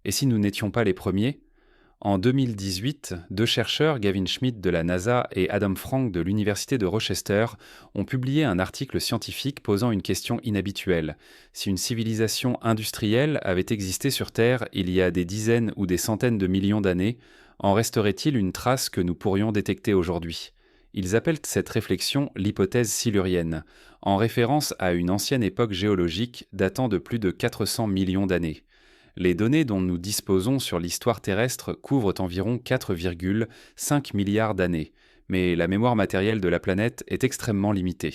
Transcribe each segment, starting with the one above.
Et si nous n'étions pas les premiers? En 2018, deux chercheurs, Gavin Schmidt de la NASA et Adam Frank de l'Université de Rochester, ont publié un article scientifique posant une question inhabituelle. Si une civilisation industrielle avait existé sur Terre il y a des dizaines ou des centaines de millions d'années, en resterait-il une trace que nous pourrions détecter aujourd'hui? Ils appellent cette réflexion l'hypothèse silurienne, en référence à une ancienne époque géologique datant de plus de 400 millions d'années. Les données dont nous disposons sur l'histoire terrestre couvrent environ 4,5 milliards d'années, mais la mémoire matérielle de la planète est extrêmement limitée.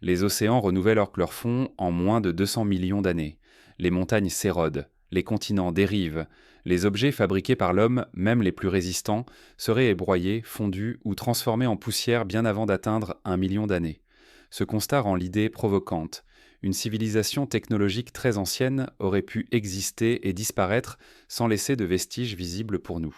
Les océans renouvellent leur fond en moins de 200 millions d'années. Les montagnes s'érodent, les continents dérivent. Les objets fabriqués par l'homme, même les plus résistants, seraient ébroyés, fondus ou transformés en poussière bien avant d'atteindre 1 million d'années. Ce constat rend l'idée provocante. Une civilisation technologique très ancienne aurait pu exister et disparaître sans laisser de vestiges visibles pour nous.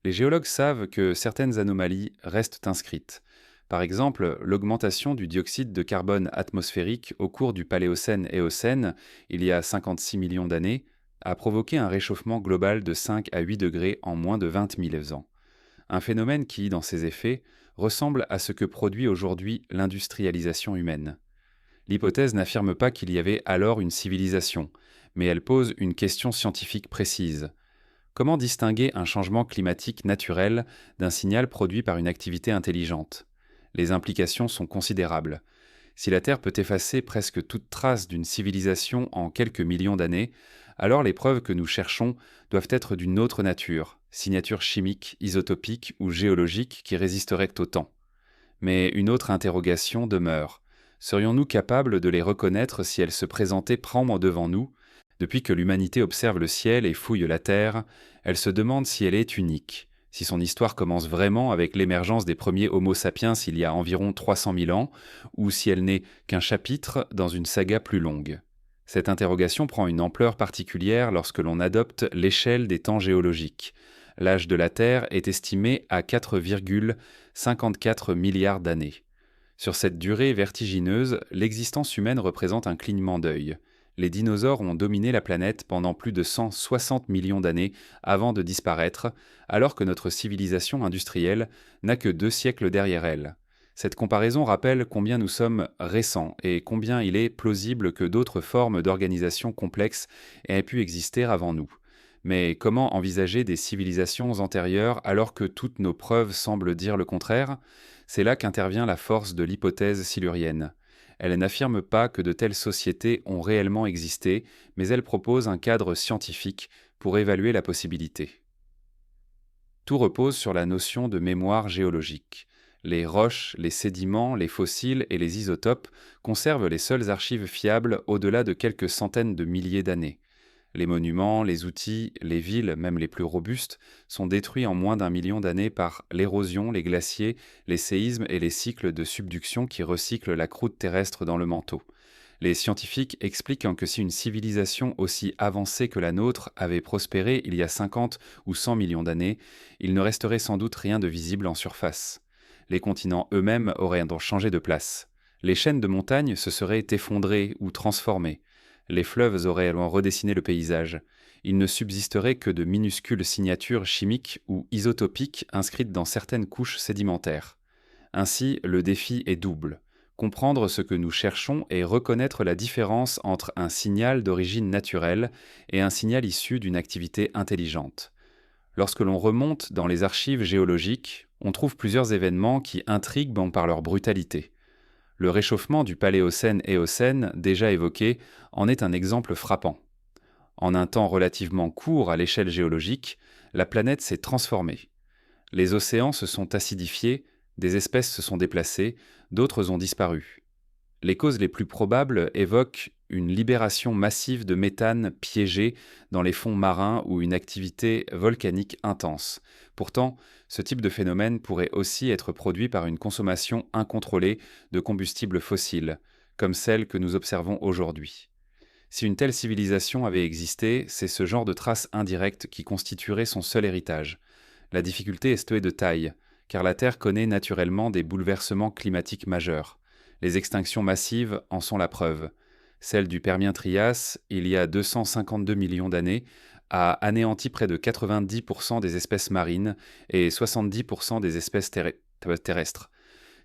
Les géologues savent que certaines anomalies restent inscrites. Par exemple, l'augmentation du dioxyde de carbone atmosphérique au cours du Paléocène-Éocène, il y a 56 millions d'années, a provoqué un réchauffement global de 5 à 8 degrés en moins de 20 000 ans. Un phénomène qui, dans ses effets, ressemble à ce que produit aujourd'hui l'industrialisation humaine. L'hypothèse n'affirme pas qu'il y avait alors une civilisation, mais elle pose une question scientifique précise. Comment distinguer un changement climatique naturel d'un signal produit par une activité intelligente? Les implications sont considérables. Si la Terre peut effacer presque toute trace d'une civilisation en quelques millions d'années, alors les preuves que nous cherchons doivent être d'une autre nature, signature chimique, isotopique ou géologique qui résisteraient au temps. Mais une autre interrogation demeure. Serions-nous capables de les reconnaître si elles se présentaient promptement devant nous? Depuis que l'humanité observe le ciel et fouille la terre, elle se demande si elle est unique, si son histoire commence vraiment avec l'émergence des premiers Homo sapiens il y a environ 300 000 ans, ou si elle n'est qu'un chapitre dans une saga plus longue. Cette interrogation prend une ampleur particulière lorsque l'on adopte l'échelle des temps géologiques. L'âge de la Terre est estimé à 4,54 milliards d'années. Sur cette durée vertigineuse, l'existence humaine représente un clignement d'œil. Les dinosaures ont dominé la planète pendant plus de 160 millions d'années avant de disparaître, alors que notre civilisation industrielle n'a que 2 siècles derrière elle. Cette comparaison rappelle combien nous sommes récents et combien il est plausible que d'autres formes d'organisation complexes aient pu exister avant nous. Mais comment envisager des civilisations antérieures alors que toutes nos preuves semblent dire le contraire? C'est là qu'intervient la force de l'hypothèse silurienne. Elle n'affirme pas que de telles sociétés ont réellement existé, mais elle propose un cadre scientifique pour évaluer la possibilité. Tout repose sur la notion de mémoire géologique. Les roches, les sédiments, les fossiles et les isotopes conservent les seules archives fiables au-delà de quelques centaines de milliers d'années. Les monuments, les outils, les villes, même les plus robustes, sont détruits en moins d'1 million d'années par l'érosion, les glaciers, les séismes et les cycles de subduction qui recyclent la croûte terrestre dans le manteau. Les scientifiques expliquent que si une civilisation aussi avancée que la nôtre avait prospéré il y a 50 ou 100 millions d'années, il ne resterait sans doute rien de visible en surface. Les continents eux-mêmes auraient donc changé de place. Les chaînes de montagnes se seraient effondrées ou transformées. Les fleuves auraient redessiné le paysage. Il ne subsisterait que de minuscules signatures chimiques ou isotopiques inscrites dans certaines couches sédimentaires. Ainsi, le défi est double. Comprendre ce que nous cherchons et reconnaître la différence entre un signal d'origine naturelle et un signal issu d'une activité intelligente. Lorsque l'on remonte dans les archives géologiques, on trouve plusieurs événements qui intriguent par leur brutalité. Le réchauffement du Paléocène-Éocène, déjà évoqué, en est un exemple frappant. En un temps relativement court à l'échelle géologique, la planète s'est transformée. Les océans se sont acidifiés, des espèces se sont déplacées, d'autres ont disparu. Les causes les plus probables évoquent une libération massive de méthane piégé dans les fonds marins ou une activité volcanique intense. Pourtant, ce type de phénomène pourrait aussi être produit par une consommation incontrôlée de combustibles fossiles, comme celle que nous observons aujourd'hui. Si une telle civilisation avait existé, c'est ce genre de traces indirectes qui constituerait son seul héritage. La difficulté est de taille, car la Terre connaît naturellement des bouleversements climatiques majeurs. Les extinctions massives en sont la preuve. Celle du Permien-Trias, il y a 252 millions d'années, a anéanti près de 90% des espèces marines et 70% des espèces terrestres.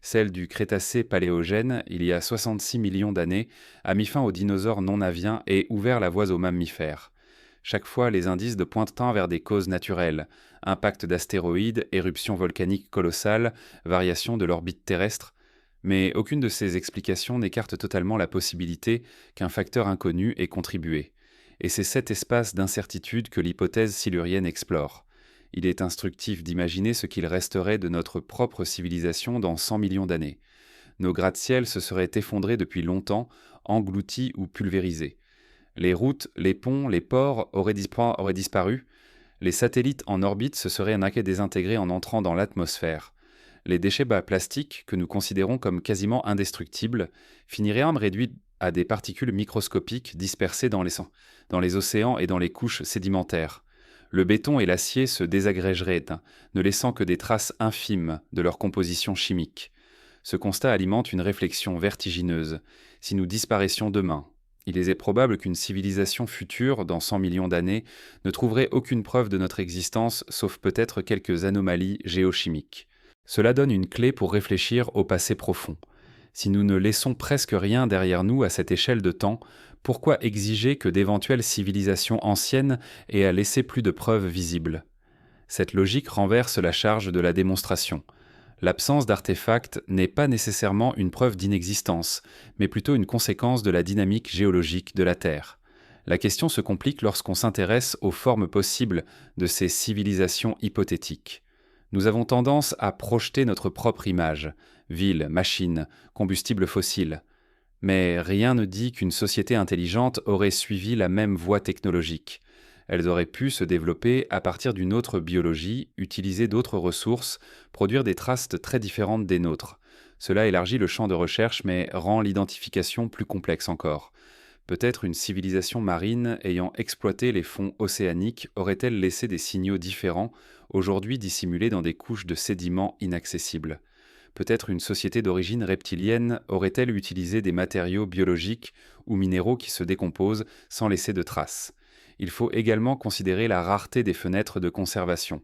Celle du Crétacé-Paléogène, il y a 66 millions d'années, a mis fin aux dinosaures non aviens et ouvert la voie aux mammifères. Chaque fois, les indices de pointant vers des causes naturelles, impact d'astéroïdes, éruptions volcaniques colossales, variation de l'orbite terrestre, mais aucune de ces explications n'écarte totalement la possibilité qu'un facteur inconnu ait contribué. Et c'est cet espace d'incertitude que l'hypothèse silurienne explore. Il est instructif d'imaginer ce qu'il resterait de notre propre civilisation dans 100 millions d'années. Nos gratte-ciel se seraient effondrés depuis longtemps, engloutis ou pulvérisés. Les routes, les ponts, les ports auraient disparu. Les satellites en orbite se seraient désintégrés en entrant dans l'atmosphère. Les déchets plastiques, que nous considérons comme quasiment indestructibles, finiraient en réduits à des particules microscopiques dispersées dans les océans et dans les couches sédimentaires. Le béton et l'acier se désagrégeraient, ne laissant que des traces infimes de leur composition chimique. Ce constat alimente une réflexion vertigineuse. Si nous disparaissions demain, il est probable qu'une civilisation future, dans 100 millions d'années, ne trouverait aucune preuve de notre existence, sauf peut-être quelques anomalies géochimiques. Cela donne une clé pour réfléchir au passé profond. Si nous ne laissons presque rien derrière nous à cette échelle de temps, pourquoi exiger que d'éventuelles civilisations anciennes aient à laisser plus de preuves visibles ? Cette logique renverse la charge de la démonstration. L'absence d'artefacts n'est pas nécessairement une preuve d'inexistence, mais plutôt une conséquence de la dynamique géologique de la Terre. La question se complique lorsqu'on s'intéresse aux formes possibles de ces civilisations hypothétiques. Nous avons tendance à projeter notre propre image, villes, machines, combustibles fossiles. Mais rien ne dit qu'une société intelligente aurait suivi la même voie technologique. Elles auraient pu se développer à partir d'une autre biologie, utiliser d'autres ressources, produire des traces très différentes des nôtres. Cela élargit le champ de recherche mais rend l'identification plus complexe encore. Peut-être une civilisation marine ayant exploité les fonds océaniques aurait-elle laissé des signaux différents, aujourd'hui dissimulés dans des couches de sédiments inaccessibles. Peut-être une société d'origine reptilienne aurait-elle utilisé des matériaux biologiques ou minéraux qui se décomposent sans laisser de traces. Il faut également considérer la rareté des fenêtres de conservation.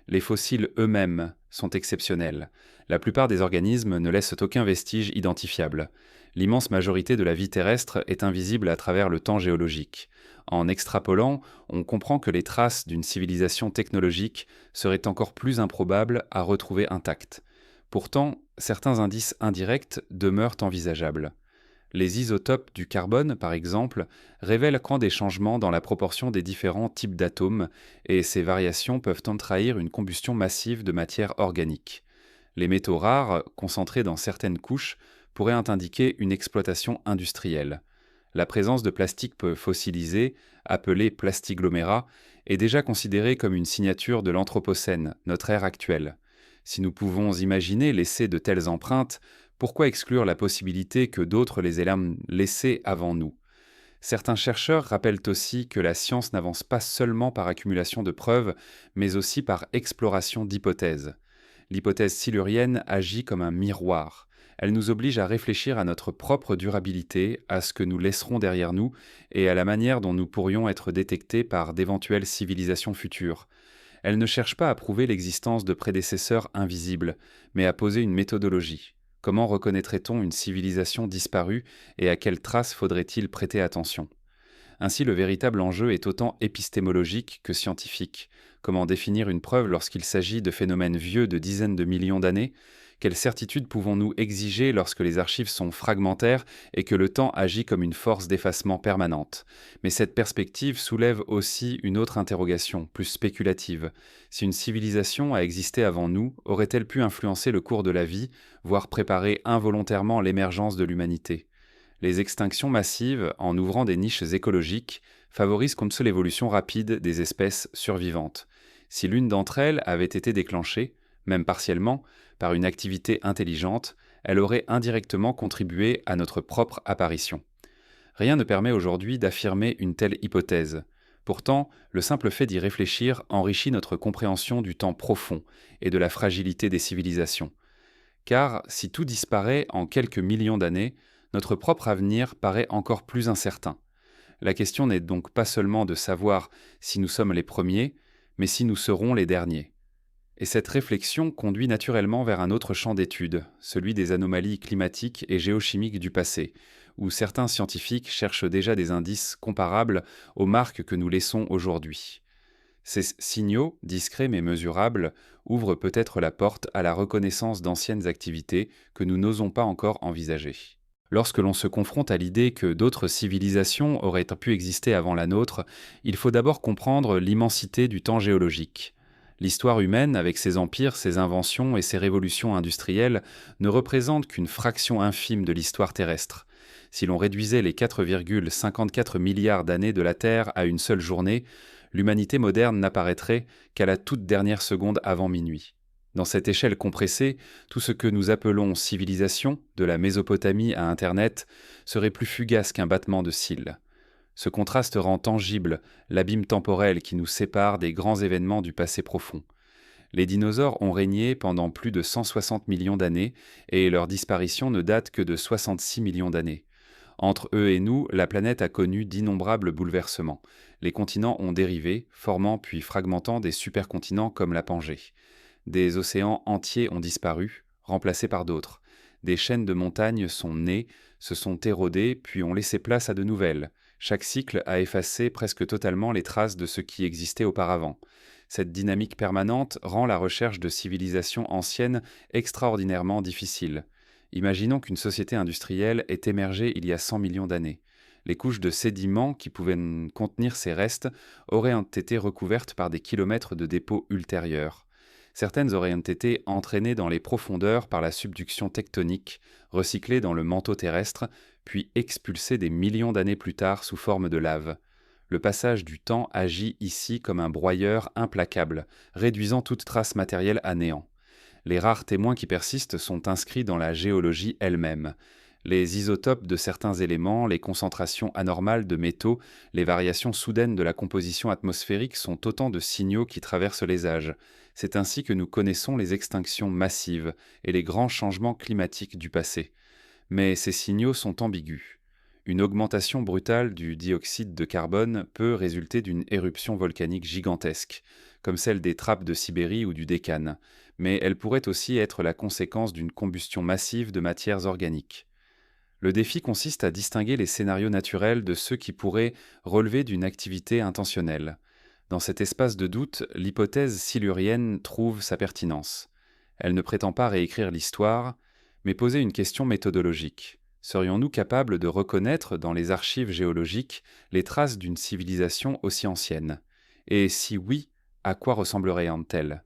Les fossiles eux-mêmes sont exceptionnels. La plupart des organismes ne laissent aucun vestige identifiable. L'immense majorité de la vie terrestre est invisible à travers le temps géologique. En extrapolant, on comprend que les traces d'une civilisation technologique seraient encore plus improbables à retrouver intactes. Pourtant, certains indices indirects demeurent envisageables. Les isotopes du carbone, par exemple, révèlent quand des changements dans la proportion des différents types d'atomes, et ces variations peuvent trahir une combustion massive de matière organique. Les métaux rares, concentrés dans certaines couches, pourraient indiquer une exploitation industrielle. La présence de plastique fossilisé, appelé plastiglomérat, est déjà considérée comme une signature de l'Anthropocène, notre ère actuelle. Si nous pouvons imaginer laisser de telles empreintes, pourquoi exclure la possibilité que d'autres les aient laissées avant nous ? Certains chercheurs rappellent aussi que la science n'avance pas seulement par accumulation de preuves, mais aussi par exploration d'hypothèses. L'hypothèse silurienne agit comme un miroir. Elle nous oblige à réfléchir à notre propre durabilité, à ce que nous laisserons derrière nous et à la manière dont nous pourrions être détectés par d'éventuelles civilisations futures. Elle ne cherche pas à prouver l'existence de prédécesseurs invisibles, mais à poser une méthodologie. Comment reconnaîtrait-on une civilisation disparue et à quelles traces faudrait-il prêter attention ? Ainsi, le véritable enjeu est autant épistémologique que scientifique. Comment définir une preuve lorsqu'il s'agit de phénomènes vieux de dizaines de millions d'années ? Quelle certitude pouvons-nous exiger lorsque les archives sont fragmentaires et que le temps agit comme une force d'effacement permanente ? Mais cette perspective soulève aussi une autre interrogation, plus spéculative. Si une civilisation a existé avant nous, aurait-elle pu influencer le cours de la vie, voire préparer involontairement l'émergence de l'humanité ? Les extinctions massives, en ouvrant des niches écologiques, favorisent comme ça l'évolution rapide des espèces survivantes. Si l'une d'entre elles avait été déclenchée, même partiellement, par une activité intelligente, elle aurait indirectement contribué à notre propre apparition. Rien ne permet aujourd'hui d'affirmer une telle hypothèse. Pourtant, le simple fait d'y réfléchir enrichit notre compréhension du temps profond et de la fragilité des civilisations. Car si tout disparaît en quelques millions d'années, notre propre avenir paraît encore plus incertain. La question n'est donc pas seulement de savoir si nous sommes les premiers, mais si nous serons les derniers. Et cette réflexion conduit naturellement vers un autre champ d'étude, celui des anomalies climatiques et géochimiques du passé, où certains scientifiques cherchent déjà des indices comparables aux marques que nous laissons aujourd'hui. Ces signaux, discrets mais mesurables, ouvrent peut-être la porte à la reconnaissance d'anciennes activités que nous n'osons pas encore envisager. Lorsque l'on se confronte à l'idée que d'autres civilisations auraient pu exister avant la nôtre, il faut d'abord comprendre l'immensité du temps géologique. L'histoire humaine, avec ses empires, ses inventions et ses révolutions industrielles, ne représente qu'une fraction infime de l'histoire terrestre. Si l'on réduisait les 4,54 milliards d'années de la Terre à une seule journée, l'humanité moderne n'apparaîtrait qu'à la toute dernière seconde avant minuit. Dans cette échelle compressée, tout ce que nous appelons civilisation, de la Mésopotamie à Internet, serait plus fugace qu'un battement de cils. Ce contraste rend tangible l'abîme temporel qui nous sépare des grands événements du passé profond. Les dinosaures ont régné pendant plus de 160 millions d'années et leur disparition ne date que de 66 millions d'années. Entre eux et nous, la planète a connu d'innombrables bouleversements. Les continents ont dérivé, formant puis fragmentant des supercontinents comme la Pangée. Des océans entiers ont disparu, remplacés par d'autres. Des chaînes de montagnes sont nées, se sont érodées, puis ont laissé place à de nouvelles. Chaque cycle a effacé presque totalement les traces de ce qui existait auparavant. Cette dynamique permanente rend la recherche de civilisations anciennes extraordinairement difficile. Imaginons qu'une société industrielle ait émergé il y a 100 millions d'années. Les couches de sédiments qui pouvaient contenir ces restes auraient été recouvertes par des kilomètres de dépôts ultérieurs. Certaines auraient été entraînées dans les profondeurs par la subduction tectonique, recyclées dans le manteau terrestre, puis expulsées des millions d'années plus tard sous forme de lave. Le passage du temps agit ici comme un broyeur implacable, réduisant toute trace matérielle à néant. Les rares témoins qui persistent sont inscrits dans la géologie elle-même. Les isotopes de certains éléments, les concentrations anormales de métaux, les variations soudaines de la composition atmosphérique sont autant de signaux qui traversent les âges. C'est ainsi que nous connaissons les extinctions massives et les grands changements climatiques du passé. Mais ces signaux sont ambigus. Une augmentation brutale du dioxyde de carbone peut résulter d'une éruption volcanique gigantesque, comme celle des trappes de Sibérie ou du Décan, mais elle pourrait aussi être la conséquence d'une combustion massive de matières organiques. Le défi consiste à distinguer les scénarios naturels de ceux qui pourraient relever d'une activité intentionnelle. Dans cet espace de doute, l'hypothèse silurienne trouve sa pertinence. Elle ne prétend pas réécrire l'histoire, mais poser une question méthodologique. Serions-nous capables de reconnaître dans les archives géologiques les traces d'une civilisation aussi ancienne? Et si oui, à quoi ressemblerait-elle?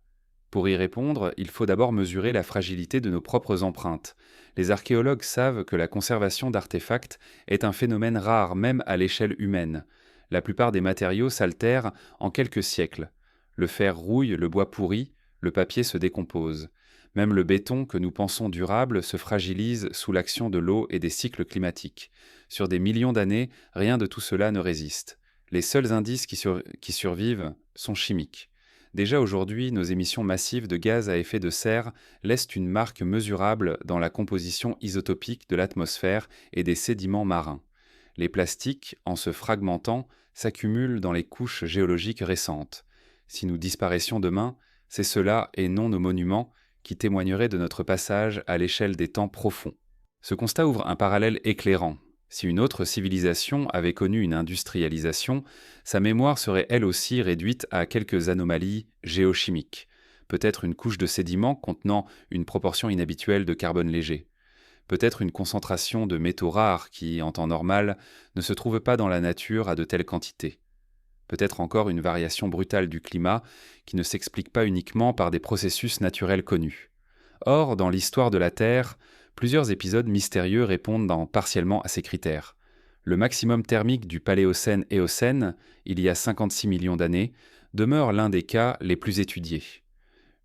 Pour y répondre, il faut d'abord mesurer la fragilité de nos propres empreintes. Les archéologues savent que la conservation d'artefacts est un phénomène rare même à l'échelle humaine. La plupart des matériaux s'altèrent en quelques siècles. Le fer rouille, le bois pourrit, le papier se décompose. Même le béton que nous pensons durable se fragilise sous l'action de l'eau et des cycles climatiques. Sur des millions d'années, rien de tout cela ne résiste. Les seuls indices qui survivent sont chimiques. Déjà aujourd'hui, nos émissions massives de gaz à effet de serre laissent une marque mesurable dans la composition isotopique de l'atmosphère et des sédiments marins. Les plastiques, en se fragmentant, s'accumulent dans les couches géologiques récentes. Si nous disparaissions demain, c'est cela et non nos monuments qui témoigneraient de notre passage à l'échelle des temps profonds. Ce constat ouvre un parallèle éclairant. Si une autre civilisation avait connu une industrialisation, sa mémoire serait elle aussi réduite à quelques anomalies géochimiques, peut-être une couche de sédiments contenant une proportion inhabituelle de carbone léger, peut-être une concentration de métaux rares qui, en temps normal, ne se trouve pas dans la nature à de telles quantités. Peut-être encore une variation brutale du climat qui ne s'explique pas uniquement par des processus naturels connus. Or, dans l'histoire de la Terre, plusieurs épisodes mystérieux répondent partiellement à ces critères. Le maximum thermique du Paléocène-Éocène, il y a 56 millions d'années, demeure l'un des cas les plus étudiés.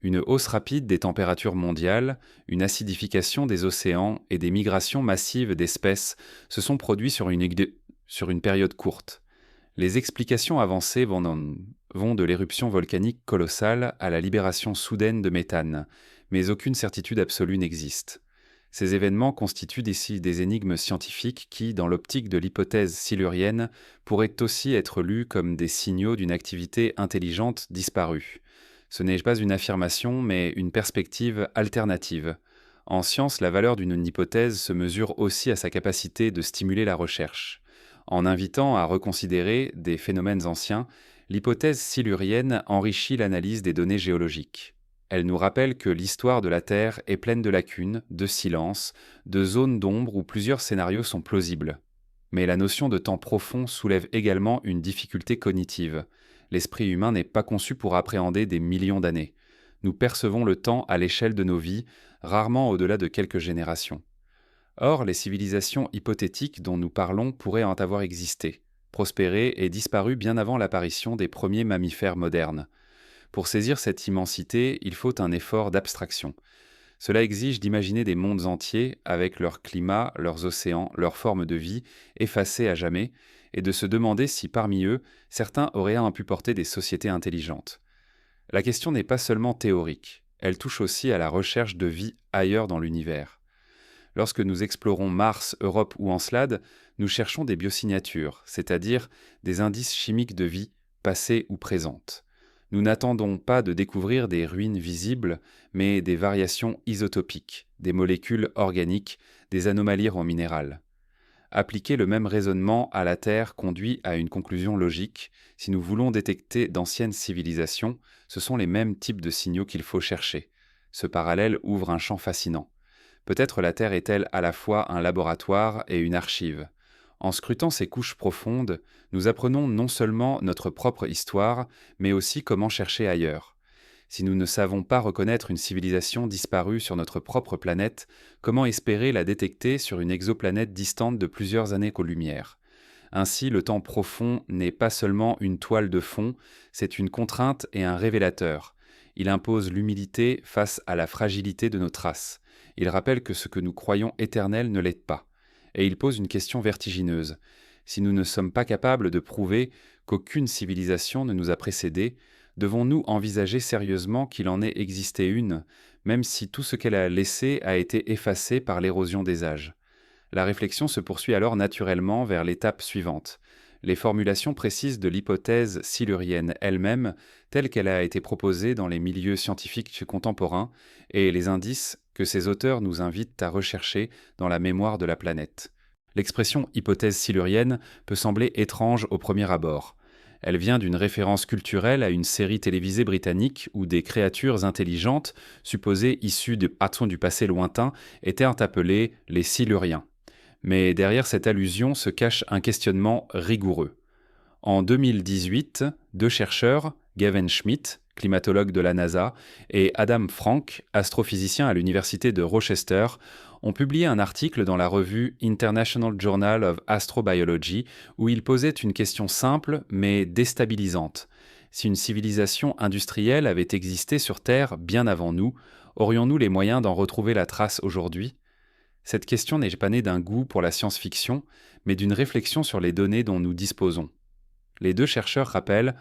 Une hausse rapide des températures mondiales, une acidification des océans et des migrations massives d'espèces se sont produits sur une période courte. Les explications avancées vont de l'éruption volcanique colossale à la libération soudaine de méthane, mais aucune certitude absolue n'existe. Ces événements constituent des énigmes scientifiques qui, dans l'optique de l'hypothèse silurienne, pourraient aussi être lus comme des signaux d'une activité intelligente disparue. Ce n'est pas une affirmation, mais une perspective alternative. En science, la valeur d'une hypothèse se mesure aussi à sa capacité de stimuler la recherche. En invitant à reconsidérer des phénomènes anciens, l'hypothèse silurienne enrichit l'analyse des données géologiques. Elle nous rappelle que l'histoire de la Terre est pleine de lacunes, de silences, de zones d'ombre où plusieurs scénarios sont plausibles. Mais la notion de temps profond soulève également une difficulté cognitive. L'esprit humain n'est pas conçu pour appréhender des millions d'années. Nous percevons le temps à l'échelle de nos vies, rarement au-delà de quelques générations. Or, les civilisations hypothétiques dont nous parlons pourraient en avoir existé, prospéré et disparu bien avant l'apparition des premiers mammifères modernes. Pour saisir cette immensité, il faut un effort d'abstraction. Cela exige d'imaginer des mondes entiers, avec leur climat, leurs océans, leurs formes de vie, effacés à jamais, et de se demander si parmi eux, certains auraient pu porter des sociétés intelligentes. La question n'est pas seulement théorique, elle touche aussi à la recherche de vie ailleurs dans l'univers. Lorsque nous explorons Mars, Europe ou Encelade, nous cherchons des biosignatures, c'est-à-dire des indices chimiques de vie, passées ou présentes. Nous n'attendons pas de découvrir des ruines visibles, mais des variations isotopiques, des molécules organiques, des anomalies en minéral. Appliquer le même raisonnement à la Terre conduit à une conclusion logique. Si nous voulons détecter d'anciennes civilisations, ce sont les mêmes types de signaux qu'il faut chercher. Ce parallèle ouvre un champ fascinant. Peut-être la Terre est-elle à la fois un laboratoire et une archive. En scrutant ces couches profondes, nous apprenons non seulement notre propre histoire, mais aussi comment chercher ailleurs. Si nous ne savons pas reconnaître une civilisation disparue sur notre propre planète, comment espérer la détecter sur une exoplanète distante de plusieurs années-lumière ? Ainsi, le temps profond n'est pas seulement une toile de fond, c'est une contrainte et un révélateur. Il impose l'humilité face à la fragilité de nos traces. Il rappelle que ce que nous croyons éternel ne l'est pas. Et il pose une question vertigineuse. Si nous ne sommes pas capables de prouver qu'aucune civilisation ne nous a précédés, devons-nous envisager sérieusement qu'il en ait existé une, même si tout ce qu'elle a laissé a été effacé par l'érosion des âges ? La réflexion se poursuit alors naturellement vers l'étape suivante. Les formulations précises de l'hypothèse silurienne elle-même, telle qu'elle a été proposée dans les milieux scientifiques contemporains, et les indices que ces auteurs nous invitent à rechercher dans la mémoire de la planète. L'expression hypothèse silurienne peut sembler étrange au premier abord. Elle vient d'une référence culturelle à une série télévisée britannique où des créatures intelligentes, supposées issues de atomes du passé lointain, étaient appelées les Siluriens. Mais derrière cette allusion se cache un questionnement rigoureux. En 2018, deux chercheurs, Gavin Schmidt, climatologue de la NASA, et Adam Frank, astrophysicien à l'université de Rochester, ont publié un article dans la revue International Journal of Astrobiology où ils posaient une question simple mais déstabilisante. Si une civilisation industrielle avait existé sur Terre bien avant nous, aurions-nous les moyens d'en retrouver la trace aujourd'hui ? Cette question n'est pas née d'un goût pour la science-fiction, mais d'une réflexion sur les données dont nous disposons. Les deux chercheurs rappellent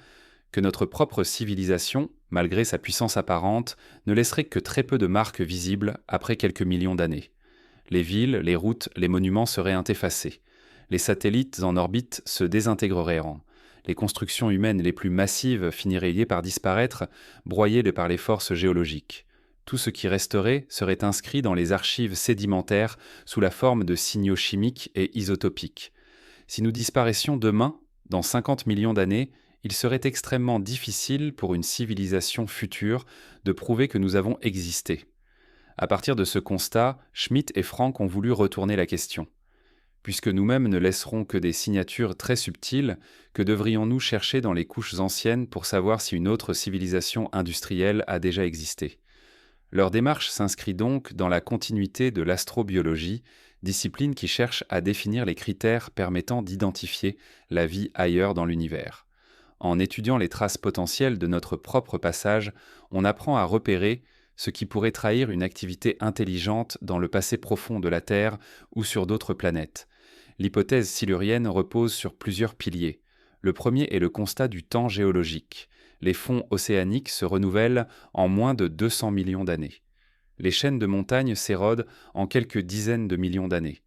que notre propre civilisation, malgré sa puissance apparente, ne laisserait que très peu de marques visibles après quelques millions d'années. Les villes, les routes, les monuments seraient effacés. Les satellites en orbite se désintégreraient. Les constructions humaines les plus massives finiraient par disparaître, broyées par les forces géologiques. Tout ce qui resterait serait inscrit dans les archives sédimentaires sous la forme de signaux chimiques et isotopiques. Si nous disparaissions demain, dans 50 millions d'années, il serait extrêmement difficile pour une civilisation future de prouver que nous avons existé. À partir de ce constat, Schmidt et Frank ont voulu retourner la question. Puisque nous-mêmes ne laisserons que des signatures très subtiles, que devrions-nous chercher dans les couches anciennes pour savoir si une autre civilisation industrielle a déjà existé ? Leur démarche s'inscrit donc dans la continuité de l'astrobiologie, discipline qui cherche à définir les critères permettant d'identifier la vie ailleurs dans l'univers. En étudiant les traces potentielles de notre propre passage, on apprend à repérer ce qui pourrait trahir une activité intelligente dans le passé profond de la Terre ou sur d'autres planètes. L'hypothèse silurienne repose sur plusieurs piliers. Le premier est le constat du temps géologique. Les fonds océaniques se renouvellent en moins de 200 millions d'années. Les chaînes de montagnes s'érodent en quelques dizaines de millions d'années.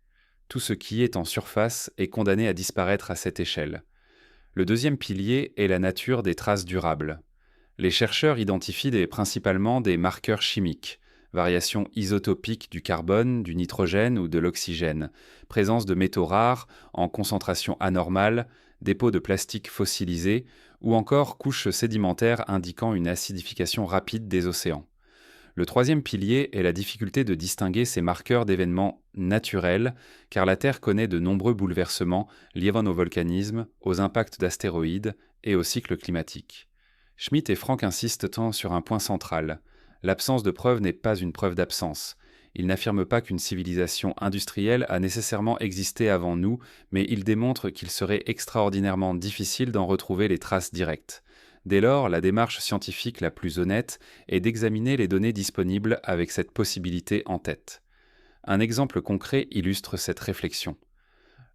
Tout ce qui est en surface est condamné à disparaître à cette échelle. Le deuxième pilier est la nature des traces durables. Les chercheurs identifient principalement des marqueurs chimiques, variations isotopiques du carbone, du nitrogène ou de l'oxygène, présence de métaux rares en concentration anormale, dépôts de plastique fossilisés ou encore couches sédimentaires indiquant une acidification rapide des océans. Le troisième pilier est la difficulté de distinguer ces marqueurs d'événements naturels, car la Terre connaît de nombreux bouleversements liés au volcanisme, aux impacts d'astéroïdes et au cycle climatique. Schmitt et Frank insistent tant sur un point central. L'absence de preuve n'est pas une preuve d'absence. Ils n'affirment pas qu'une civilisation industrielle a nécessairement existé avant nous, mais ils démontrent qu'il serait extraordinairement difficile d'en retrouver les traces directes. Dès lors, la démarche scientifique la plus honnête est d'examiner les données disponibles avec cette possibilité en tête. Un exemple concret illustre cette réflexion.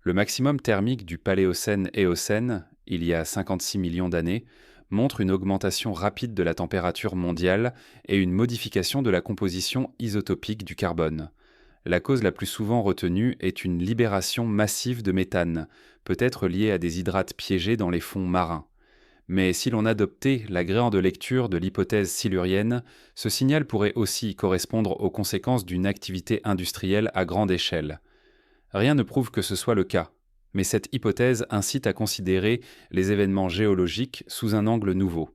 Le maximum thermique du Paléocène-Éocène, il y a 56 millions d'années, montre une augmentation rapide de la température mondiale et une modification de la composition isotopique du carbone. La cause la plus souvent retenue est une libération massive de méthane, peut-être liée à des hydrates piégés dans les fonds marins. Mais si l'on adoptait la grille de lecture de l'hypothèse silurienne, ce signal pourrait aussi correspondre aux conséquences d'une activité industrielle à grande échelle. Rien ne prouve que ce soit le cas, mais cette hypothèse incite à considérer les événements géologiques sous un angle nouveau.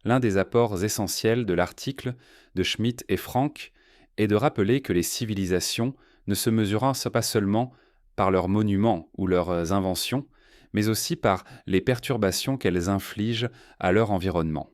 L'un des apports essentiels de l'article de Schmitt et Frank est de rappeler que les civilisations ne se mesurent pas seulement par leurs monuments ou leurs inventions, mais aussi par les perturbations qu'elles infligent à leur environnement.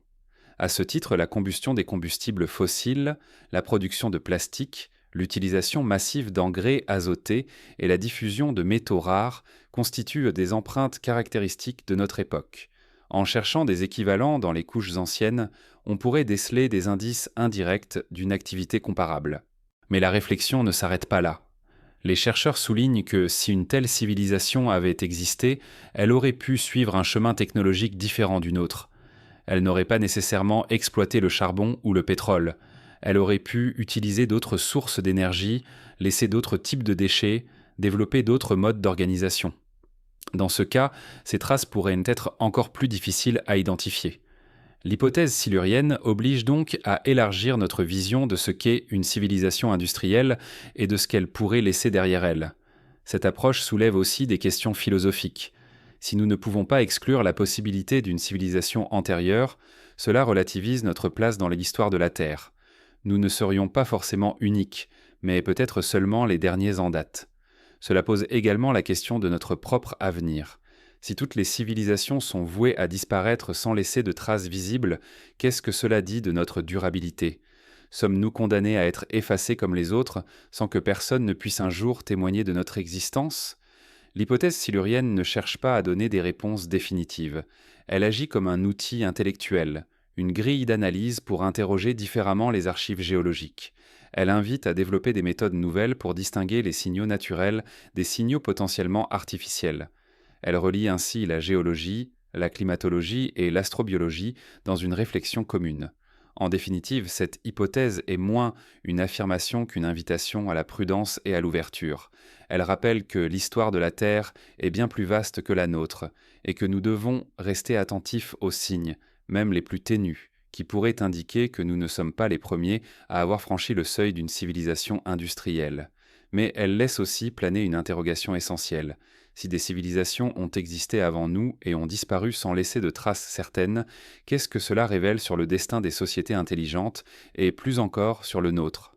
À ce titre, la combustion des combustibles fossiles, la production de plastique, l'utilisation massive d'engrais azotés et la diffusion de métaux rares constituent des empreintes caractéristiques de notre époque. En cherchant des équivalents dans les couches anciennes, on pourrait déceler des indices indirects d'une activité comparable. Mais la réflexion ne s'arrête pas là. Les chercheurs soulignent que si une telle civilisation avait existé, elle aurait pu suivre un chemin technologique différent du nôtre. Elle n'aurait pas nécessairement exploité le charbon ou le pétrole. Elle aurait pu utiliser d'autres sources d'énergie, laisser d'autres types de déchets, développer d'autres modes d'organisation. Dans ce cas, ces traces pourraient être encore plus difficiles à identifier. L'hypothèse silurienne oblige donc à élargir notre vision de ce qu'est une civilisation industrielle et de ce qu'elle pourrait laisser derrière elle. Cette approche soulève aussi des questions philosophiques. Si nous ne pouvons pas exclure la possibilité d'une civilisation antérieure, cela relativise notre place dans l'histoire de la Terre. Nous ne serions pas forcément uniques, mais peut-être seulement les derniers en date. Cela pose également la question de notre propre avenir. Si toutes les civilisations sont vouées à disparaître sans laisser de traces visibles, qu'est-ce que cela dit de notre durabilité ? Sommes-nous condamnés à être effacés comme les autres, sans que personne ne puisse un jour témoigner de notre existence ? L'hypothèse silurienne ne cherche pas à donner des réponses définitives. Elle agit comme un outil intellectuel, une grille d'analyse pour interroger différemment les archives géologiques. Elle invite à développer des méthodes nouvelles pour distinguer les signaux naturels des signaux potentiellement artificiels. Elle relie ainsi la géologie, la climatologie et l'astrobiologie dans une réflexion commune. En définitive, cette hypothèse est moins une affirmation qu'une invitation à la prudence et à l'ouverture. Elle rappelle que l'histoire de la Terre est bien plus vaste que la nôtre, et que nous devons rester attentifs aux signes, même les plus ténus, qui pourraient indiquer que nous ne sommes pas les premiers à avoir franchi le seuil d'une civilisation industrielle. Mais elle laisse aussi planer une interrogation essentielle. Si des civilisations ont existé avant nous et ont disparu sans laisser de traces certaines, qu'est-ce que cela révèle sur le destin des sociétés intelligentes et plus encore sur le nôtre ?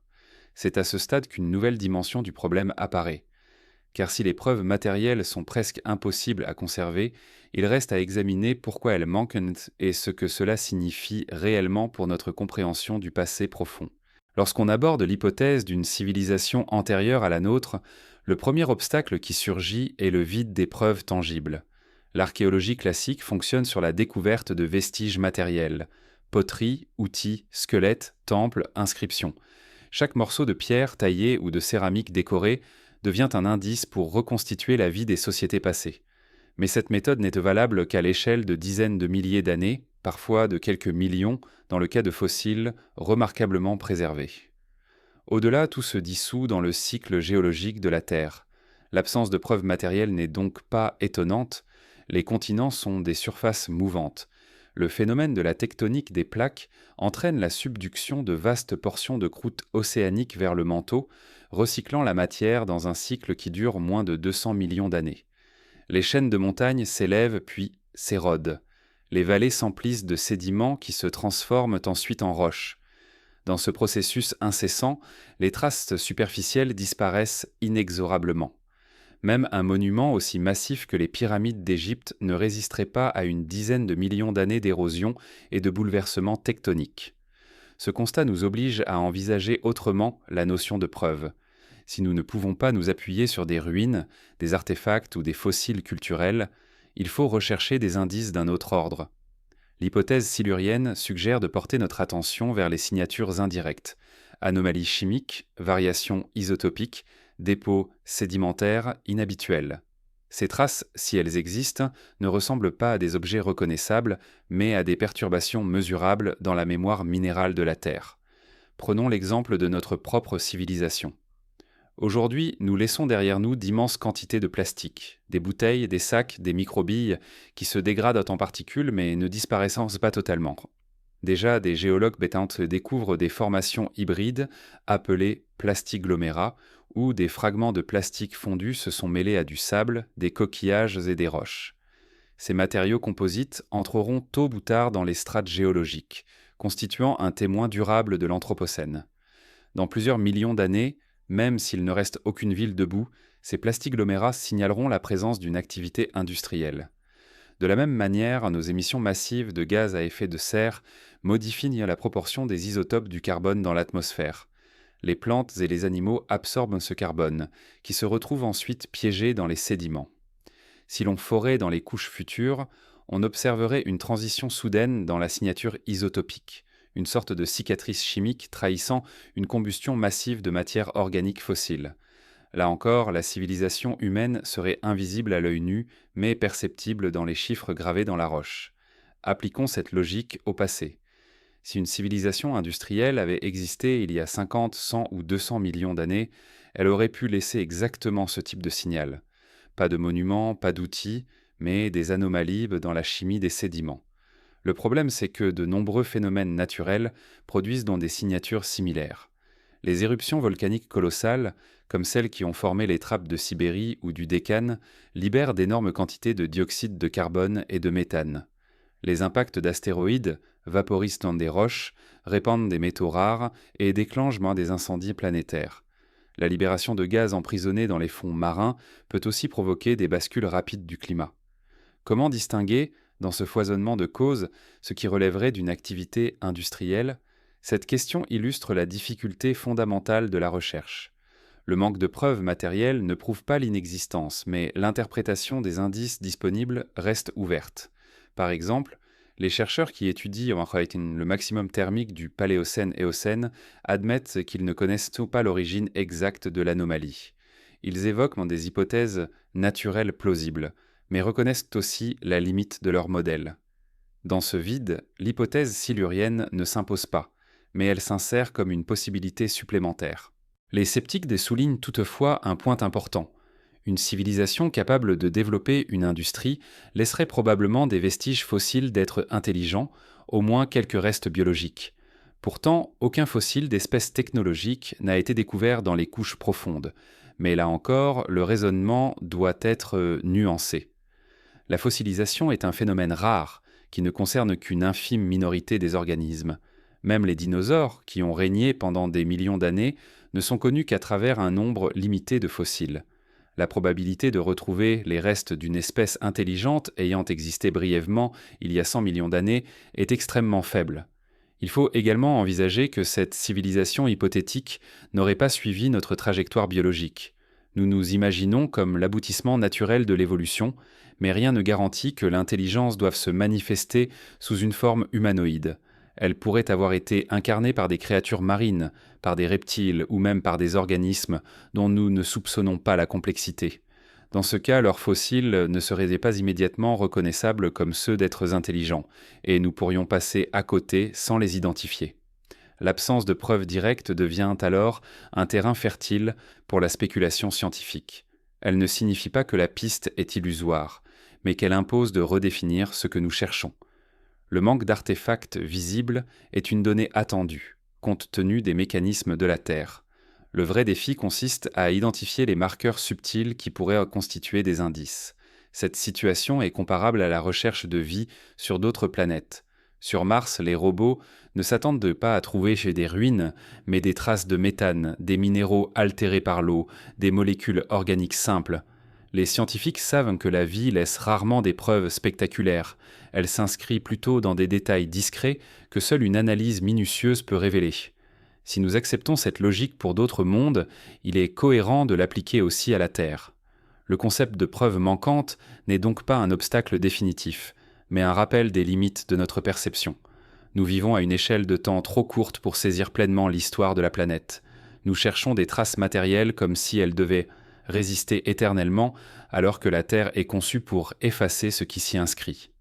C'est à ce stade qu'une nouvelle dimension du problème apparaît. Car si les preuves matérielles sont presque impossibles à conserver, il reste à examiner pourquoi elles manquent et ce que cela signifie réellement pour notre compréhension du passé profond. Lorsqu'on aborde l'hypothèse d'une civilisation antérieure à la nôtre, le premier obstacle qui surgit est le vide des preuves tangibles. L'archéologie classique fonctionne sur la découverte de vestiges matériels, poteries, outils, squelettes, temples, inscriptions. Chaque morceau de pierre taillé ou de céramique décorée devient un indice pour reconstituer la vie des sociétés passées. Mais cette méthode n'est valable qu'à l'échelle de dizaines de milliers d'années, parfois de quelques millions, dans le cas de fossiles remarquablement préservés. Au-delà, tout se dissout dans le cycle géologique de la Terre. L'absence de preuves matérielles n'est donc pas étonnante. Les continents sont des surfaces mouvantes. Le phénomène de la tectonique des plaques entraîne la subduction de vastes portions de croûte océanique vers le manteau, recyclant la matière dans un cycle qui dure moins de 200 millions d'années. Les chaînes de montagnes s'élèvent puis s'érodent. Les vallées s'emplissent de sédiments qui se transforment ensuite en roches. Dans ce processus incessant, les traces superficielles disparaissent inexorablement. Même un monument aussi massif que les pyramides d'Égypte ne résisterait pas à une dizaine de millions d'années d'érosion et de bouleversements tectoniques. Ce constat nous oblige à envisager autrement la notion de preuve. Si nous ne pouvons pas nous appuyer sur des ruines, des artefacts ou des fossiles culturels, il faut rechercher des indices d'un autre ordre. L'hypothèse silurienne suggère de porter notre attention vers les signatures indirectes, anomalies chimiques, variations isotopiques, dépôts sédimentaires inhabituels. Ces traces, si elles existent, ne ressemblent pas à des objets reconnaissables, mais à des perturbations mesurables dans la mémoire minérale de la Terre. Prenons l'exemple de notre propre civilisation. Aujourd'hui, nous laissons derrière nous d'immenses quantités de plastique, des bouteilles, des sacs, des microbilles qui se dégradent en particules mais ne disparaissent pas totalement. Déjà, des géologues bétantes découvrent des formations hybrides appelées plastiglomérats où des fragments de plastique fondus se sont mêlés à du sable, des coquillages et des roches. Ces matériaux composites entreront tôt ou tard dans les strates géologiques, constituant un témoin durable de l'Anthropocène. Dans plusieurs millions d'années, même s'il ne reste aucune ville debout, ces plastiglomérats signaleront la présence d'une activité industrielle. De la même manière, nos émissions massives de gaz à effet de serre modifient la proportion des isotopes du carbone dans l'atmosphère. Les plantes et les animaux absorbent ce carbone, qui se retrouve ensuite piégé dans les sédiments. Si l'on forait dans les couches futures, on observerait une transition soudaine dans la signature isotopique, une sorte de cicatrice chimique trahissant une combustion massive de matière organique fossile. Là encore, la civilisation humaine serait invisible à l'œil nu, mais perceptible dans les chiffres gravés dans la roche. Appliquons cette logique au passé. Si une civilisation industrielle avait existé il y a 50, 100 ou 200 millions d'années, elle aurait pu laisser exactement ce type de signal. Pas de monuments, pas d'outils, mais des anomalies dans la chimie des sédiments. Le problème, c'est que de nombreux phénomènes naturels produisent dans des signatures similaires. Les éruptions volcaniques colossales, comme celles qui ont formé les trappes de Sibérie ou du Décan, libèrent d'énormes quantités de dioxyde de carbone et de méthane. Les impacts d'astéroïdes vaporisent dans des roches, répandent des métaux rares et déclenchent des incendies planétaires. La libération de gaz emprisonnés dans les fonds marins peut aussi provoquer des bascules rapides du climat. Comment distinguer, dans ce foisonnement de causes, ce qui relèverait d'une activité industrielle? Cette question illustre la difficulté fondamentale de la recherche. Le manque de preuves matérielles ne prouve pas l'inexistence, mais l'interprétation des indices disponibles reste ouverte. Par exemple, les chercheurs qui étudient le maximum thermique du Paléocène-Éocène admettent qu'ils ne connaissent pas l'origine exacte de l'anomalie. Ils évoquent des hypothèses naturelles plausibles, mais reconnaissent aussi la limite de leur modèle. Dans ce vide, l'hypothèse silurienne ne s'impose pas, mais elle s'insère comme une possibilité supplémentaire. Les sceptiques soulignent toutefois un point important. Une civilisation capable de développer une industrie laisserait probablement des vestiges fossiles d'êtres intelligents, au moins quelques restes biologiques. Pourtant, aucun fossile d'espèce technologique n'a été découvert dans les couches profondes, mais là encore, le raisonnement doit être nuancé. La fossilisation est un phénomène rare, qui ne concerne qu'une infime minorité des organismes. Même les dinosaures, qui ont régné pendant des millions d'années, ne sont connus qu'à travers un nombre limité de fossiles. La probabilité de retrouver les restes d'une espèce intelligente ayant existé brièvement il y a 100 millions d'années est extrêmement faible. Il faut également envisager que cette civilisation hypothétique n'aurait pas suivi notre trajectoire biologique. Nous nous imaginons comme l'aboutissement naturel de l'évolution, mais rien ne garantit que l'intelligence doive se manifester sous une forme humanoïde. Elle pourrait avoir été incarnée par des créatures marines, par des reptiles ou même par des organismes dont nous ne soupçonnons pas la complexité. Dans ce cas, leurs fossiles ne seraient pas immédiatement reconnaissables comme ceux d'êtres intelligents, et nous pourrions passer à côté sans les identifier. L'absence de preuves directes devient alors un terrain fertile pour la spéculation scientifique. Elle ne signifie pas que la piste est illusoire, mais qu'elle impose de redéfinir ce que nous cherchons. Le manque d'artefacts visibles est une donnée attendue, compte tenu des mécanismes de la Terre. Le vrai défi consiste à identifier les marqueurs subtils qui pourraient constituer des indices. Cette situation est comparable à la recherche de vie sur d'autres planètes. Sur Mars, les robots ne s'attendent pas à trouver chez des ruines, mais des traces de méthane, des minéraux altérés par l'eau, des molécules organiques simples. Les scientifiques savent que la vie laisse rarement des preuves spectaculaires. Elle s'inscrit plutôt dans des détails discrets que seule une analyse minutieuse peut révéler. Si nous acceptons cette logique pour d'autres mondes, il est cohérent de l'appliquer aussi à la Terre. Le concept de preuve manquante n'est donc pas un obstacle définitif, mais un rappel des limites de notre perception. Nous vivons à une échelle de temps trop courte pour saisir pleinement l'histoire de la planète. Nous cherchons des traces matérielles comme si elles devaient résister éternellement, alors que la Terre est conçue pour effacer ce qui s'y inscrit.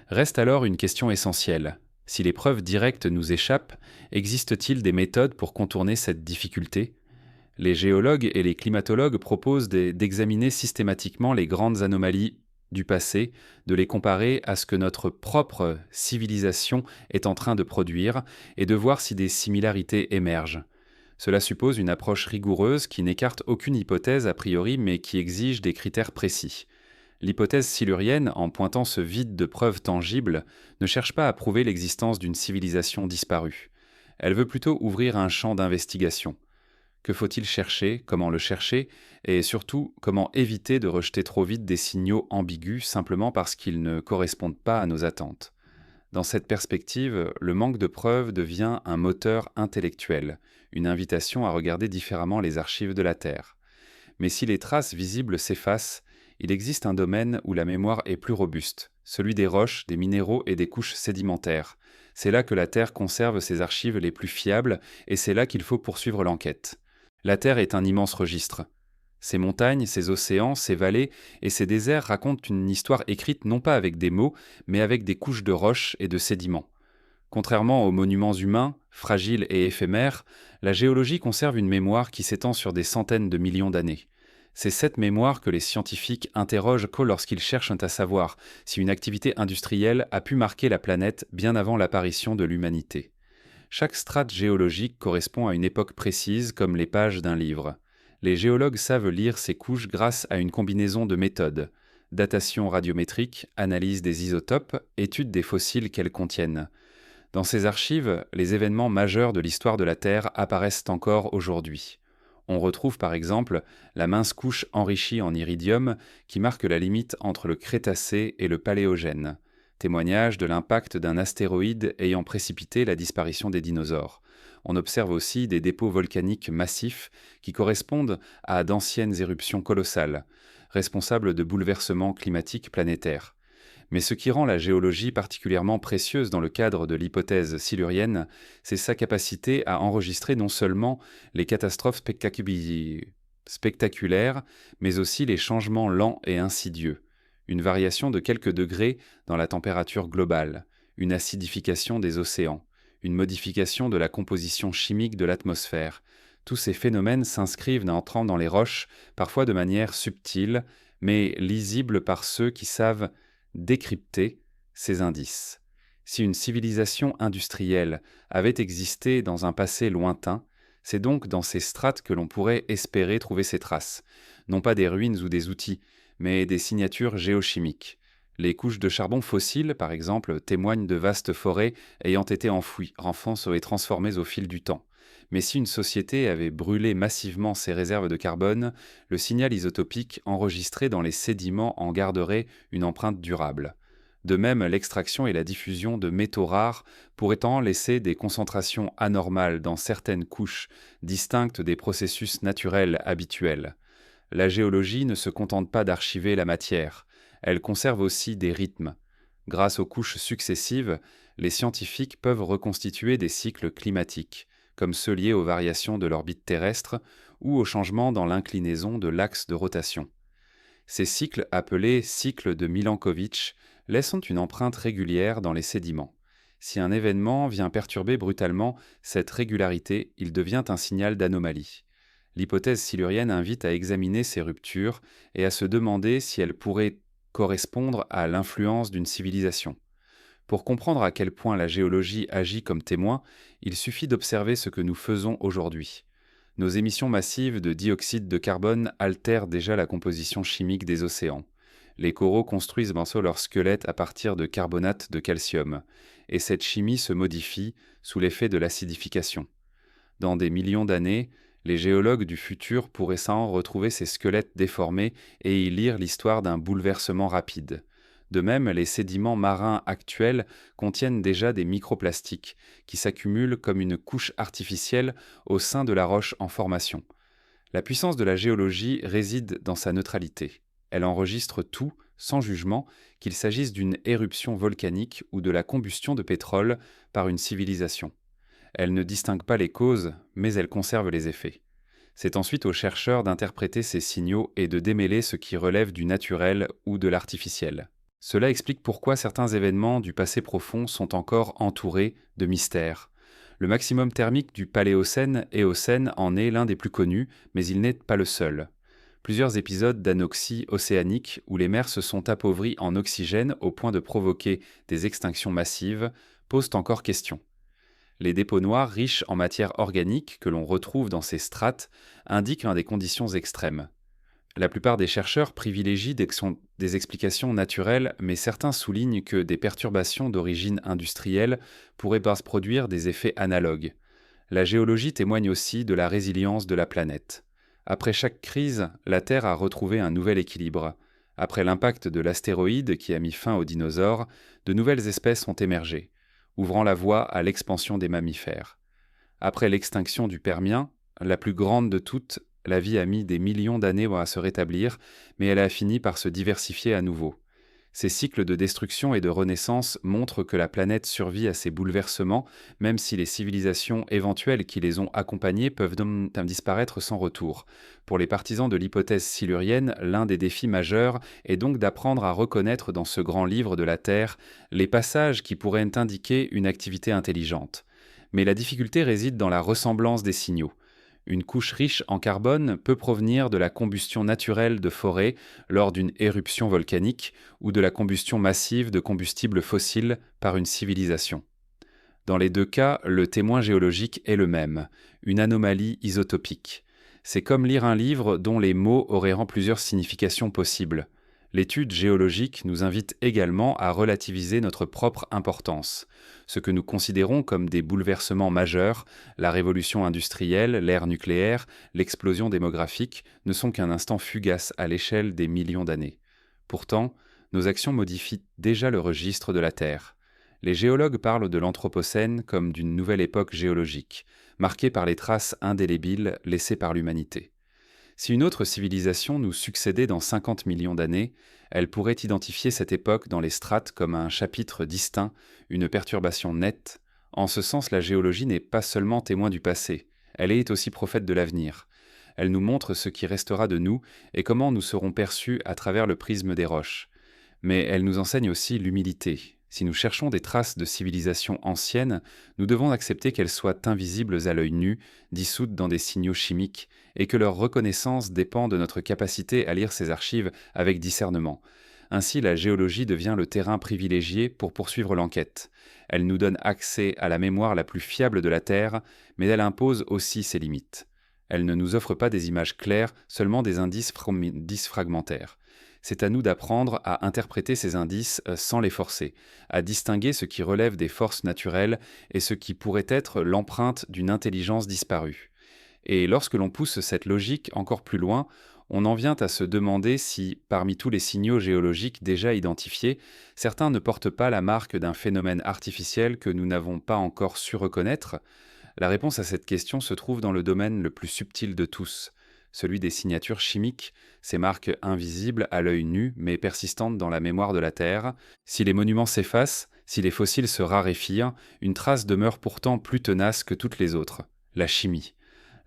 Reste alors une question essentielle. Si les preuves directes nous échappent, existe-t-il des méthodes pour contourner cette difficulté ? Les géologues et les climatologues proposent d'examiner systématiquement les grandes anomalies du passé, de les comparer à ce que notre propre civilisation est en train de produire et de voir si des similarités émergent. Cela suppose une approche rigoureuse qui n'écarte aucune hypothèse a priori mais qui exige des critères précis. L'hypothèse silurienne, en pointant ce vide de preuves tangibles, ne cherche pas à prouver l'existence d'une civilisation disparue. Elle veut plutôt ouvrir un champ d'investigation. Que faut-il chercher, comment le chercher, et surtout comment éviter de rejeter trop vite des signaux ambigus simplement parce qu'ils ne correspondent pas à nos attentes. Dans cette perspective, le manque de preuves devient un moteur intellectuel, une invitation à regarder différemment les archives de la Terre. Mais si les traces visibles s'effacent, il existe un domaine où la mémoire est plus robuste, celui des roches, des minéraux et des couches sédimentaires. C'est là que la Terre conserve ses archives les plus fiables et c'est là qu'il faut poursuivre l'enquête. La Terre est un immense registre. Ses montagnes, ses océans, ses vallées et ses déserts racontent une histoire écrite non pas avec des mots, mais avec des couches de roches et de sédiments. Contrairement aux monuments humains, fragiles et éphémères, la géologie conserve une mémoire qui s'étend sur des centaines de millions d'années. C'est cette mémoire que les scientifiques interrogent lorsqu'ils cherchent à savoir si une activité industrielle a pu marquer la planète bien avant l'apparition de l'humanité. Chaque strate géologique correspond à une époque précise comme les pages d'un livre. Les géologues savent lire ces couches grâce à une combinaison de méthodes: datation radiométrique, analyse des isotopes, étude des fossiles qu'elles contiennent. Dans ces archives, les événements majeurs de l'histoire de la Terre apparaissent encore aujourd'hui. On retrouve par exemple la mince couche enrichie en iridium qui marque la limite entre le Crétacé et le Paléogène, témoignage de l'impact d'un astéroïde ayant précipité la disparition des dinosaures. On observe aussi des dépôts volcaniques massifs qui correspondent à d'anciennes éruptions colossales, responsables de bouleversements climatiques planétaires. Mais ce qui rend la géologie particulièrement précieuse dans le cadre de l'hypothèse silurienne, c'est sa capacité à enregistrer non seulement les catastrophes spectaculaires, mais aussi les changements lents et insidieux. Une variation de quelques degrés dans la température globale, une acidification des océans, une modification de la composition chimique de l'atmosphère. Tous ces phénomènes s'inscrivent en entrant dans les roches, parfois de manière subtile, mais lisible par ceux qui savent décrypter ces indices. Si une civilisation industrielle avait existé dans un passé lointain, c'est donc dans ces strates que l'on pourrait espérer trouver ces traces, non pas des ruines ou des outils, mais des signatures géochimiques. Les couches de charbon fossile, par exemple, témoignent de vastes forêts ayant été enfouies, renforcées et transformées au fil du temps. Mais si une société avait brûlé massivement ses réserves de carbone, le signal isotopique enregistré dans les sédiments en garderait une empreinte durable. De même, l'extraction et la diffusion de métaux rares pourraient en laisser des concentrations anormales dans certaines couches, distinctes des processus naturels habituels. La géologie ne se contente pas d'archiver la matière, elle conserve aussi des rythmes. Grâce aux couches successives, les scientifiques peuvent reconstituer des cycles climatiques, comme ceux liés aux variations de l'orbite terrestre ou aux changements dans l'inclinaison de l'axe de rotation. Ces cycles, appelés cycles de Milankovitch, laissent une empreinte régulière dans les sédiments. Si un événement vient perturber brutalement cette régularité, il devient un signal d'anomalie. L'hypothèse silurienne invite à examiner ces ruptures et à se demander si elles pourraient correspondre à l'influence d'une civilisation. Pour comprendre à quel point la géologie agit comme témoin, il suffit d'observer ce que nous faisons aujourd'hui. Nos émissions massives de dioxyde de carbone altèrent déjà la composition chimique des océans. Les coraux construisent leur squelette à partir de carbonate de calcium, et cette chimie se modifie sous l'effet de l'acidification. Dans des millions d'années, les géologues du futur pourraient sans retrouver ces squelettes déformés et y lire l'histoire d'un bouleversement rapide. De même, les sédiments marins actuels contiennent déjà des microplastiques qui s'accumulent comme une couche artificielle au sein de la roche en formation. La puissance de la géologie réside dans sa neutralité. Elle enregistre tout, sans jugement, qu'il s'agisse d'une éruption volcanique ou de la combustion de pétrole par une civilisation. Elle ne distingue pas les causes, mais elle conserve les effets. C'est ensuite aux chercheurs d'interpréter ces signaux et de démêler ce qui relève du naturel ou de l'artificiel. Cela explique pourquoi certains événements du passé profond sont encore entourés de mystères. Le maximum thermique du Paléocène-Éocène en est l'un des plus connus, mais il n'est pas le seul. Plusieurs épisodes d'anoxie océanique où les mers se sont appauvries en oxygène au point de provoquer des extinctions massives posent encore question. Les dépôts noirs riches en matière organique que l'on retrouve dans ces strates indiquent des conditions extrêmes. La plupart des chercheurs privilégient des explications naturelles, mais certains soulignent que des perturbations d'origine industrielle pourraient produire des effets analogues. La géologie témoigne aussi de la résilience de la planète. Après chaque crise, la Terre a retrouvé un nouvel équilibre. Après l'impact de l'astéroïde qui a mis fin aux dinosaures, de nouvelles espèces ont émergé, ouvrant la voie à l'expansion des mammifères. Après l'extinction du Permien, la plus grande de toutes, la vie a mis des millions d'années à se rétablir, mais elle a fini par se diversifier à nouveau. Ces cycles de destruction et de renaissance montrent que la planète survit à ces bouleversements, même si les civilisations éventuelles qui les ont accompagnés peuvent disparaître sans retour. Pour les partisans de l'hypothèse silurienne, l'un des défis majeurs est donc d'apprendre à reconnaître dans ce grand livre de la Terre les passages qui pourraient indiquer une activité intelligente. Mais la difficulté réside dans la ressemblance des signaux. Une couche riche en carbone peut provenir de la combustion naturelle de forêts lors d'une éruption volcanique ou de la combustion massive de combustibles fossiles par une civilisation. Dans les deux cas, le témoin géologique est le même, une anomalie isotopique. C'est comme lire un livre dont les mots auraient plusieurs significations possibles. L'étude géologique nous invite également à relativiser notre propre importance. Ce que nous considérons comme des bouleversements majeurs, la révolution industrielle, l'ère nucléaire, l'explosion démographique, ne sont qu'un instant fugace à l'échelle des millions d'années. Pourtant, nos actions modifient déjà le registre de la Terre. Les géologues parlent de l'Anthropocène comme d'une nouvelle époque géologique, marquée par les traces indélébiles laissées par l'humanité. Si une autre civilisation nous succédait dans 50 millions d'années, elle pourrait identifier cette époque dans les strates comme un chapitre distinct, une perturbation nette. En ce sens, la géologie n'est pas seulement témoin du passé, elle est aussi prophète de l'avenir. Elle nous montre ce qui restera de nous et comment nous serons perçus à travers le prisme des roches. Mais elle nous enseigne aussi l'humilité. Si nous cherchons des traces de civilisations anciennes, nous devons accepter qu'elles soient invisibles à l'œil nu, dissoutes dans des signaux chimiques, et que leur reconnaissance dépend de notre capacité à lire ces archives avec discernement. Ainsi, la géologie devient le terrain privilégié pour poursuivre l'enquête. Elle nous donne accès à la mémoire la plus fiable de la Terre, mais elle impose aussi ses limites. Elle ne nous offre pas des images claires, seulement des indices fragmentaires. C'est à nous d'apprendre à interpréter ces indices sans les forcer, à distinguer ce qui relève des forces naturelles et ce qui pourrait être l'empreinte d'une intelligence disparue. Et lorsque l'on pousse cette logique encore plus loin, on en vient à se demander si, parmi tous les signaux géologiques déjà identifiés, certains ne portent pas la marque d'un phénomène artificiel que nous n'avons pas encore su reconnaître. La réponse à cette question se trouve dans le domaine le plus subtil de tous, celui des signatures chimiques, ces marques invisibles à l'œil nu mais persistantes dans la mémoire de la Terre. Si les monuments s'effacent, si les fossiles se raréfient, une trace demeure pourtant plus tenace que toutes les autres, la chimie.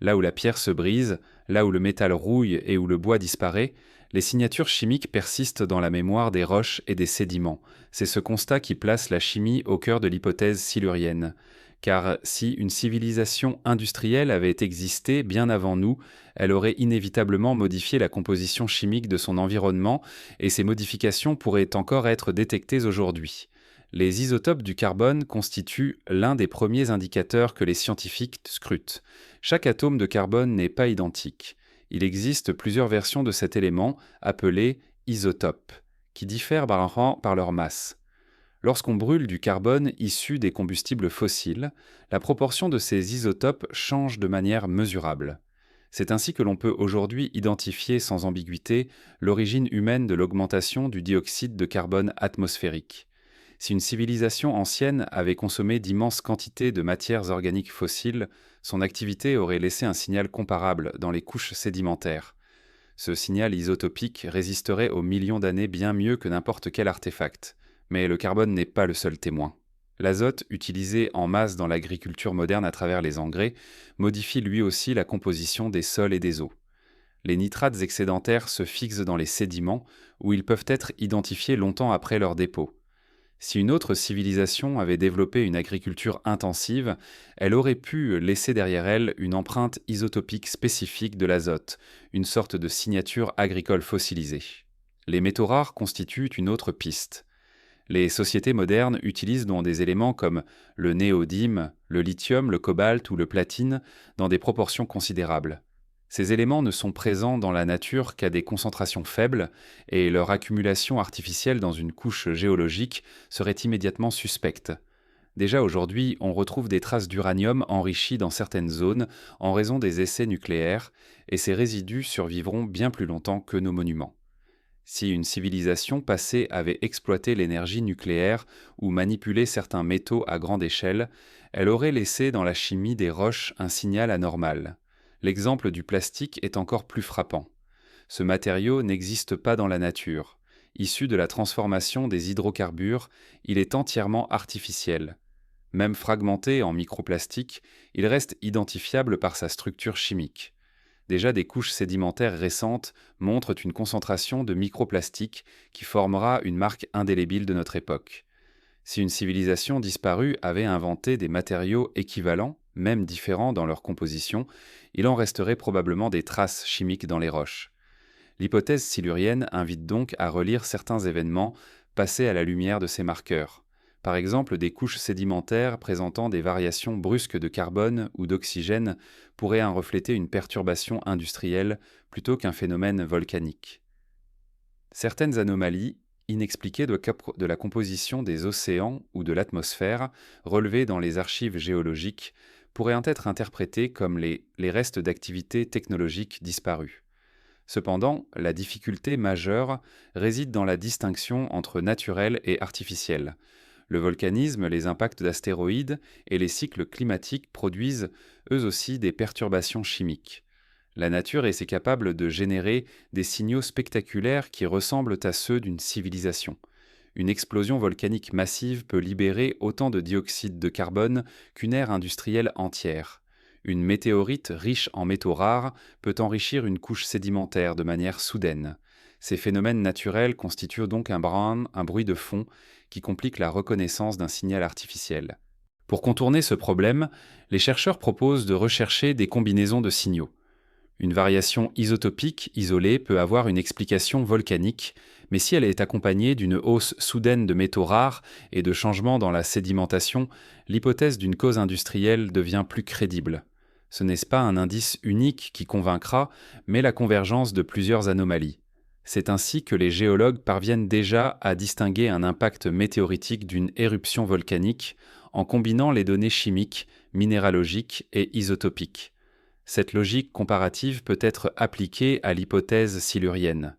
Là où la pierre se brise, là où le métal rouille et où le bois disparaît, Les signatures chimiques persistent dans la mémoire des roches et des sédiments. C'est ce constat qui place la chimie au cœur de l'hypothèse silurienne. Car si une civilisation industrielle avait existé bien avant nous, elle aurait inévitablement modifié la composition chimique de son environnement, et ces modifications pourraient encore être détectées aujourd'hui. Les isotopes du carbone constituent l'un des premiers indicateurs que les scientifiques scrutent. Chaque atome de carbone n'est pas identique. Il existe plusieurs versions de cet élément, appelé isotope, qui diffèrent par leur masse. Lorsqu'on brûle du carbone issu des combustibles fossiles, la proportion de ces isotopes change de manière mesurable. C'est ainsi que l'on peut aujourd'hui identifier sans ambiguïté l'origine humaine de l'augmentation du dioxyde de carbone atmosphérique. Si une civilisation ancienne avait consommé d'immenses quantités de matières organiques fossiles, son activité aurait laissé un signal comparable dans les couches sédimentaires. Ce signal isotopique résisterait aux millions d'années bien mieux que n'importe quel artefact. Mais le carbone n'est pas le seul témoin. L'azote, utilisé en masse dans l'agriculture moderne à travers les engrais, modifie lui aussi la composition des sols et des eaux. Les nitrates excédentaires se fixent dans les sédiments, où ils peuvent être identifiés longtemps après leur dépôt. Si une autre civilisation avait développé une agriculture intensive, elle aurait pu laisser derrière elle une empreinte isotopique spécifique de l'azote, une sorte de signature agricole fossilisée. Les métaux rares constituent une autre piste. Les sociétés modernes utilisent donc des éléments comme le néodyme, le lithium, le cobalt ou le platine dans des proportions considérables. Ces éléments ne sont présents dans la nature qu'à des concentrations faibles et leur accumulation artificielle dans une couche géologique serait immédiatement suspecte. Déjà aujourd'hui, on retrouve des traces d'uranium enrichi dans certaines zones en raison des essais nucléaires, et ces résidus survivront bien plus longtemps que nos monuments. Si une civilisation passée avait exploité l'énergie nucléaire ou manipulé certains métaux à grande échelle, elle aurait laissé dans la chimie des roches un signal anormal. L'exemple du plastique est encore plus frappant. Ce matériau n'existe pas dans la nature. Issu de la transformation des hydrocarbures, il est entièrement artificiel. Même fragmenté en microplastiques, il reste identifiable par sa structure chimique. Déjà, des couches sédimentaires récentes montrent une concentration de microplastiques qui formera une marque indélébile de notre époque. Si une civilisation disparue avait inventé des matériaux équivalents, même différents dans leur composition, il en resterait probablement des traces chimiques dans les roches. L'hypothèse silurienne invite donc à relire certains événements passés à la lumière de ces marqueurs. Par exemple, des couches sédimentaires présentant des variations brusques de carbone ou d'oxygène pourraient en refléter une perturbation industrielle plutôt qu'un phénomène volcanique. Certaines anomalies, inexpliquées de la composition des océans ou de l'atmosphère, relevées dans les archives géologiques, pourraient être interprétées comme les restes d'activités technologiques disparues. Cependant, la difficulté majeure réside dans la distinction entre naturel et artificiel. Le volcanisme, les impacts d'astéroïdes et les cycles climatiques produisent eux aussi des perturbations chimiques. La nature est capable de générer des signaux spectaculaires qui ressemblent à ceux d'une civilisation. Une explosion volcanique massive peut libérer autant de dioxyde de carbone qu'une ère industrielle entière. Une météorite riche en métaux rares peut enrichir une couche sédimentaire de manière soudaine. Ces phénomènes naturels constituent donc un bruit de fond qui complique la reconnaissance d'un signal artificiel. Pour contourner ce problème, les chercheurs proposent de rechercher des combinaisons de signaux. Une variation isotopique isolée peut avoir une explication volcanique, mais si elle est accompagnée d'une hausse soudaine de métaux rares et de changements dans la sédimentation, l'hypothèse d'une cause industrielle devient plus crédible. Ce n'est pas un indice unique qui convaincra, mais la convergence de plusieurs anomalies. C'est ainsi que les géologues parviennent déjà à distinguer un impact météoritique d'une éruption volcanique en combinant les données chimiques, minéralogiques et isotopiques. Cette logique comparative peut être appliquée à l'hypothèse silurienne.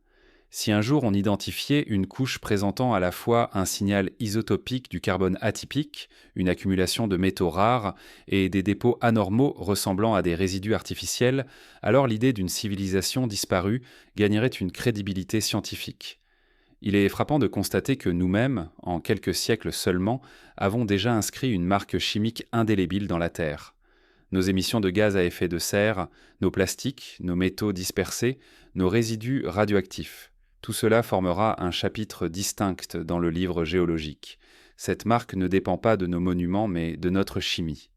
Si un jour on identifiait une couche présentant à la fois un signal isotopique du carbone atypique, une accumulation de métaux rares et des dépôts anormaux ressemblant à des résidus artificiels, alors l'idée d'une civilisation disparue gagnerait une crédibilité scientifique. Il est frappant de constater que nous-mêmes, en quelques siècles seulement, avons déjà inscrit une marque chimique indélébile dans la Terre. Nos émissions de gaz à effet de serre, nos plastiques, nos métaux dispersés, nos résidus radioactifs. Tout cela formera un chapitre distinct dans le livre géologique. Cette marque ne dépend pas de nos monuments, mais de notre chimie.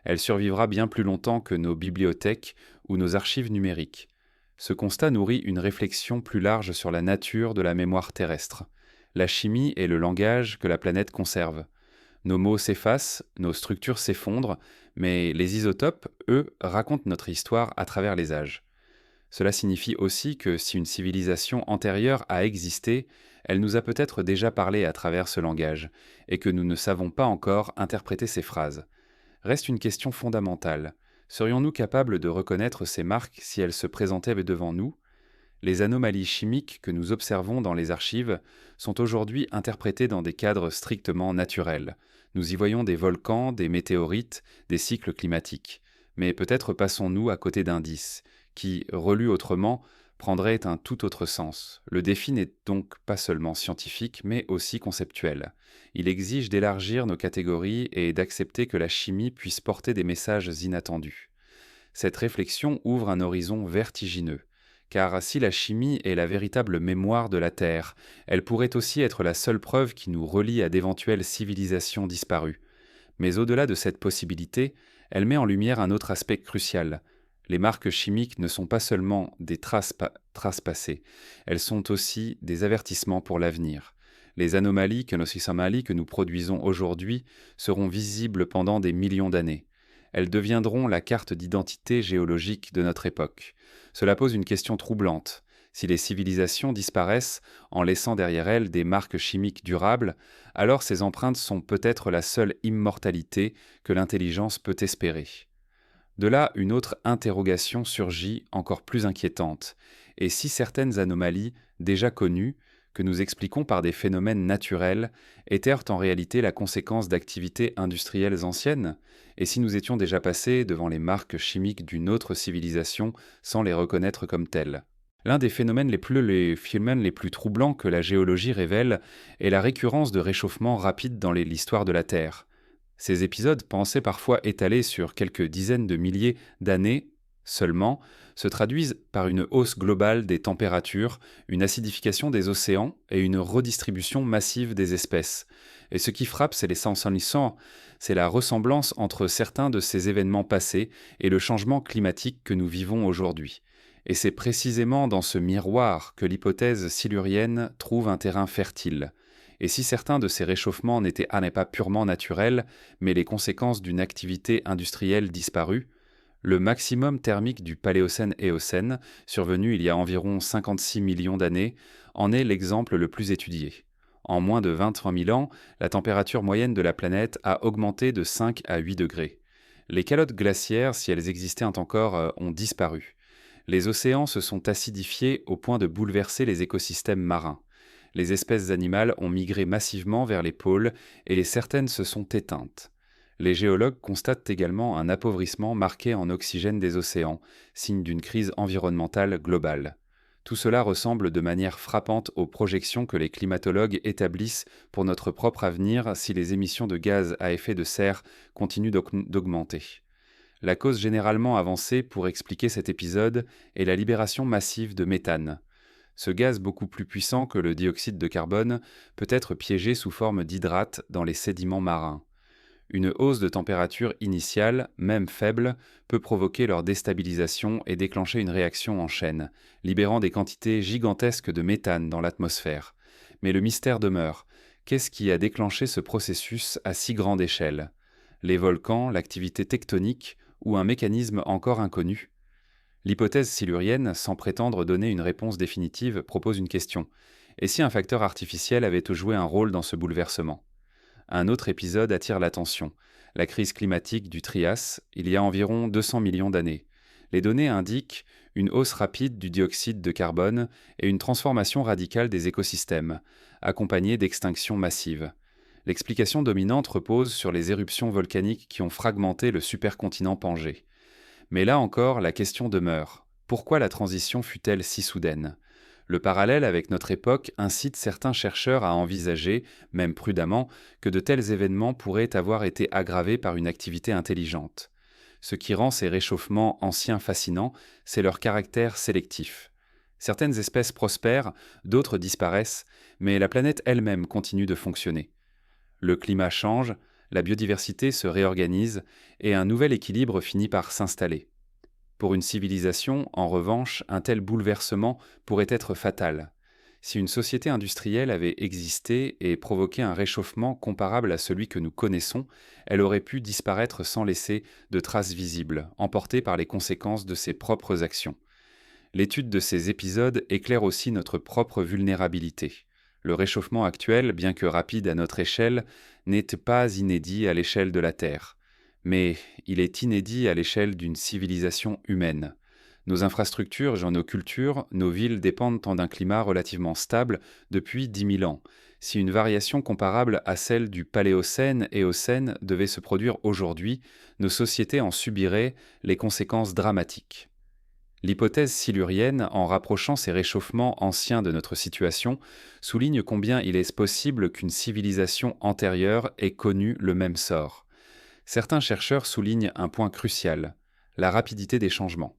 Elle survivra bien plus longtemps que nos bibliothèques ou nos archives numériques. Ce constat nourrit une réflexion plus large sur la nature de la mémoire terrestre. La chimie est le langage que la planète conserve. Nos mots s'effacent, nos structures s'effondrent, mais les isotopes, eux, racontent notre histoire à travers les âges. Cela signifie aussi que si une civilisation antérieure a existé, elle nous a peut-être déjà parlé à travers ce langage, et que nous ne savons pas encore interpréter ces phrases. Reste une question fondamentale. Serions-nous capables de reconnaître ces marques si elles se présentaient devant nous ? Les anomalies chimiques que nous observons dans les archives sont aujourd'hui interprétées dans des cadres strictement naturels. Nous y voyons des volcans, des météorites, des cycles climatiques. Mais peut-être passons-nous à côté d'indices qui, relus autrement, prendraient un tout autre sens. Le défi n'est donc pas seulement scientifique, mais aussi conceptuel. Il exige d'élargir nos catégories et d'accepter que la chimie puisse porter des messages inattendus. Cette réflexion ouvre un horizon vertigineux. Car si la chimie est la véritable mémoire de la Terre, elle pourrait aussi être la seule preuve qui nous relie à d'éventuelles civilisations disparues. Mais au-delà de cette possibilité, elle met en lumière un autre aspect crucial. Les marques chimiques ne sont pas seulement des traces passées, elles sont aussi des avertissements pour l'avenir. Les anomalies que nous produisons aujourd'hui seront visibles pendant des millions d'années. Elles deviendront la carte d'identité géologique de notre époque. Cela pose une question troublante. Si les civilisations disparaissent en laissant derrière elles des marques chimiques durables, alors ces empreintes sont peut-être la seule immortalité que l'intelligence peut espérer. De là, une autre interrogation surgit encore plus inquiétante. Et si certaines anomalies, déjà connues, que nous expliquons par des phénomènes naturels, étaient en réalité la conséquence d'activités industrielles anciennes ? Et si nous étions déjà passés devant les marques chimiques d'une autre civilisation sans les reconnaître comme telles ? L'un des phénomènes les plus troublants que la géologie révèle est la récurrence de réchauffements rapides dans l'histoire de la Terre. Ces épisodes, pensés parfois étalés sur quelques dizaines de milliers d'années seulement, se traduisent par une hausse globale des températures, une acidification des océans et une redistribution massive des espèces. Et ce qui frappe, c'est la ressemblance entre certains de ces événements passés et le changement climatique que nous vivons aujourd'hui. Et c'est précisément dans ce miroir que l'hypothèse silurienne trouve un terrain fertile. Et si certains de ces réchauffements n'étaient pas purement naturels, mais les conséquences d'une activité industrielle disparue, le maximum thermique du Paléocène-Éocène, survenu il y a environ 56 millions d'années, en est l'exemple le plus étudié. En moins de 23 000 ans, la température moyenne de la planète a augmenté de 5 à 8 degrés. Les calottes glaciaires, si elles existaient encore, ont disparu. Les océans se sont acidifiés au point de bouleverser les écosystèmes marins. Les espèces animales ont migré massivement vers les pôles et certaines se sont éteintes. Les géologues constatent également un appauvrissement marqué en oxygène des océans, signe d'une crise environnementale globale. Tout cela ressemble de manière frappante aux projections que les climatologues établissent pour notre propre avenir si les émissions de gaz à effet de serre continuent d'augmenter. La cause généralement avancée pour expliquer cet épisode est la libération massive de méthane. Ce gaz beaucoup plus puissant que le dioxyde de carbone peut être piégé sous forme d'hydrate dans les sédiments marins. Une hausse de température initiale, même faible, peut provoquer leur déstabilisation et déclencher une réaction en chaîne, libérant des quantités gigantesques de méthane dans l'atmosphère. Mais le mystère demeure. Qu'est-ce qui a déclenché ce processus à si grande échelle ? Les volcans, l'activité tectonique ou un mécanisme encore inconnu ? L'hypothèse silurienne, sans prétendre donner une réponse définitive, propose une question. Et si un facteur artificiel avait joué un rôle dans ce bouleversement ? Un autre épisode attire l'attention, la crise climatique du Trias, il y a environ 200 millions d'années. Les données indiquent une hausse rapide du dioxyde de carbone et une transformation radicale des écosystèmes, accompagnée d'extinctions massives. L'explication dominante repose sur les éruptions volcaniques qui ont fragmenté le supercontinent Pangée. Mais là encore, la question demeure. Pourquoi la transition fut-elle si soudaine ? Le parallèle avec notre époque incite certains chercheurs à envisager, même prudemment, que de tels événements pourraient avoir été aggravés par une activité intelligente. Ce qui rend ces réchauffements anciens fascinants, c'est leur caractère sélectif. Certaines espèces prospèrent, d'autres disparaissent, mais la planète elle-même continue de fonctionner. Le climat change, la biodiversité se réorganise et un nouvel équilibre finit par s'installer. Pour une civilisation, en revanche, un tel bouleversement pourrait être fatal. Si une société industrielle avait existé et provoqué un réchauffement comparable à celui que nous connaissons, elle aurait pu disparaître sans laisser de traces visibles, emportée par les conséquences de ses propres actions. L'étude de ces épisodes éclaire aussi notre propre vulnérabilité. Le réchauffement actuel, bien que rapide à notre échelle, n'est pas inédit à l'échelle de la Terre. Mais il est inédit à l'échelle d'une civilisation humaine. Nos infrastructures, genre nos cultures, nos villes dépendent d'un climat relativement stable depuis 10 000 ans. Si une variation comparable à celle du Paléocène et Éocène devait se produire aujourd'hui, nos sociétés en subiraient les conséquences dramatiques. L'hypothèse silurienne, en rapprochant ces réchauffements anciens de notre situation, souligne combien il est possible qu'une civilisation antérieure ait connu le même sort. Certains chercheurs soulignent un point crucial, la rapidité des changements.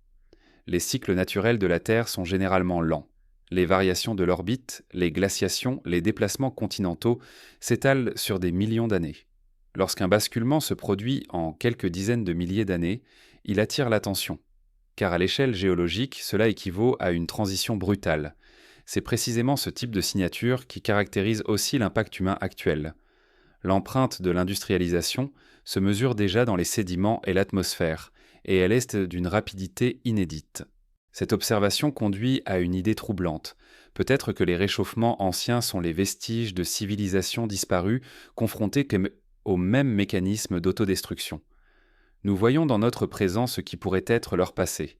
Les cycles naturels de la Terre sont généralement lents. Les variations de l'orbite, les glaciations, les déplacements continentaux s'étalent sur des millions d'années. Lorsqu'un basculement se produit en quelques dizaines de milliers d'années, il attire l'attention. Car à l'échelle géologique, cela équivaut à une transition brutale. C'est précisément ce type de signature qui caractérise aussi l'impact humain actuel. L'empreinte de l'industrialisation se mesure déjà dans les sédiments et l'atmosphère, et elle est d'une rapidité inédite. Cette observation conduit à une idée troublante. Peut-être que les réchauffements anciens sont les vestiges de civilisations disparues confrontées au même mécanisme d'autodestruction. Nous voyons dans notre présent ce qui pourrait être leur passé.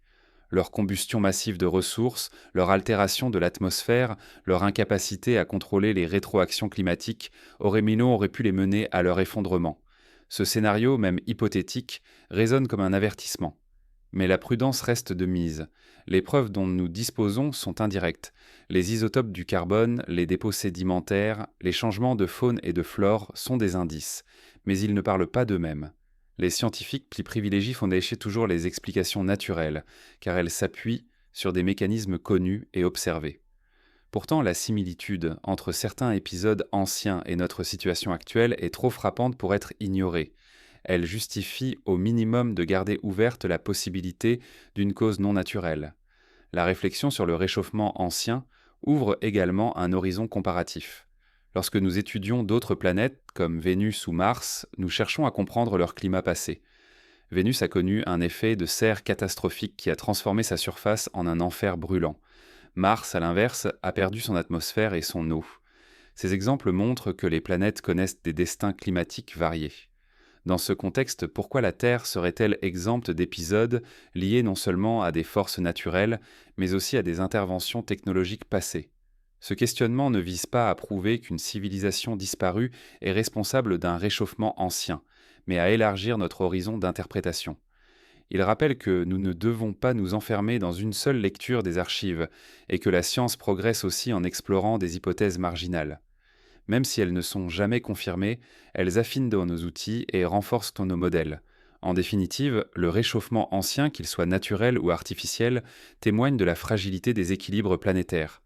Leur combustion massive de ressources, leur altération de l'atmosphère, leur incapacité à contrôler les rétroactions climatiques auraient pu les mener à leur effondrement. Ce scénario, même hypothétique, résonne comme un avertissement. Mais la prudence reste de mise. Les preuves dont nous disposons sont indirectes. Les isotopes du carbone, les dépôts sédimentaires, les changements de faune et de flore sont des indices, mais ils ne parlent pas d'eux-mêmes. Les scientifiques privilégient toujours les explications naturelles, car elles s'appuient sur des mécanismes connus et observés. Pourtant, la similitude entre certains épisodes anciens et notre situation actuelle est trop frappante pour être ignorée. Elle justifie au minimum de garder ouverte la possibilité d'une cause non naturelle. La réflexion sur le réchauffement ancien ouvre également un horizon comparatif. Lorsque nous étudions d'autres planètes, comme Vénus ou Mars, nous cherchons à comprendre leur climat passé. Vénus a connu un effet de serre catastrophique qui a transformé sa surface en un enfer brûlant. Mars, à l'inverse, a perdu son atmosphère et son eau. Ces exemples montrent que les planètes connaissent des destins climatiques variés. Dans ce contexte, pourquoi la Terre serait-elle exempte d'épisodes liés non seulement à des forces naturelles, mais aussi à des interventions technologiques passées ? Ce questionnement ne vise pas à prouver qu'une civilisation disparue est responsable d'un réchauffement ancien, mais à élargir notre horizon d'interprétation. Il rappelle que nous ne devons pas nous enfermer dans une seule lecture des archives, et que la science progresse aussi en explorant des hypothèses marginales. Même si elles ne sont jamais confirmées, elles affinent nos outils et renforcent nos modèles. En définitive, le réchauffement ancien, qu'il soit naturel ou artificiel, témoigne de la fragilité des équilibres planétaires.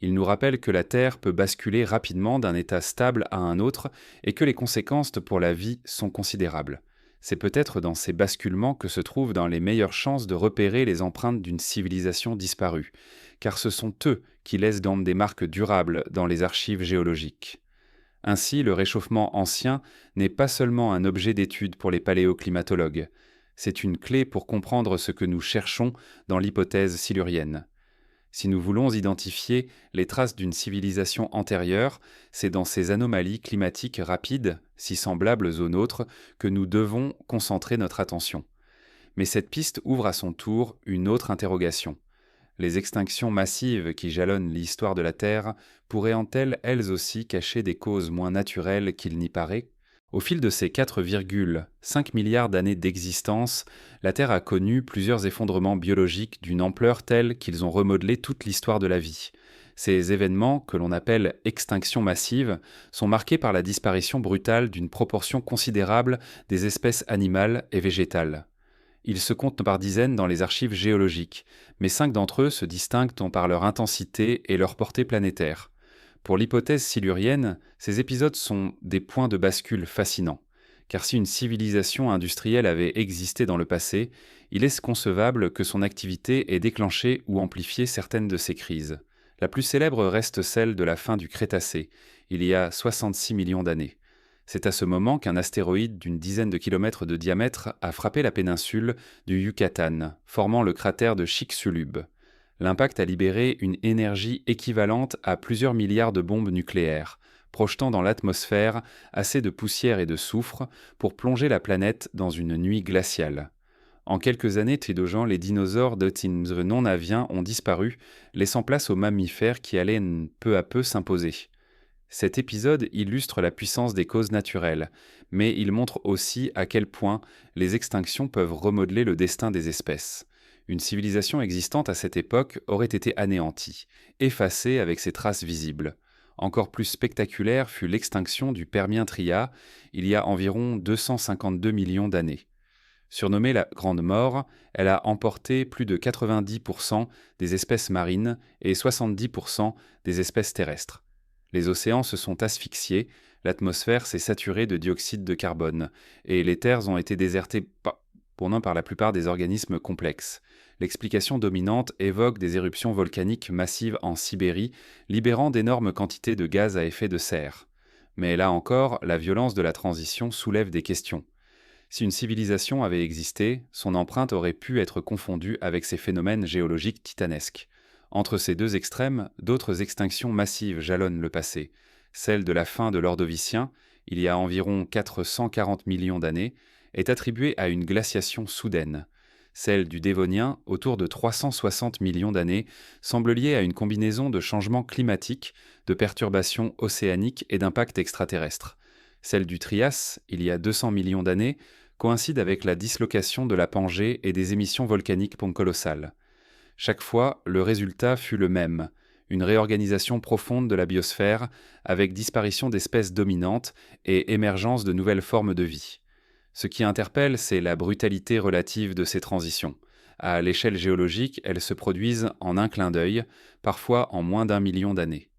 Il nous rappelle que la Terre peut basculer rapidement d'un état stable à un autre et que les conséquences pour la vie sont considérables. C'est peut-être dans ces basculements que se trouvent dans les meilleures chances de repérer les empreintes d'une civilisation disparue, car ce sont eux qui laissent des marques durables dans les archives géologiques. Ainsi, le réchauffement ancien n'est pas seulement un objet d'étude pour les paléoclimatologues, c'est une clé pour comprendre ce que nous cherchons dans l'hypothèse silurienne. Si nous voulons identifier les traces d'une civilisation antérieure, c'est dans ces anomalies climatiques rapides, si semblables aux nôtres, que nous devons concentrer notre attention. Mais cette piste ouvre à son tour une autre interrogation. Les extinctions massives qui jalonnent l'histoire de la Terre pourraient-elles elles aussi cacher des causes moins naturelles qu'il n'y paraît ? Au fil de ces 4,5 milliards d'années d'existence, la Terre a connu plusieurs effondrements biologiques d'une ampleur telle qu'ils ont remodelé toute l'histoire de la vie. Ces événements, que l'on appelle extinctions massives, sont marqués par la disparition brutale d'une proportion considérable des espèces animales et végétales. Ils se comptent par dizaines dans les archives géologiques, mais 5 d'entre eux se distinguent par leur intensité et leur portée planétaire. Pour l'hypothèse silurienne, ces épisodes sont des points de bascule fascinants, car si une civilisation industrielle avait existé dans le passé, il est concevable que son activité ait déclenché ou amplifié certaines de ces crises. La plus célèbre reste celle de la fin du Crétacé, il y a 66 millions d'années. C'est à ce moment qu'un astéroïde d'une dizaine de kilomètres de diamètre a frappé la péninsule du Yucatan, formant le cratère de Chicxulub. L'impact a libéré une énergie équivalente à plusieurs milliards de bombes nucléaires, projetant dans l'atmosphère assez de poussière et de soufre pour plonger la planète dans une nuit glaciale. En quelques années, Thédogen, les dinosaures de types non aviens ont disparu, laissant place aux mammifères qui allaient peu à peu s'imposer. Cet épisode illustre la puissance des causes naturelles, mais il montre aussi à quel point les extinctions peuvent remodeler le destin des espèces. Une civilisation existante à cette époque aurait été anéantie, effacée avec ses traces visibles. Encore plus spectaculaire fut l'extinction du Permien Trias, il y a environ 252 millions d'années. Surnommée la Grande Mort, elle a emporté plus de 90% des espèces marines et 70% des espèces terrestres. Les océans se sont asphyxiés, l'atmosphère s'est saturée de dioxyde de carbone, et les terres ont été désertées par la plupart des organismes complexes. L'explication dominante évoque des éruptions volcaniques massives en Sibérie, libérant d'énormes quantités de gaz à effet de serre. Mais là encore, la violence de la transition soulève des questions. Si une civilisation avait existé, son empreinte aurait pu être confondue avec ces phénomènes géologiques titanesques. Entre ces deux extrêmes, d'autres extinctions massives jalonnent le passé. Celle de la fin de l'Ordovicien, il y a environ 440 millions d'années, est attribuée à une glaciation soudaine. Celle du Dévonien, autour de 360 millions d'années, semble liée à une combinaison de changements climatiques, de perturbations océaniques et d'impacts extraterrestres. Celle du Trias, il y a 200 millions d'années, coïncide avec la dislocation de la Pangée et des émissions volcaniques colossales. Chaque fois, le résultat fut le même, une réorganisation profonde de la biosphère avec disparition d'espèces dominantes et émergence de nouvelles formes de vie. Ce qui interpelle, c'est la brutalité relative de ces transitions. À l'échelle géologique, elles se produisent en un clin d'œil, parfois en moins d'1 million d'années.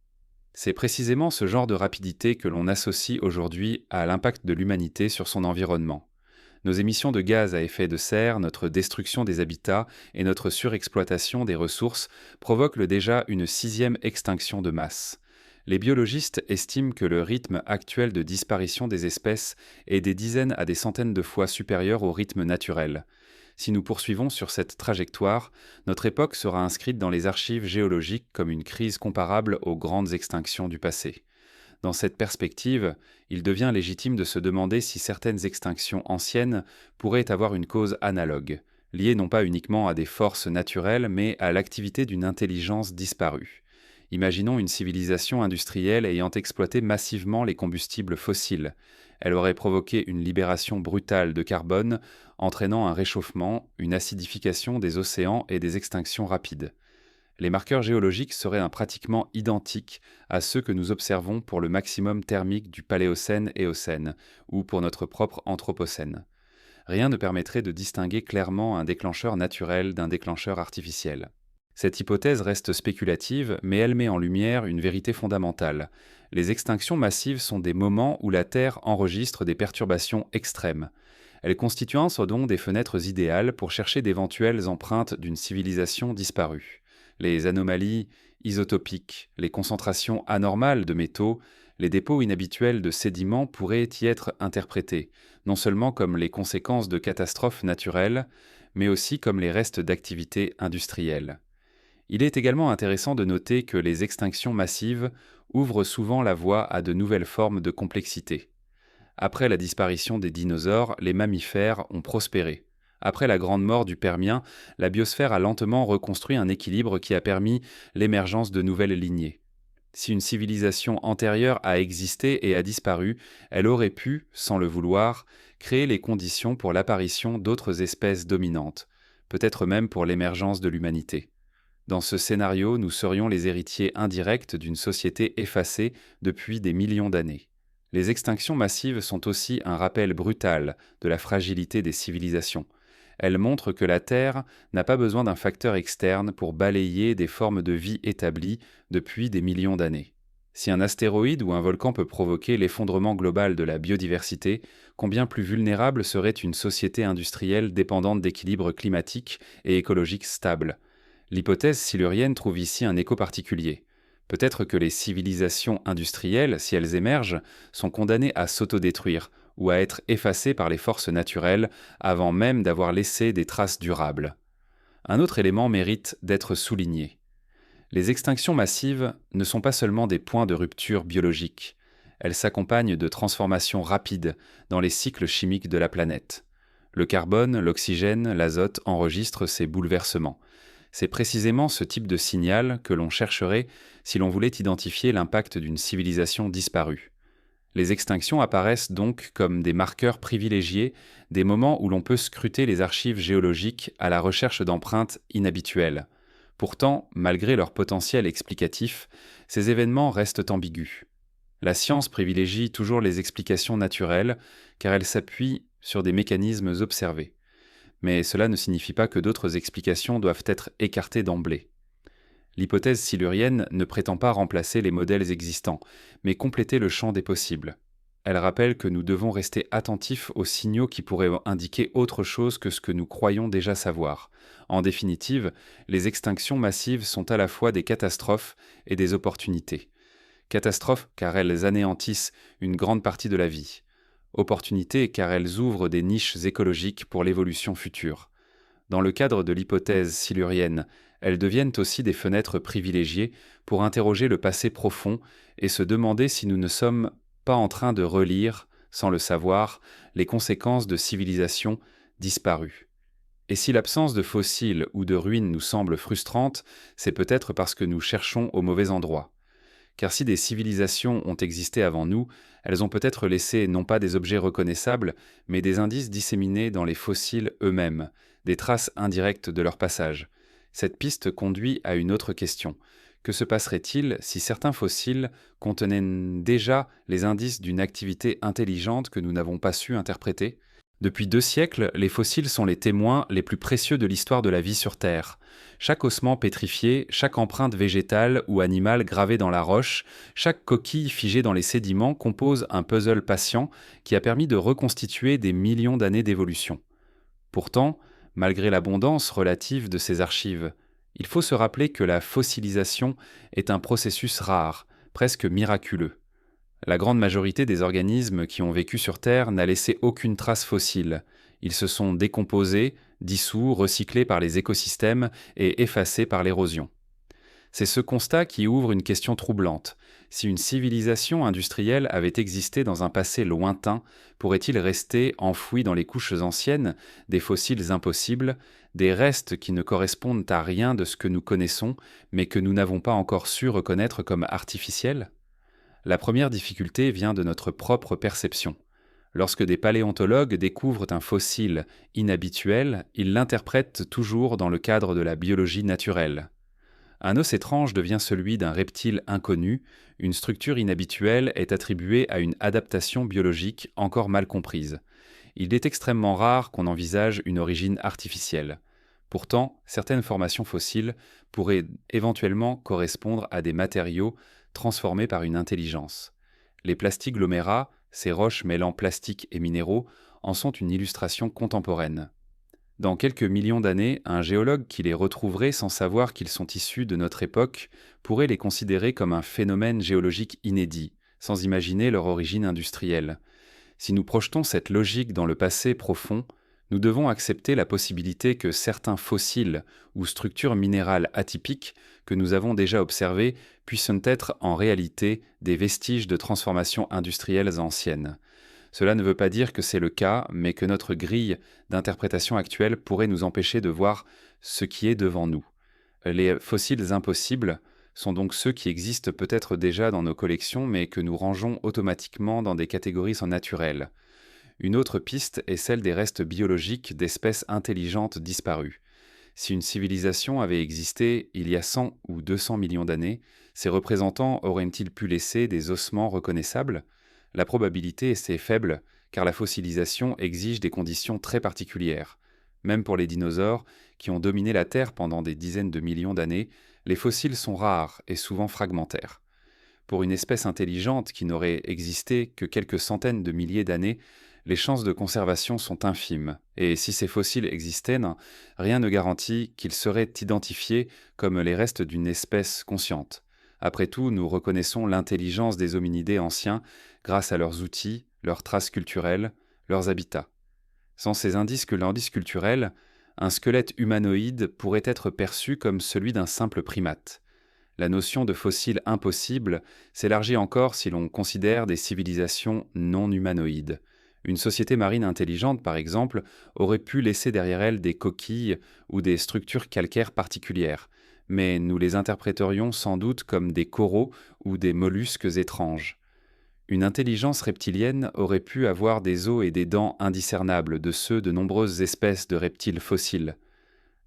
C'est précisément ce genre de rapidité que l'on associe aujourd'hui à l'impact de l'humanité sur son environnement. Nos émissions de gaz à effet de serre, notre destruction des habitats et notre surexploitation des ressources provoquent déjà une 6e extinction de masse. Les biologistes estiment que le rythme actuel de disparition des espèces est des dizaines à des centaines de fois supérieur au rythme naturel. Si nous poursuivons sur cette trajectoire, notre époque sera inscrite dans les archives géologiques comme une crise comparable aux grandes extinctions du passé. Dans cette perspective, il devient légitime de se demander si certaines extinctions anciennes pourraient avoir une cause analogue, liée non pas uniquement à des forces naturelles, mais à l'activité d'une intelligence disparue. Imaginons une civilisation industrielle ayant exploité massivement les combustibles fossiles. Elle aurait provoqué une libération brutale de carbone, entraînant un réchauffement, une acidification des océans et des extinctions rapides. Les marqueurs géologiques seraient pratiquement identiques à ceux que nous observons pour le maximum thermique du Paléocène et Éocène, ou pour notre propre Anthropocène. Rien ne permettrait de distinguer clairement un déclencheur naturel d'un déclencheur artificiel. Cette hypothèse reste spéculative, mais elle met en lumière une vérité fondamentale. Les extinctions massives sont des moments où la Terre enregistre des perturbations extrêmes. Elles constituent donc des fenêtres idéales pour chercher d'éventuelles empreintes d'une civilisation disparue. Les anomalies isotopiques, les concentrations anormales de métaux, les dépôts inhabituels de sédiments pourraient y être interprétés, non seulement comme les conséquences de catastrophes naturelles, mais aussi comme les restes d'activités industrielles. Il est également intéressant de noter que les extinctions massives ouvrent souvent la voie à de nouvelles formes de complexité. Après la disparition des dinosaures, les mammifères ont prospéré. Après la grande mort du Permien, la biosphère a lentement reconstruit un équilibre qui a permis l'émergence de nouvelles lignées. Si une civilisation antérieure a existé et a disparu, elle aurait pu, sans le vouloir, créer les conditions pour l'apparition d'autres espèces dominantes, peut-être même pour l'émergence de l'humanité. Dans ce scénario, nous serions les héritiers indirects d'une société effacée depuis des millions d'années. Les extinctions massives sont aussi un rappel brutal de la fragilité des civilisations. Elle montre que la Terre n'a pas besoin d'un facteur externe pour balayer des formes de vie établies depuis des millions d'années. Si un astéroïde ou un volcan peut provoquer l'effondrement global de la biodiversité, combien plus vulnérable serait une société industrielle dépendante d'équilibres climatiques et écologiques stables? L'hypothèse silurienne trouve ici un écho particulier. Peut-être que les civilisations industrielles, si elles émergent, sont condamnées à s'autodétruire ou à être effacées par les forces naturelles avant même d'avoir laissé des traces durables. Un autre élément mérite d'être souligné. Les extinctions massives ne sont pas seulement des points de rupture biologique, elles s'accompagnent de transformations rapides dans les cycles chimiques de la planète. Le carbone, l'oxygène, l'azote enregistrent ces bouleversements. C'est précisément ce type de signal que l'on chercherait si l'on voulait identifier l'impact d'une civilisation disparue. Les extinctions apparaissent donc comme des marqueurs privilégiés, des moments où l'on peut scruter les archives géologiques à la recherche d'empreintes inhabituelles. Pourtant, malgré leur potentiel explicatif, ces événements restent ambigus. La science privilégie toujours les explications naturelles, car elles s'appuient sur des mécanismes observés. Mais cela ne signifie pas que d'autres explications doivent être écartées d'emblée. L'hypothèse silurienne ne prétend pas remplacer les modèles existants, mais compléter le champ des possibles. Elle rappelle que nous devons rester attentifs aux signaux qui pourraient indiquer autre chose que ce que nous croyons déjà savoir. En définitive, les extinctions massives sont à la fois des catastrophes et des opportunités. Catastrophes car elles anéantissent une grande partie de la vie. Opportunités car elles ouvrent des niches écologiques pour l'évolution future. Dans le cadre de l'hypothèse silurienne, elles deviennent aussi des fenêtres privilégiées pour interroger le passé profond et se demander si nous ne sommes pas en train de relire, sans le savoir, les conséquences de civilisations disparues. Et si l'absence de fossiles ou de ruines nous semble frustrante, c'est peut-être parce que nous cherchons au mauvais endroit. Car si des civilisations ont existé avant nous, elles ont peut-être laissé non pas des objets reconnaissables, mais des indices disséminés dans les fossiles eux-mêmes, des traces indirectes de leur passage. Cette piste conduit à une autre question. Que se passerait-il si certains fossiles contenaient déjà les indices d'une activité intelligente que nous n'avons pas su interpréter? Depuis 2 siècles, les fossiles sont les témoins les plus précieux de l'histoire de la vie sur Terre. Chaque ossement pétrifié, chaque empreinte végétale ou animale gravée dans la roche, chaque coquille figée dans les sédiments compose un puzzle patient qui a permis de reconstituer des millions d'années d'évolution. Pourtant, malgré l'abondance relative de ces archives, il faut se rappeler que la fossilisation est un processus rare, presque miraculeux. La grande majorité des organismes qui ont vécu sur Terre n'a laissé aucune trace fossile. Ils se sont décomposés, dissous, recyclés par les écosystèmes et effacés par l'érosion. C'est ce constat qui ouvre une question troublante. Si une civilisation industrielle avait existé dans un passé lointain, pourrait-il rester enfoui dans les couches anciennes des fossiles impossibles, des restes qui ne correspondent à rien de ce que nous connaissons, mais que nous n'avons pas encore su reconnaître comme artificiels? La première difficulté vient de notre propre perception. Lorsque des paléontologues découvrent un fossile inhabituel, ils l'interprètent toujours dans le cadre de la biologie naturelle. Un os étrange devient celui d'un reptile inconnu, une structure inhabituelle est attribuée à une adaptation biologique encore mal comprise. Il est extrêmement rare qu'on envisage une origine artificielle. Pourtant, certaines formations fossiles pourraient éventuellement correspondre à des matériaux transformés par une intelligence. Les plastiglomérats, ces roches mêlant plastique et minéraux, en sont une illustration contemporaine. Dans quelques millions d'années, un géologue qui les retrouverait sans savoir qu'ils sont issus de notre époque pourrait les considérer comme un phénomène géologique inédit, sans imaginer leur origine industrielle. Si nous projetons cette logique dans le passé profond, nous devons accepter la possibilité que certains fossiles ou structures minérales atypiques que nous avons déjà observées puissent être en réalité des vestiges de transformations industrielles anciennes. Cela ne veut pas dire que c'est le cas, mais que notre grille d'interprétation actuelle pourrait nous empêcher de voir ce qui est devant nous. Les fossiles impossibles sont donc ceux qui existent peut-être déjà dans nos collections, mais que nous rangeons automatiquement dans des catégories sans naturelles. Une autre piste est celle des restes biologiques d'espèces intelligentes disparues. Si une civilisation avait existé il y a 100 ou 200 millions d'années, ses représentants auraient-ils pu laisser des ossements reconnaissables? La probabilité est assez faible, car la fossilisation exige des conditions très particulières. Même pour les dinosaures, qui ont dominé la Terre pendant des dizaines de millions d'années, les fossiles sont rares et souvent fragmentaires. Pour une espèce intelligente qui n'aurait existé que quelques centaines de milliers d'années, les chances de conservation sont infimes, et si ces fossiles existaient, rien ne garantit qu'ils seraient identifiés comme les restes d'une espèce consciente. Après tout, nous reconnaissons l'intelligence des hominidés anciens grâce à leurs outils, leurs traces culturelles, leurs habitats. Sans ces indices culturels, un squelette humanoïde pourrait être perçu comme celui d'un simple primate. La notion de fossile impossible s'élargit encore si l'on considère des civilisations non humanoïdes. Une société marine intelligente, par exemple, aurait pu laisser derrière elle des coquilles ou des structures calcaires particulières, mais nous les interpréterions sans doute comme des coraux ou des mollusques étranges. Une intelligence reptilienne aurait pu avoir des os et des dents indiscernables de ceux de nombreuses espèces de reptiles fossiles.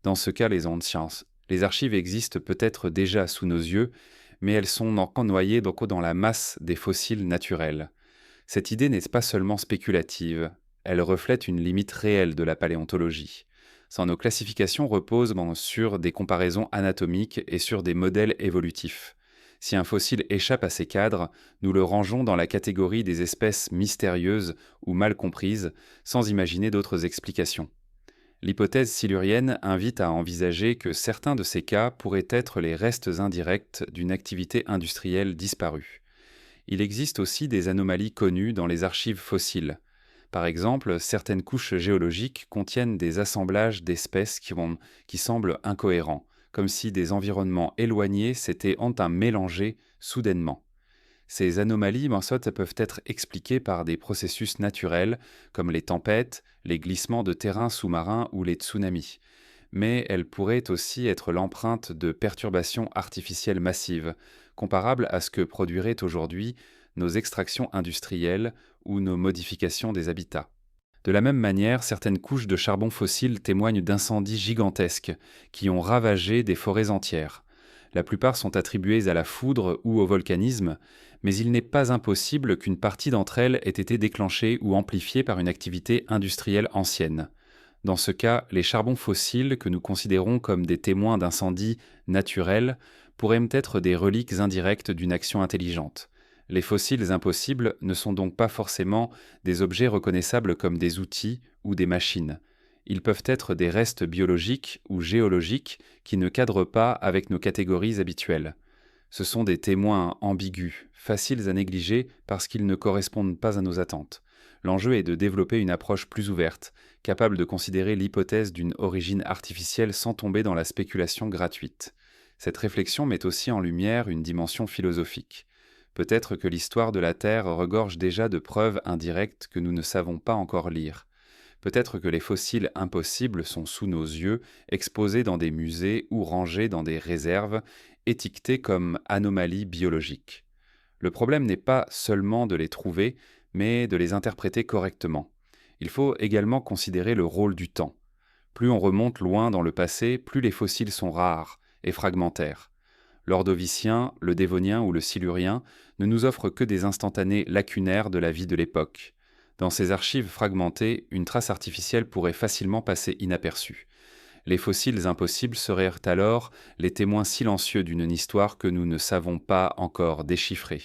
Dans ce cas, les archives existent peut-être déjà sous nos yeux, mais elles sont encore noyées dans la masse des fossiles naturels. Cette idée n'est pas seulement spéculative, elle reflète une limite réelle de la paléontologie. Sans nos classifications reposent sur des comparaisons anatomiques et sur des modèles évolutifs. Si un fossile échappe à ces cadres, nous le rangeons dans la catégorie des espèces mystérieuses ou mal comprises, sans imaginer d'autres explications. L'hypothèse silurienne invite à envisager que certains de ces cas pourraient être les restes indirects d'une activité industrielle disparue. Il existe aussi des anomalies connues dans les archives fossiles. Par exemple, certaines couches géologiques contiennent des assemblages d'espèces qui semblent incohérents, comme si des environnements éloignés s'étaient mélangés soudainement. Ces anomalies peuvent être expliquées par des processus naturels comme les tempêtes, les glissements de terrain sous-marins ou les tsunamis. Mais elles pourraient aussi être l'empreinte de perturbations artificielles massives, comparables à ce que produiraient aujourd'hui nos extractions industrielles ou nos modifications des habitats. De la même manière, certaines couches de charbon fossile témoignent d'incendies gigantesques qui ont ravagé des forêts entières. La plupart sont attribuées à la foudre ou au volcanisme, mais il n'est pas impossible qu'une partie d'entre elles ait été déclenchée ou amplifiée par une activité industrielle ancienne. Dans ce cas, les charbons fossiles, que nous considérons comme des témoins d'incendies naturels, pourraient être des reliques indirectes d'une action intelligente. Les fossiles impossibles ne sont donc pas forcément des objets reconnaissables comme des outils ou des machines. Ils peuvent être des restes biologiques ou géologiques qui ne cadrent pas avec nos catégories habituelles. Ce sont des témoins ambigus, faciles à négliger parce qu'ils ne correspondent pas à nos attentes. L'enjeu est de développer une approche plus ouverte, capable de considérer l'hypothèse d'une origine artificielle sans tomber dans la spéculation gratuite. Cette réflexion met aussi en lumière une dimension philosophique. Peut-être que l'histoire de la Terre regorge déjà de preuves indirectes que nous ne savons pas encore lire. Peut-être que les fossiles impossibles sont sous nos yeux, exposés dans des musées ou rangés dans des réserves, étiquetés comme anomalies biologiques. Le problème n'est pas seulement de les trouver, mais de les interpréter correctement. Il faut également considérer le rôle du temps. Plus on remonte loin dans le passé, plus les fossiles sont rares et fragmentaires. L'Ordovicien, le Dévonien ou le Silurien ne nous offrent que des instantanés lacunaires de la vie de l'époque. Dans ces archives fragmentées, une trace artificielle pourrait facilement passer inaperçue. Les fossiles impossibles seraient alors les témoins silencieux d'une histoire que nous ne savons pas encore déchiffrer.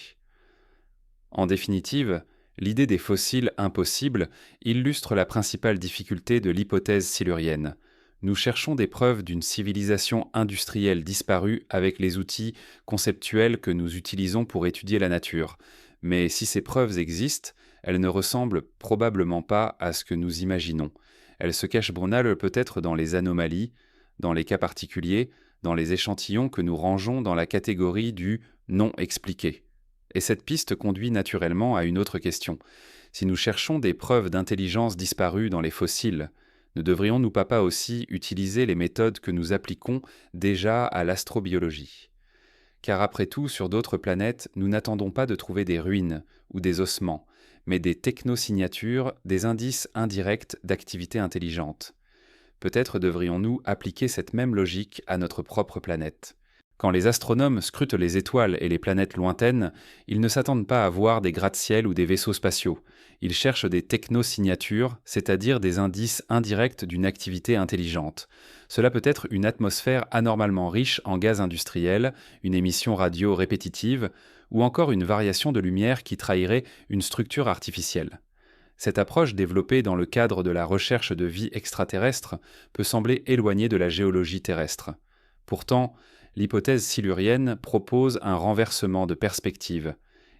En définitive, l'idée des fossiles impossibles illustre la principale difficulté de l'hypothèse silurienne. Nous cherchons des preuves d'une civilisation industrielle disparue avec les outils conceptuels que nous utilisons pour étudier la nature. Mais si ces preuves existent, elles ne ressemblent probablement pas à ce que nous imaginons. Elles se cachent peut-être dans les anomalies, dans les cas particuliers, dans les échantillons que nous rangeons dans la catégorie du non expliqué. Et cette piste conduit naturellement à une autre question. Si nous cherchons des preuves d'intelligence disparue dans les fossiles, ne devrions-nous pas aussi utiliser les méthodes que nous appliquons déjà à l'astrobiologie? Car après tout, sur d'autres planètes, nous n'attendons pas de trouver des ruines ou des ossements, mais des technosignatures, des indices indirects d'activité intelligente. Peut-être devrions-nous appliquer cette même logique à notre propre planète. Quand les astronomes scrutent les étoiles et les planètes lointaines, ils ne s'attendent pas à voir des gratte-ciel ou des vaisseaux spatiaux. Ils cherchent des technosignatures, c'est-à-dire des indices indirects d'une activité intelligente. Cela peut être une atmosphère anormalement riche en gaz industriels, une émission radio répétitive, ou encore une variation de lumière qui trahirait une structure artificielle. Cette approche développée dans le cadre de la recherche de vie extraterrestre peut sembler éloignée de la géologie terrestre. Pourtant, l'hypothèse silurienne propose un renversement de perspective.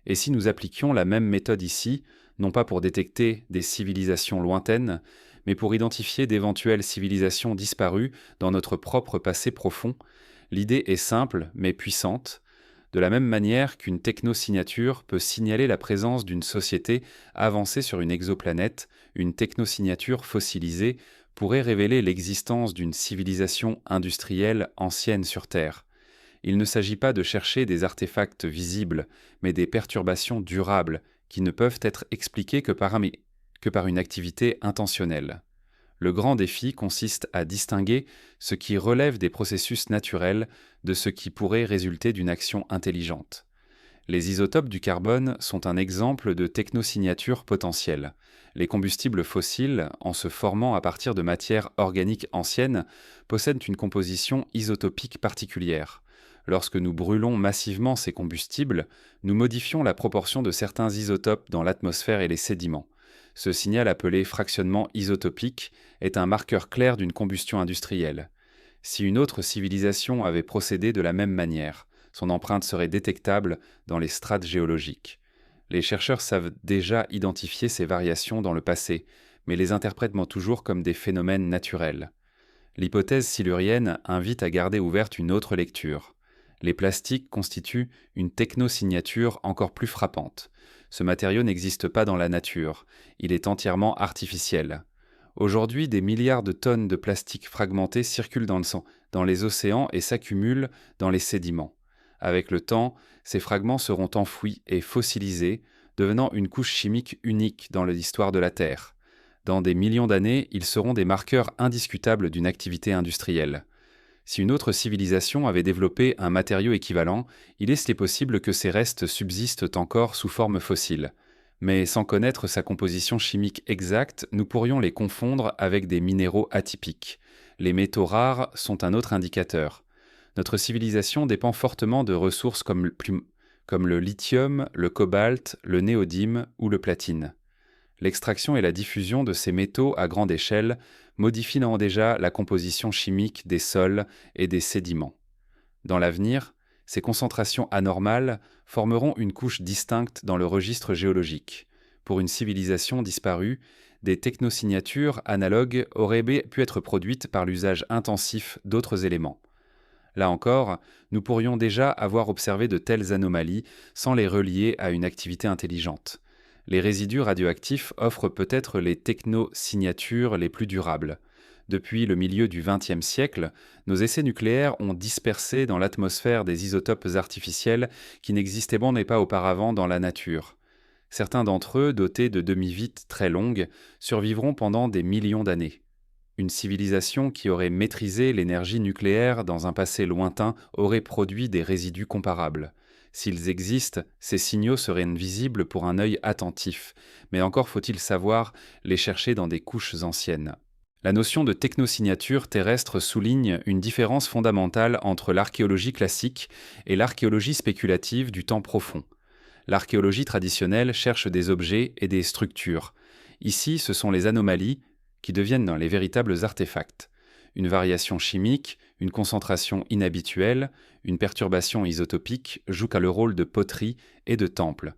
Et si nous appliquions la même méthode ici, non pas pour détecter des civilisations lointaines, mais pour identifier d'éventuelles civilisations disparues dans notre propre passé profond, l'idée est simple mais puissante. De la même manière qu'une technosignature peut signaler la présence d'une société avancée sur une exoplanète, une technosignature fossilisée pourrait révéler l'existence d'une civilisation industrielle ancienne sur Terre. Il ne s'agit pas de chercher des artefacts visibles, mais des perturbations durables qui ne peuvent être expliquées que par une activité intentionnelle. Le grand défi consiste à distinguer ce qui relève des processus naturels de ce qui pourrait résulter d'une action intelligente. Les isotopes du carbone sont un exemple de technosignature potentielle. Les combustibles fossiles, en se formant à partir de matières organiques anciennes, possèdent une composition isotopique particulière. Lorsque nous brûlons massivement ces combustibles, nous modifions la proportion de certains isotopes dans l'atmosphère et les sédiments. Ce signal appelé fractionnement isotopique est un marqueur clair d'une combustion industrielle. Si une autre civilisation avait procédé de la même manière, son empreinte serait détectable dans les strates géologiques. Les chercheurs savent déjà identifier ces variations dans le passé, mais les interprètent toujours comme des phénomènes naturels. L'hypothèse silurienne invite à garder ouverte une autre lecture. Les plastiques constituent une technosignature encore plus frappante. Ce matériau n'existe pas dans la nature, il est entièrement artificiel. Aujourd'hui, des milliards de tonnes de plastique fragmenté circulent dans les océans et s'accumulent dans les sédiments. Avec le temps, ces fragments seront enfouis et fossilisés, devenant une couche chimique unique dans l'histoire de la Terre. Dans des millions d'années, ils seront des marqueurs indiscutables d'une activité industrielle. Si une autre civilisation avait développé un matériau équivalent, il est possible que ces restes subsistent encore sous forme fossile. Mais sans connaître sa composition chimique exacte, nous pourrions les confondre avec des minéraux atypiques. Les métaux rares sont un autre indicateur. Notre civilisation dépend fortement de ressources comme le lithium, le cobalt, le néodyme ou le platine. L'extraction et la diffusion de ces métaux à grande échelle modifient déjà la composition chimique des sols et des sédiments. Dans l'avenir, ces concentrations anormales formeront une couche distincte dans le registre géologique. Pour une civilisation disparue, des technosignatures analogues auraient pu être produites par l'usage intensif d'autres éléments. Là encore, nous pourrions déjà avoir observé de telles anomalies sans les relier à une activité intelligente. Les résidus radioactifs offrent peut-être les technosignatures les plus durables. Depuis le milieu du XXe siècle, nos essais nucléaires ont dispersé dans l'atmosphère des isotopes artificiels qui n'existaient pas auparavant dans la nature. Certains d'entre eux, dotés de demi-vies très longues, survivront pendant des millions d'années. Une civilisation qui aurait maîtrisé l'énergie nucléaire dans un passé lointain aurait produit des résidus comparables. S'ils existent, ces signaux seraient visibles pour un œil attentif, mais encore faut-il savoir les chercher dans des couches anciennes. La notion de technosignature terrestre souligne une différence fondamentale entre l'archéologie classique et l'archéologie spéculative du temps profond. L'archéologie traditionnelle cherche des objets et des structures. Ici, ce sont les anomalies qui deviennent les véritables artefacts. Une variation chimique, une concentration inhabituelle, une perturbation isotopique jouent le rôle de poterie et de temple.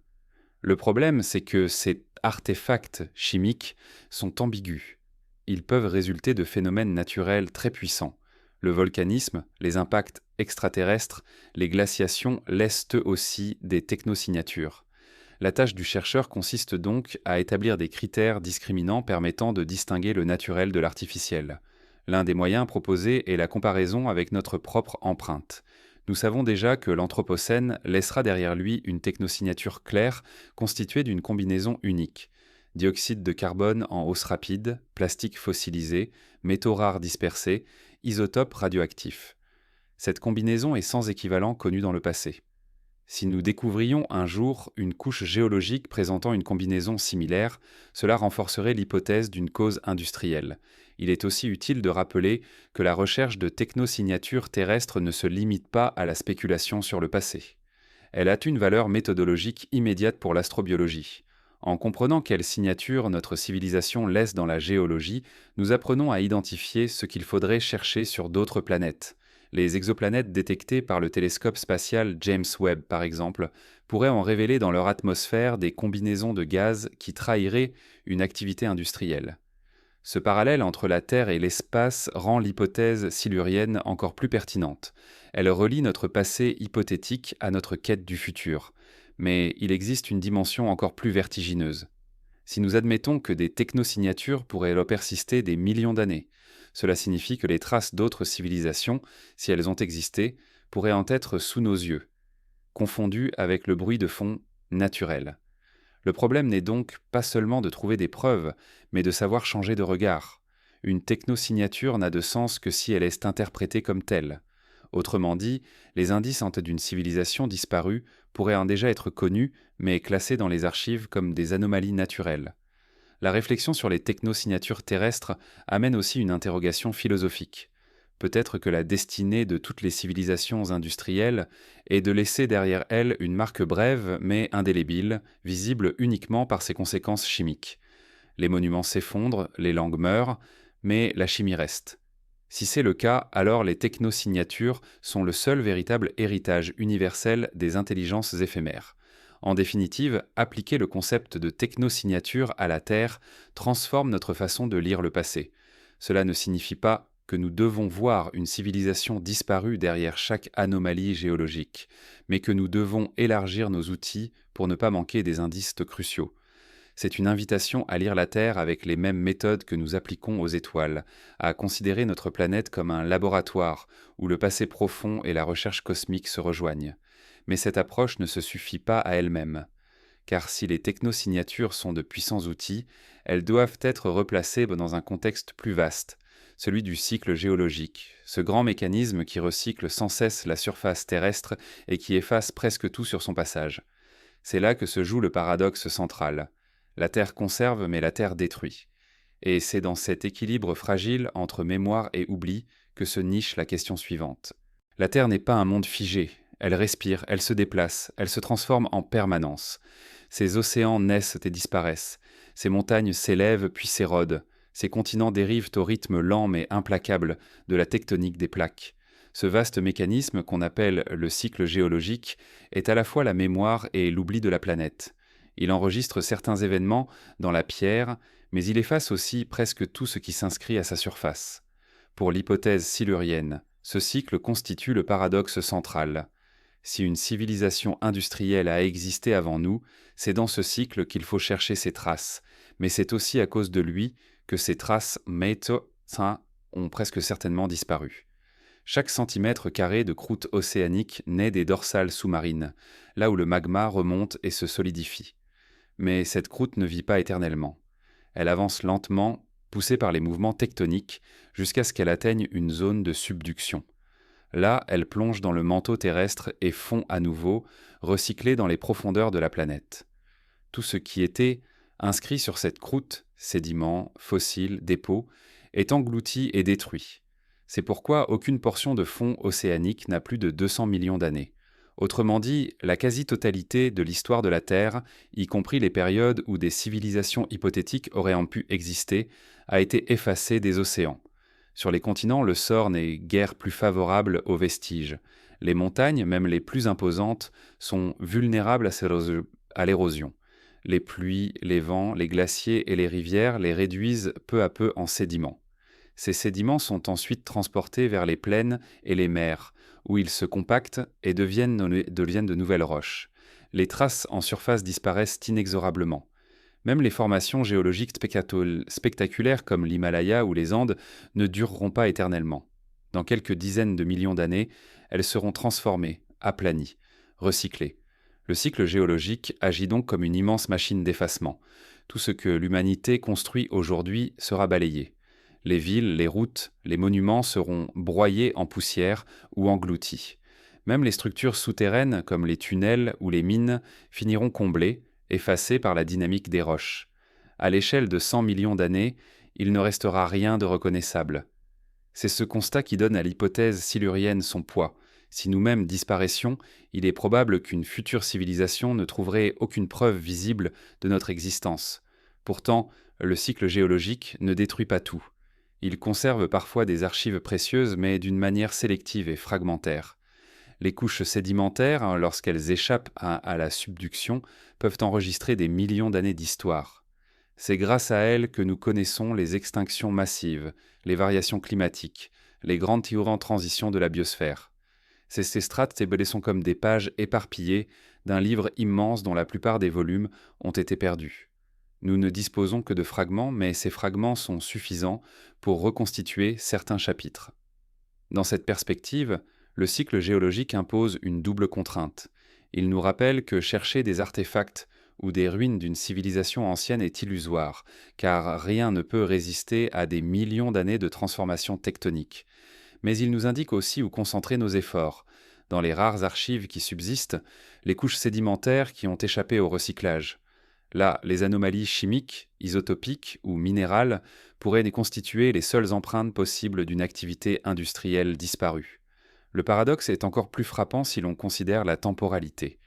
Le problème, c'est que ces artefacts chimiques sont ambigus. Ils peuvent résulter de phénomènes naturels très puissants. Le volcanisme, les impacts extraterrestres, les glaciations laissent eux aussi des technosignatures. La tâche du chercheur consiste donc à établir des critères discriminants permettant de distinguer le naturel de l'artificiel. L'un des moyens proposés est la comparaison avec notre propre empreinte. Nous savons déjà que l'Anthropocène laissera derrière lui une technosignature claire constituée d'une combinaison unique. Dioxyde de carbone en hausse rapide, plastique fossilisé, métaux rares dispersés, isotopes radioactifs. Cette combinaison est sans équivalent connu dans le passé. Si nous découvrions un jour une couche géologique présentant une combinaison similaire, cela renforcerait l'hypothèse d'une cause industrielle. Il est aussi utile de rappeler que la recherche de technosignatures terrestres ne se limite pas à la spéculation sur le passé. Elle a une valeur méthodologique immédiate pour l'astrobiologie. En comprenant quelles signatures notre civilisation laisse dans la géologie, nous apprenons à identifier ce qu'il faudrait chercher sur d'autres planètes. Les exoplanètes détectées par le télescope spatial James Webb, par exemple, pourraient en révéler dans leur atmosphère des combinaisons de gaz qui trahiraient une activité industrielle. Ce parallèle entre la Terre et l'espace rend l'hypothèse silurienne encore plus pertinente. Elle relie notre passé hypothétique à notre quête du futur. Mais il existe une dimension encore plus vertigineuse. Si nous admettons que des technosignatures pourraient persister des millions d'années, cela signifie que les traces d'autres civilisations, si elles ont existé, pourraient en être sous nos yeux, confondues avec le bruit de fond naturel. Le problème n'est donc pas seulement de trouver des preuves, mais de savoir changer de regard. Une technosignature n'a de sens que si elle est interprétée comme telle. Autrement dit, les indices d'une civilisation disparue pourraient déjà être connus, mais classés dans les archives comme des anomalies naturelles. La réflexion sur les technosignatures terrestres amène aussi une interrogation philosophique. Peut-être que la destinée de toutes les civilisations industrielles est de laisser derrière elles une marque brève mais indélébile, visible uniquement par ses conséquences chimiques. Les monuments s'effondrent, les langues meurent, mais la chimie reste. Si c'est le cas, alors les technosignatures sont le seul véritable héritage universel des intelligences éphémères. En définitive, appliquer le concept de technosignature à la Terre transforme notre façon de lire le passé. Cela ne signifie pas que nous devons voir une civilisation disparue derrière chaque anomalie géologique, mais que nous devons élargir nos outils pour ne pas manquer des indices cruciaux. C'est une invitation à lire la Terre avec les mêmes méthodes que nous appliquons aux étoiles, à considérer notre planète comme un laboratoire où le passé profond et la recherche cosmique se rejoignent. Mais cette approche ne se suffit pas à elle-même, car si les technosignatures sont de puissants outils, elles doivent être replacées dans un contexte plus vaste, celui du cycle géologique, ce grand mécanisme qui recycle sans cesse la surface terrestre et qui efface presque tout sur son passage. C'est là que se joue le paradoxe central. La Terre conserve, mais la Terre détruit. Et c'est dans cet équilibre fragile entre mémoire et oubli que se niche la question suivante. La Terre n'est pas un monde figé. Elle respire, elle se déplace, elle se transforme en permanence. Ses océans naissent et disparaissent. Ses montagnes s'élèvent puis s'érodent. Ses continents dérivent au rythme lent mais implacable de la tectonique des plaques. Ce vaste mécanisme qu'on appelle le cycle géologique est à la fois la mémoire et l'oubli de la planète. Il enregistre certains événements dans la pierre, mais il efface aussi presque tout ce qui s'inscrit à sa surface. Pour l'hypothèse silurienne, ce cycle constitue le paradoxe central. Si une civilisation industrielle a existé avant nous, c'est dans ce cycle qu'il faut chercher ses traces, mais c'est aussi à cause de lui que ces traces ont presque certainement disparu. Chaque centimètre carré de croûte océanique naît des dorsales sous-marines, là où le magma remonte et se solidifie. Mais cette croûte ne vit pas éternellement. Elle avance lentement, poussée par les mouvements tectoniques, jusqu'à ce qu'elle atteigne une zone de subduction. Là, elle plonge dans le manteau terrestre et fond à nouveau, recyclée dans les profondeurs de la planète. Tout ce qui était inscrit sur cette croûte, sédiments, fossiles, dépôts, est englouti et détruit. C'est pourquoi aucune portion de fond océanique n'a plus de 200 millions d'années. Autrement dit, la quasi-totalité de l'histoire de la Terre, y compris les périodes où des civilisations hypothétiques auraient pu exister, a été effacée des océans. Sur les continents, le sort n'est guère plus favorable aux vestiges. Les montagnes, même les plus imposantes, sont vulnérables à l'érosion. Les pluies, les vents, les glaciers et les rivières les réduisent peu à peu en sédiments. Ces sédiments sont ensuite transportés vers les plaines et les mers, où ils se compactent et deviennent de nouvelles roches. Les traces en surface disparaissent inexorablement. Même les formations géologiques spectaculaires comme l'Himalaya ou les Andes ne dureront pas éternellement. Dans quelques dizaines de millions d'années, elles seront transformées, aplanies, recyclées. Le cycle géologique agit donc comme une immense machine d'effacement. Tout ce que l'humanité construit aujourd'hui sera balayé. Les villes, les routes, les monuments seront broyés en poussière ou engloutis. Même les structures souterraines, comme les tunnels ou les mines, finiront comblées, effacées par la dynamique des roches. À l'échelle de 100 millions d'années, il ne restera rien de reconnaissable. C'est ce constat qui donne à l'hypothèse silurienne son poids. Si nous-mêmes disparaissions, il est probable qu'une future civilisation ne trouverait aucune preuve visible de notre existence. Pourtant, le cycle géologique ne détruit pas tout. Il conserve parfois des archives précieuses, mais d'une manière sélective et fragmentaire. Les couches sédimentaires, lorsqu'elles échappent à la subduction, peuvent enregistrer des millions d'années d'histoire. C'est grâce à elles que nous connaissons les extinctions massives, les variations climatiques, les grandes transitions de la biosphère. Ces strates sont comme des pages éparpillées d'un livre immense dont la plupart des volumes ont été perdus. Nous ne disposons que de fragments, mais ces fragments sont suffisants pour reconstituer certains chapitres. Dans cette perspective, le cycle géologique impose une double contrainte. Il nous rappelle que chercher des artefacts ou des ruines d'une civilisation ancienne est illusoire, car rien ne peut résister à des millions d'années de transformations tectoniques. Mais il nous indique aussi où concentrer nos efforts. Dans les rares archives qui subsistent, les couches sédimentaires qui ont échappé au recyclage. Là, les anomalies chimiques, isotopiques ou minérales pourraient constituer les seules empreintes possibles d'une activité industrielle disparue. Le paradoxe est encore plus frappant si l'on considère la temporalité.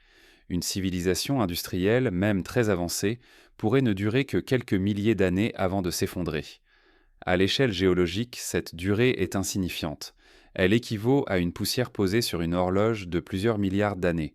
Une civilisation industrielle, même très avancée, pourrait ne durer que quelques milliers d'années avant de s'effondrer. À l'échelle géologique, cette durée est insignifiante. Elle équivaut à une poussière posée sur une horloge de plusieurs milliards d'années.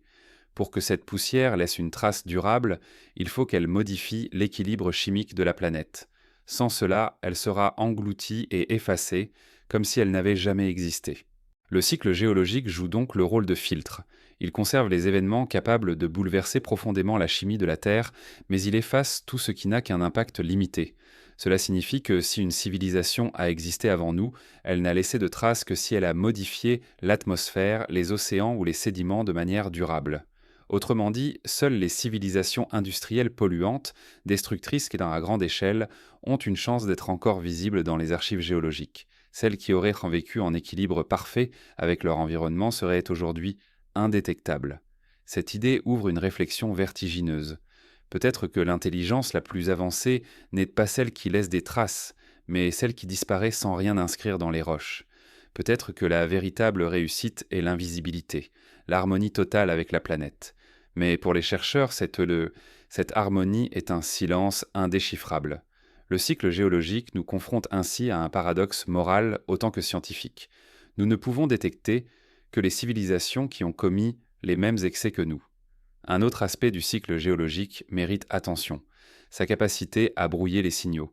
Pour que cette poussière laisse une trace durable, il faut qu'elle modifie l'équilibre chimique de la planète. Sans cela, elle sera engloutie et effacée, comme si elle n'avait jamais existé. Le cycle géologique joue donc le rôle de filtre. Il conserve les événements capables de bouleverser profondément la chimie de la Terre, mais il efface tout ce qui n'a qu'un impact limité. Cela signifie que si une civilisation a existé avant nous, elle n'a laissé de traces que si elle a modifié l'atmosphère, les océans ou les sédiments de manière durable. Autrement dit, seules les civilisations industrielles polluantes, destructrices et à grande échelle, ont une chance d'être encore visibles dans les archives géologiques. Celles qui auraient vécu en équilibre parfait avec leur environnement seraient aujourd'hui indétectables. Cette idée ouvre une réflexion vertigineuse. Peut-être que l'intelligence la plus avancée n'est pas celle qui laisse des traces, mais celle qui disparaît sans rien inscrire dans les roches. Peut-être que la véritable réussite est l'invisibilité, l'harmonie totale avec la planète. Mais pour les chercheurs, cette harmonie est un silence indéchiffrable. Le cycle géologique nous confronte ainsi à un paradoxe moral autant que scientifique. Nous ne pouvons détecter que les civilisations qui ont commis les mêmes excès que nous. Un autre aspect du cycle géologique mérite attention, sa capacité à brouiller les signaux.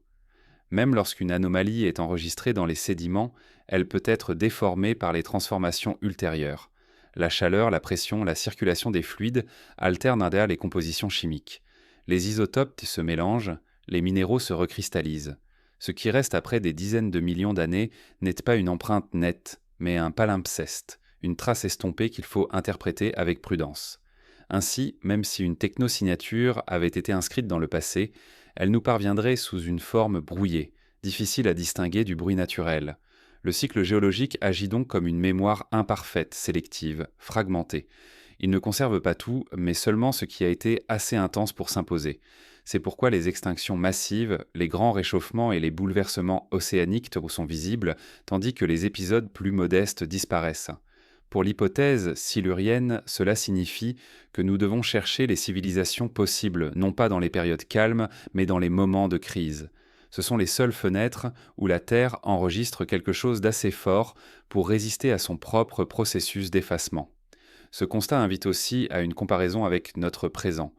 Même lorsqu'une anomalie est enregistrée dans les sédiments, elle peut être déformée par les transformations ultérieures. La chaleur, la pression, la circulation des fluides alternent derrière les compositions chimiques. Les isotopes se mélangent, les minéraux se recristallisent. Ce qui reste après des dizaines de millions d'années n'est pas une empreinte nette, mais un palimpseste, une trace estompée qu'il faut interpréter avec prudence. Ainsi, même si une technosignature avait été inscrite dans le passé, elle nous parviendrait sous une forme brouillée, difficile à distinguer du bruit naturel. Le cycle géologique agit donc comme une mémoire imparfaite, sélective, fragmentée. Il ne conserve pas tout, mais seulement ce qui a été assez intense pour s'imposer. C'est pourquoi les extinctions massives, les grands réchauffements et les bouleversements océaniques sont visibles, tandis que les épisodes plus modestes disparaissent. Pour l'hypothèse silurienne, cela signifie que nous devons chercher les civilisations possibles, non pas dans les périodes calmes, mais dans les moments de crise. Ce sont les seules fenêtres où la Terre enregistre quelque chose d'assez fort pour résister à son propre processus d'effacement. Ce constat invite aussi à une comparaison avec notre présent.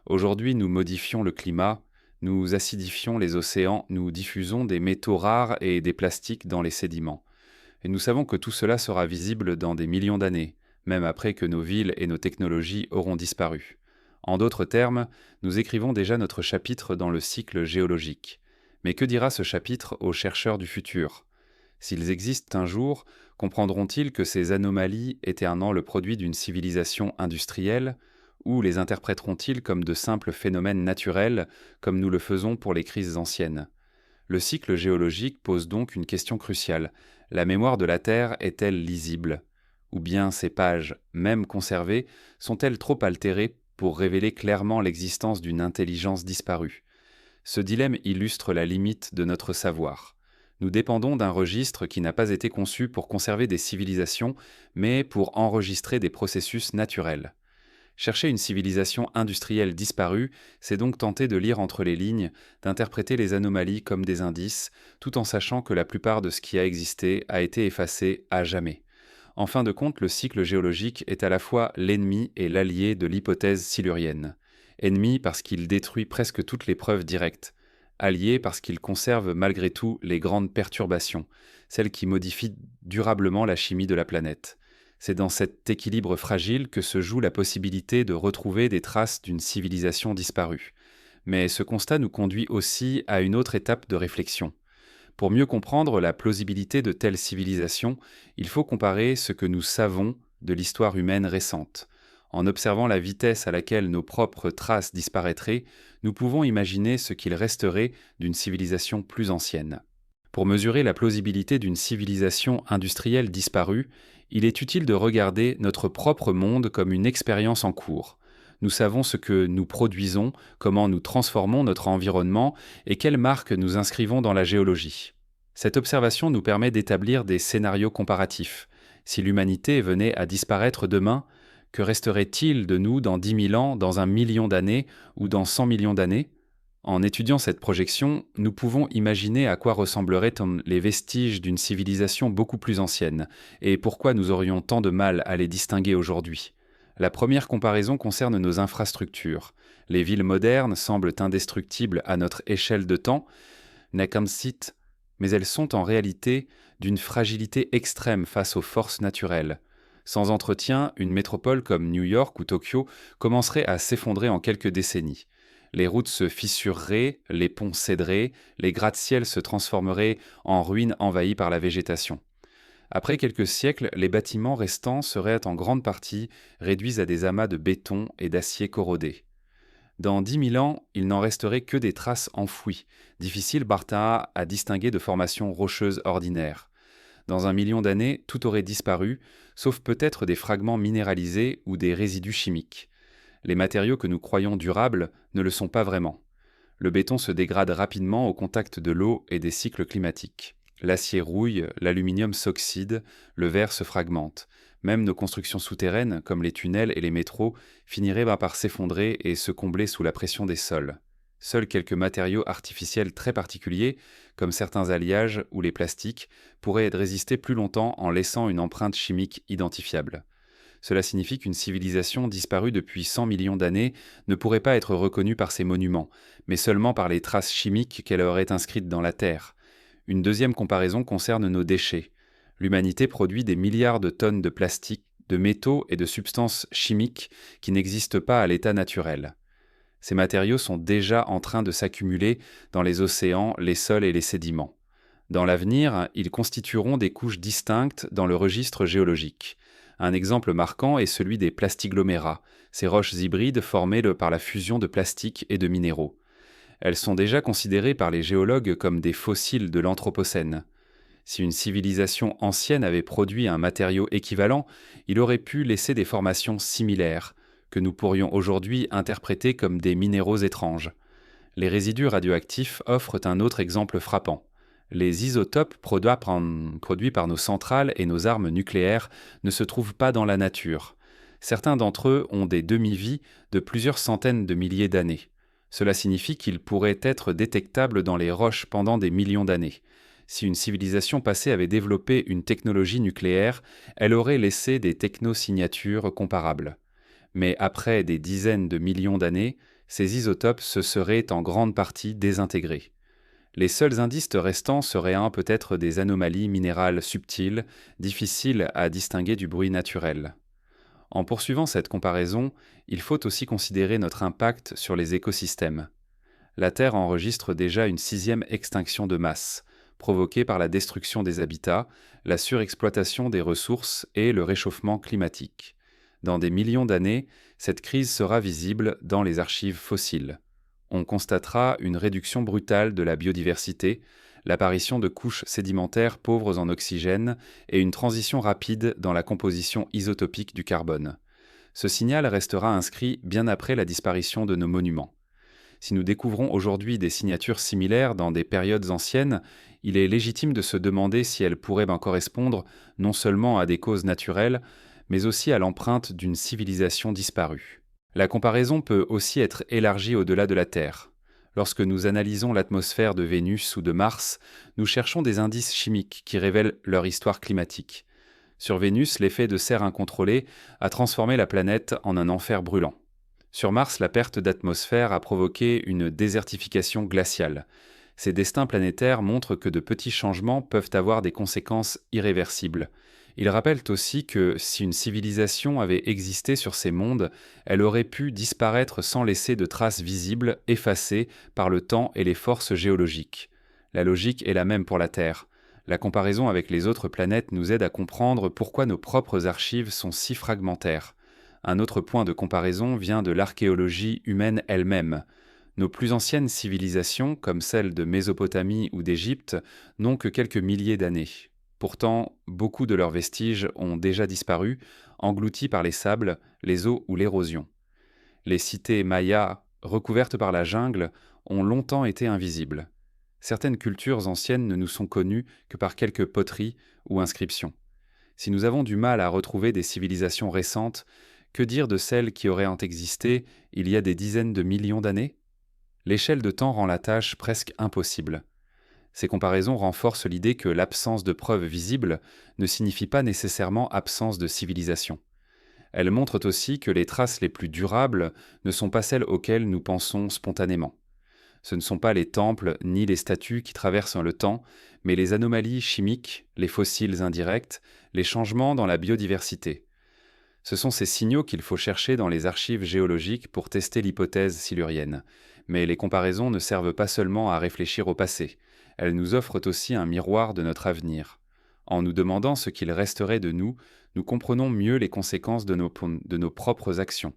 Aujourd'hui, nous modifions le climat, nous acidifions les océans, nous diffusons des métaux rares et des plastiques dans les sédiments. Et nous savons que tout cela sera visible dans des millions d'années, même après que nos villes et nos technologies auront disparu. En d'autres termes, nous écrivons déjà notre chapitre dans le cycle géologique. Mais que dira ce chapitre aux chercheurs du futur ? S'ils existent un jour, comprendront-ils que ces anomalies étaient le produit d'une civilisation industrielle, ou les interpréteront-ils comme de simples phénomènes naturels, comme nous le faisons pour les crises anciennes ? Le cycle géologique pose donc une question cruciale. La mémoire de la Terre est-elle lisible? Ou bien ces pages, même conservées, sont-elles trop altérées pour révéler clairement l'existence d'une intelligence disparue? Ce dilemme illustre la limite de notre savoir. Nous dépendons d'un registre qui n'a pas été conçu pour conserver des civilisations, mais pour enregistrer des processus naturels. Chercher une civilisation industrielle disparue, c'est donc tenter de lire entre les lignes, d'interpréter les anomalies comme des indices, tout en sachant que la plupart de ce qui a existé a été effacé à jamais. En fin de compte, le cycle géologique est à la fois l'ennemi et l'allié de l'hypothèse silurienne. Ennemi parce qu'il détruit presque toutes les preuves directes. Allié parce qu'il conserve malgré tout les grandes perturbations, celles qui modifient durablement la chimie de la planète. C'est dans cet équilibre fragile que se joue la possibilité de retrouver des traces d'une civilisation disparue. Mais ce constat nous conduit aussi à une autre étape de réflexion. Pour mieux comprendre la plausibilité de telles civilisations, il faut comparer ce que nous savons de l'histoire humaine récente. En observant la vitesse à laquelle nos propres traces disparaîtraient, nous pouvons imaginer ce qu'il resterait d'une civilisation plus ancienne. Pour mesurer la plausibilité d'une civilisation industrielle disparue, il est utile de regarder notre propre monde comme une expérience en cours. Nous savons ce que nous produisons, comment nous transformons notre environnement et quelles marques nous inscrivons dans la géologie. Cette observation nous permet d'établir des scénarios comparatifs. Si l'humanité venait à disparaître demain, que resterait-il de nous dans 10 000 ans, dans 1 million d'années ou dans 100 millions d'années? En étudiant cette projection, nous pouvons imaginer à quoi ressembleraient les vestiges d'une civilisation beaucoup plus ancienne, et pourquoi nous aurions tant de mal à les distinguer aujourd'hui. La première comparaison concerne nos infrastructures. Les villes modernes semblent indestructibles à notre échelle de temps, Nakamsit, mais elles sont en réalité d'une fragilité extrême face aux forces naturelles. Sans entretien, une métropole comme New York ou Tokyo commencerait à s'effondrer en quelques décennies. Les routes se fissureraient, les ponts céderaient, les gratte-ciels se transformeraient en ruines envahies par la végétation. Après quelques siècles, les bâtiments restants seraient en grande partie réduits à des amas de béton et d'acier corrodés. Dans 10 000 ans, il n'en resterait que des traces enfouies, difficiles à distinguer de formations rocheuses ordinaires. Dans 1 million d'années, tout aurait disparu, sauf peut-être des fragments minéralisés ou des résidus chimiques. Les matériaux que nous croyons durables ne le sont pas vraiment. Le béton se dégrade rapidement au contact de l'eau et des cycles climatiques. L'acier rouille, l'aluminium s'oxyde, le verre se fragmente. Même nos constructions souterraines, comme les tunnels et les métros, finiraient par s'effondrer et se combler sous la pression des sols. Seuls quelques matériaux artificiels très particuliers, comme certains alliages ou les plastiques, pourraient résister plus longtemps en laissant une empreinte chimique identifiable. Cela signifie qu'une civilisation disparue depuis 100 millions d'années ne pourrait pas être reconnue par ses monuments, mais seulement par les traces chimiques qu'elle aurait inscrites dans la Terre. Une deuxième comparaison concerne nos déchets. L'humanité produit des milliards de tonnes de plastique, de métaux et de substances chimiques qui n'existent pas à l'état naturel. Ces matériaux sont déjà en train de s'accumuler dans les océans, les sols et les sédiments. Dans l'avenir, ils constitueront des couches distinctes dans le registre géologique. Un exemple marquant est celui des plastiglomérats, ces roches hybrides formées par la fusion de plastique et de minéraux. Elles sont déjà considérées par les géologues comme des fossiles de l'Anthropocène. Si une civilisation ancienne avait produit un matériau équivalent, il aurait pu laisser des formations similaires, que nous pourrions aujourd'hui interpréter comme des minéraux étranges. Les résidus radioactifs offrent un autre exemple frappant. Les isotopes produits par nos centrales et nos armes nucléaires ne se trouvent pas dans la nature. Certains d'entre eux ont des demi-vies de plusieurs centaines de milliers d'années. Cela signifie qu'ils pourraient être détectables dans les roches pendant des millions d'années. Si une civilisation passée avait développé une technologie nucléaire, elle aurait laissé des technosignatures comparables. Mais après des dizaines de millions d'années, ces isotopes se seraient en grande partie désintégrés. Les seuls indices restants seraient peut-être des anomalies minérales subtiles, difficiles à distinguer du bruit naturel. En poursuivant cette comparaison, il faut aussi considérer notre impact sur les écosystèmes. La Terre enregistre déjà une 6e extinction de masse, provoquée par la destruction des habitats, la surexploitation des ressources et le réchauffement climatique. Dans des millions d'années, cette crise sera visible dans les archives fossiles. On constatera une réduction brutale de la biodiversité, l'apparition de couches sédimentaires pauvres en oxygène et une transition rapide dans la composition isotopique du carbone. Ce signal restera inscrit bien après la disparition de nos monuments. Si nous découvrons aujourd'hui des signatures similaires dans des périodes anciennes, il est légitime de se demander si elles pourraient correspondre non seulement à des causes naturelles, mais aussi à l'empreinte d'une civilisation disparue. La comparaison peut aussi être élargie au-delà de la Terre. Lorsque nous analysons l'atmosphère de Vénus ou de Mars, nous cherchons des indices chimiques qui révèlent leur histoire climatique. Sur Vénus, l'effet de serre incontrôlée a transformé la planète en un enfer brûlant. Sur Mars, la perte d'atmosphère a provoqué une désertification glaciale. Ces destins planétaires montrent que de petits changements peuvent avoir des conséquences irréversibles. Ils rappellent aussi que si une civilisation avait existé sur ces mondes, elle aurait pu disparaître sans laisser de traces visibles, effacées par le temps et les forces géologiques. La logique est la même pour la Terre. La comparaison avec les autres planètes nous aide à comprendre pourquoi nos propres archives sont si fragmentaires. Un autre point de comparaison vient de l'archéologie humaine elle-même. Nos plus anciennes civilisations, comme celles de Mésopotamie ou d'Égypte, n'ont que quelques milliers d'années. Pourtant, beaucoup de leurs vestiges ont déjà disparu, engloutis par les sables, les eaux ou l'érosion. Les cités mayas, recouvertes par la jungle, ont longtemps été invisibles. Certaines cultures anciennes ne nous sont connues que par quelques poteries ou inscriptions. Si nous avons du mal à retrouver des civilisations récentes, que dire de celles qui auraient existé il y a des dizaines de millions d'années ? L'échelle de temps rend la tâche presque impossible. Ces comparaisons renforcent l'idée que l'absence de preuves visibles ne signifie pas nécessairement absence de civilisation. Elles montrent aussi que les traces les plus durables ne sont pas celles auxquelles nous pensons spontanément. Ce ne sont pas les temples ni les statues qui traversent le temps, mais les anomalies chimiques, les fossiles indirects, les changements dans la biodiversité. Ce sont ces signaux qu'il faut chercher dans les archives géologiques pour tester l'hypothèse silurienne. Mais les comparaisons ne servent pas seulement à réfléchir au passé, elles nous offrent aussi un miroir de notre avenir. En nous demandant ce qu'il resterait de nous, nous comprenons mieux les conséquences de nos propres actions.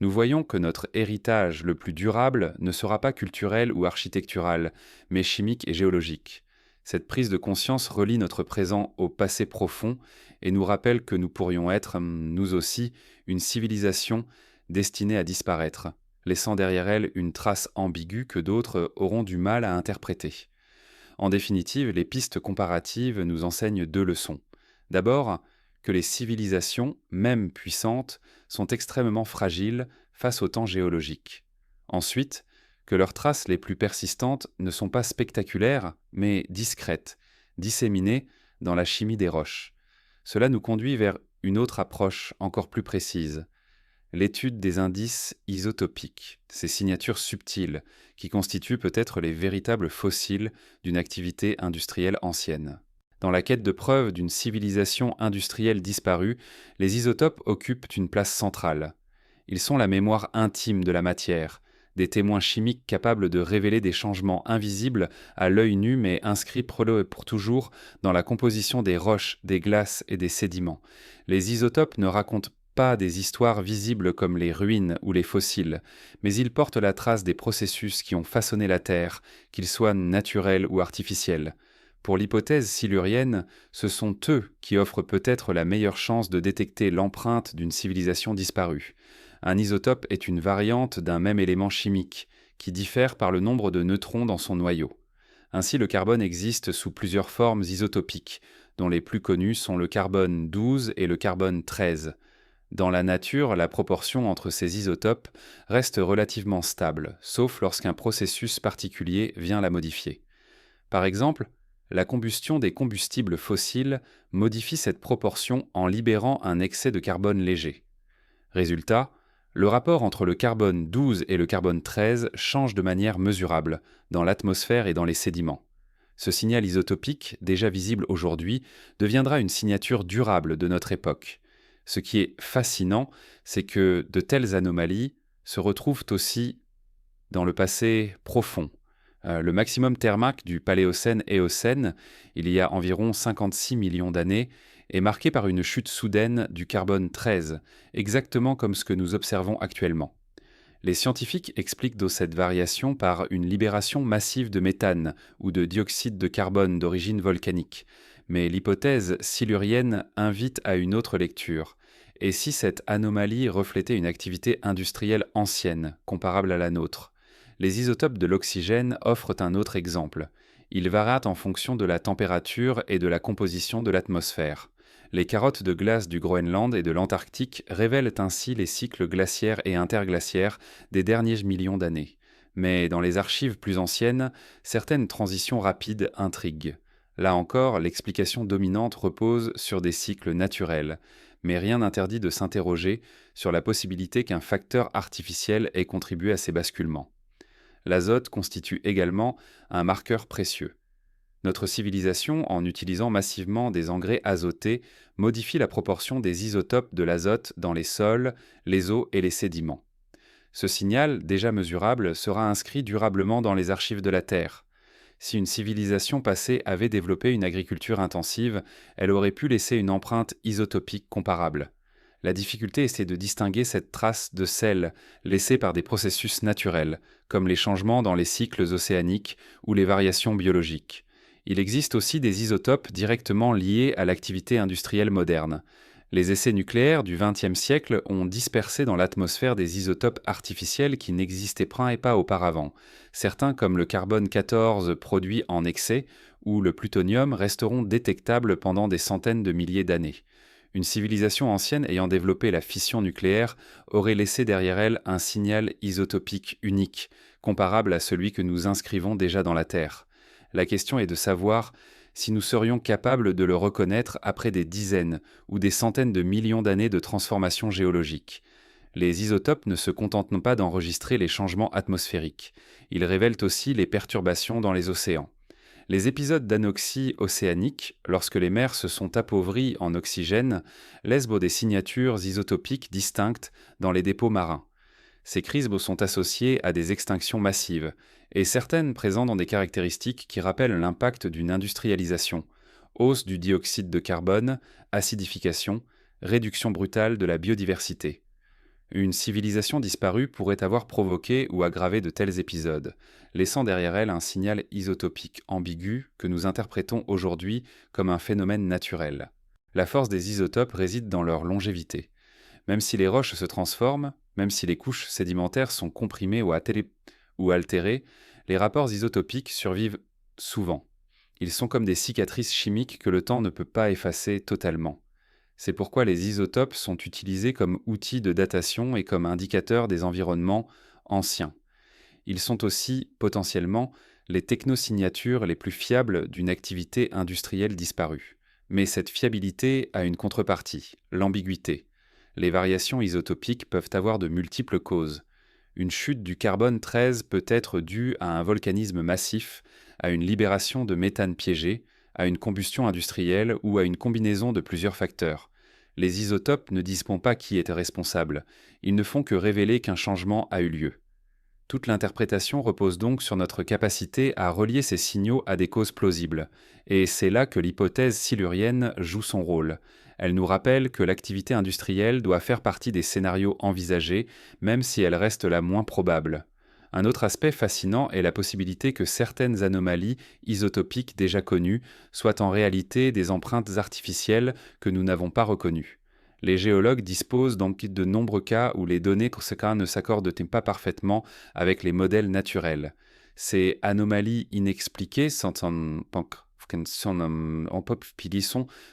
Nous voyons que notre héritage le plus durable ne sera pas culturel ou architectural, mais chimique et géologique. Cette prise de conscience relie notre présent au passé profond et nous rappelle que nous pourrions être, nous aussi, une civilisation destinée à disparaître, laissant derrière elle une trace ambiguë que d'autres auront du mal à interpréter. En définitive, les pistes comparatives nous enseignent deux leçons. D'abord, que les civilisations, même puissantes, sont extrêmement fragiles face au temps géologique. Ensuite, que leurs traces les plus persistantes ne sont pas spectaculaires, mais discrètes, disséminées dans la chimie des roches. Cela nous conduit vers une autre approche encore plus précise, l'étude des indices isotopiques, ces signatures subtiles qui constituent peut-être les véritables fossiles d'une activité industrielle ancienne. Dans la quête de preuves d'une civilisation industrielle disparue, les isotopes occupent une place centrale. Ils sont la mémoire intime de la matière, des témoins chimiques capables de révéler des changements invisibles à l'œil nu mais inscrits pour toujours dans la composition des roches, des glaces et des sédiments. Les isotopes ne racontent pas des histoires visibles comme les ruines ou les fossiles, mais ils portent la trace des processus qui ont façonné la Terre, qu'ils soient naturels ou artificiels. Pour l'hypothèse silurienne, ce sont eux qui offrent peut-être la meilleure chance de détecter l'empreinte d'une civilisation disparue. Un isotope est une variante d'un même élément chimique, qui diffère par le nombre de neutrons dans son noyau. Ainsi, le carbone existe sous plusieurs formes isotopiques, dont les plus connues sont le carbone 12 et le carbone 13. Dans la nature, la proportion entre ces isotopes reste relativement stable, sauf lorsqu'un processus particulier vient la modifier. Par exemple, la combustion des combustibles fossiles modifie cette proportion en libérant un excès de carbone léger. Résultat, le rapport entre le carbone 12 et le carbone 13 change de manière mesurable dans l'atmosphère et dans les sédiments. Ce signal isotopique, déjà visible aujourd'hui, deviendra une signature durable de notre époque. Ce qui est fascinant, c'est que de telles anomalies se retrouvent aussi dans le passé profond. Le maximum thermique du Paléocène-Éocène, il y a environ 56 millions d'années, est marqué par une chute soudaine du carbone 13, exactement comme ce que nous observons actuellement. Les scientifiques expliquent cette variation par une libération massive de méthane ou de dioxyde de carbone d'origine volcanique. Mais l'hypothèse silurienne invite à une autre lecture. Et si cette anomalie reflétait une activité industrielle ancienne, comparable à la nôtre? Les isotopes de l'oxygène offrent un autre exemple. Ils varient en fonction de la température et de la composition de l'atmosphère. Les carottes de glace du Groenland et de l'Antarctique révèlent ainsi les cycles glaciaires et interglaciaires des derniers millions d'années. Mais dans les archives plus anciennes, certaines transitions rapides intriguent. Là encore, l'explication dominante repose sur des cycles naturels, mais rien n'interdit de s'interroger sur la possibilité qu'un facteur artificiel ait contribué à ces basculements. L'azote constitue également un marqueur précieux. Notre civilisation, en utilisant massivement des engrais azotés, modifie la proportion des isotopes de l'azote dans les sols, les eaux et les sédiments. Ce signal, déjà mesurable, sera inscrit durablement dans les archives de la Terre. Si une civilisation passée avait développé une agriculture intensive, elle aurait pu laisser une empreinte isotopique comparable. La difficulté, c'est de distinguer cette trace de sel laissée par des processus naturels, comme les changements dans les cycles océaniques ou les variations biologiques. Il existe aussi des isotopes directement liés à l'activité industrielle moderne. Les essais nucléaires du XXe siècle ont dispersé dans l'atmosphère des isotopes artificiels qui n'existaient pas auparavant. Certains, comme le carbone 14 produit en excès, ou le plutonium, resteront détectables pendant des centaines de milliers d'années. Une civilisation ancienne ayant développé la fission nucléaire aurait laissé derrière elle un signal isotopique unique, comparable à celui que nous inscrivons déjà dans la Terre. La question est de savoir si nous serions capables de le reconnaître après des dizaines ou des centaines de millions d'années de transformation géologique. Les isotopes ne se contentent pas d'enregistrer les changements atmosphériques. Ils révèlent aussi les perturbations dans les océans. Les épisodes d'anoxie océanique, lorsque les mers se sont appauvries en oxygène, laissent des signatures isotopiques distinctes dans les dépôts marins. Ces crises sont associées à des extinctions massives, et certaines présentent des caractéristiques qui rappellent l'impact d'une industrialisation, hausse du dioxyde de carbone, acidification, réduction brutale de la biodiversité. Une civilisation disparue pourrait avoir provoqué ou aggravé de tels épisodes, laissant derrière elle un signal isotopique ambigu que nous interprétons aujourd'hui comme un phénomène naturel. La force des isotopes réside dans leur longévité. Même si les roches se transforment, même si les couches sédimentaires sont comprimées ou altérées, les rapports isotopiques survivent souvent. Ils sont comme des cicatrices chimiques que le temps ne peut pas effacer totalement. C'est pourquoi les isotopes sont utilisés comme outils de datation et comme indicateurs des environnements anciens. Ils sont aussi, potentiellement, les technosignatures les plus fiables d'une activité industrielle disparue. Mais cette fiabilité a une contrepartie, l'ambiguïté. Les variations isotopiques peuvent avoir de multiples causes. Une chute du carbone 13 peut être due à un volcanisme massif, à une libération de méthane piégé, à une combustion industrielle ou à une combinaison de plusieurs facteurs. Les isotopes ne disent pas qui est responsable, ils ne font que révéler qu'un changement a eu lieu. Toute l'interprétation repose donc sur notre capacité à relier ces signaux à des causes plausibles, et c'est là que l'hypothèse silurienne joue son rôle. Elle nous rappelle que l'activité industrielle doit faire partie des scénarios envisagés, même si elle reste la moins probable. Un autre aspect fascinant est la possibilité que certaines anomalies isotopiques déjà connues soient en réalité des empreintes artificielles que nous n'avons pas reconnues. Les géologues disposent donc de nombreux cas où les données ne s'accordent pas parfaitement avec les modèles naturels. Ces anomalies inexpliquées sont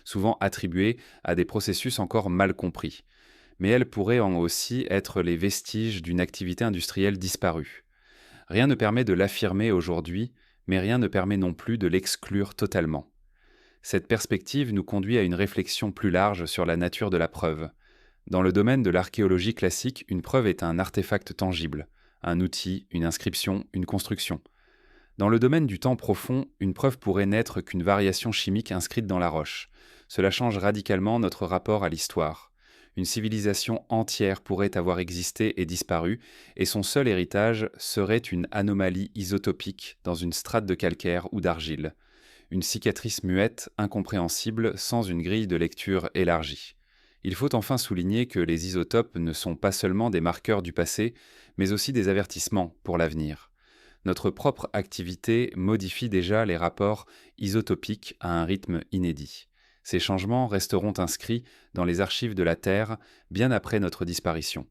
souvent attribuées à des processus encore mal compris. Mais elles pourraient aussi être les vestiges d'une activité industrielle disparue. Rien ne permet de l'affirmer aujourd'hui, mais rien ne permet non plus de l'exclure totalement. Cette perspective nous conduit à une réflexion plus large sur la nature de la preuve. Dans le domaine de l'archéologie classique, une preuve est un artefact tangible, un outil, une inscription, une construction. Dans le domaine du temps profond, une preuve pourrait n'être qu'une variation chimique inscrite dans la roche. Cela change radicalement notre rapport à l'histoire. Une civilisation entière pourrait avoir existé et disparu, et son seul héritage serait une anomalie isotopique dans une strate de calcaire ou d'argile. Une cicatrice muette, incompréhensible, sans une grille de lecture élargie. Il faut enfin souligner que les isotopes ne sont pas seulement des marqueurs du passé, mais aussi des avertissements pour l'avenir. Notre propre activité modifie déjà les rapports isotopiques à un rythme inédit. Ces changements resteront inscrits dans les archives de la Terre bien après notre disparition.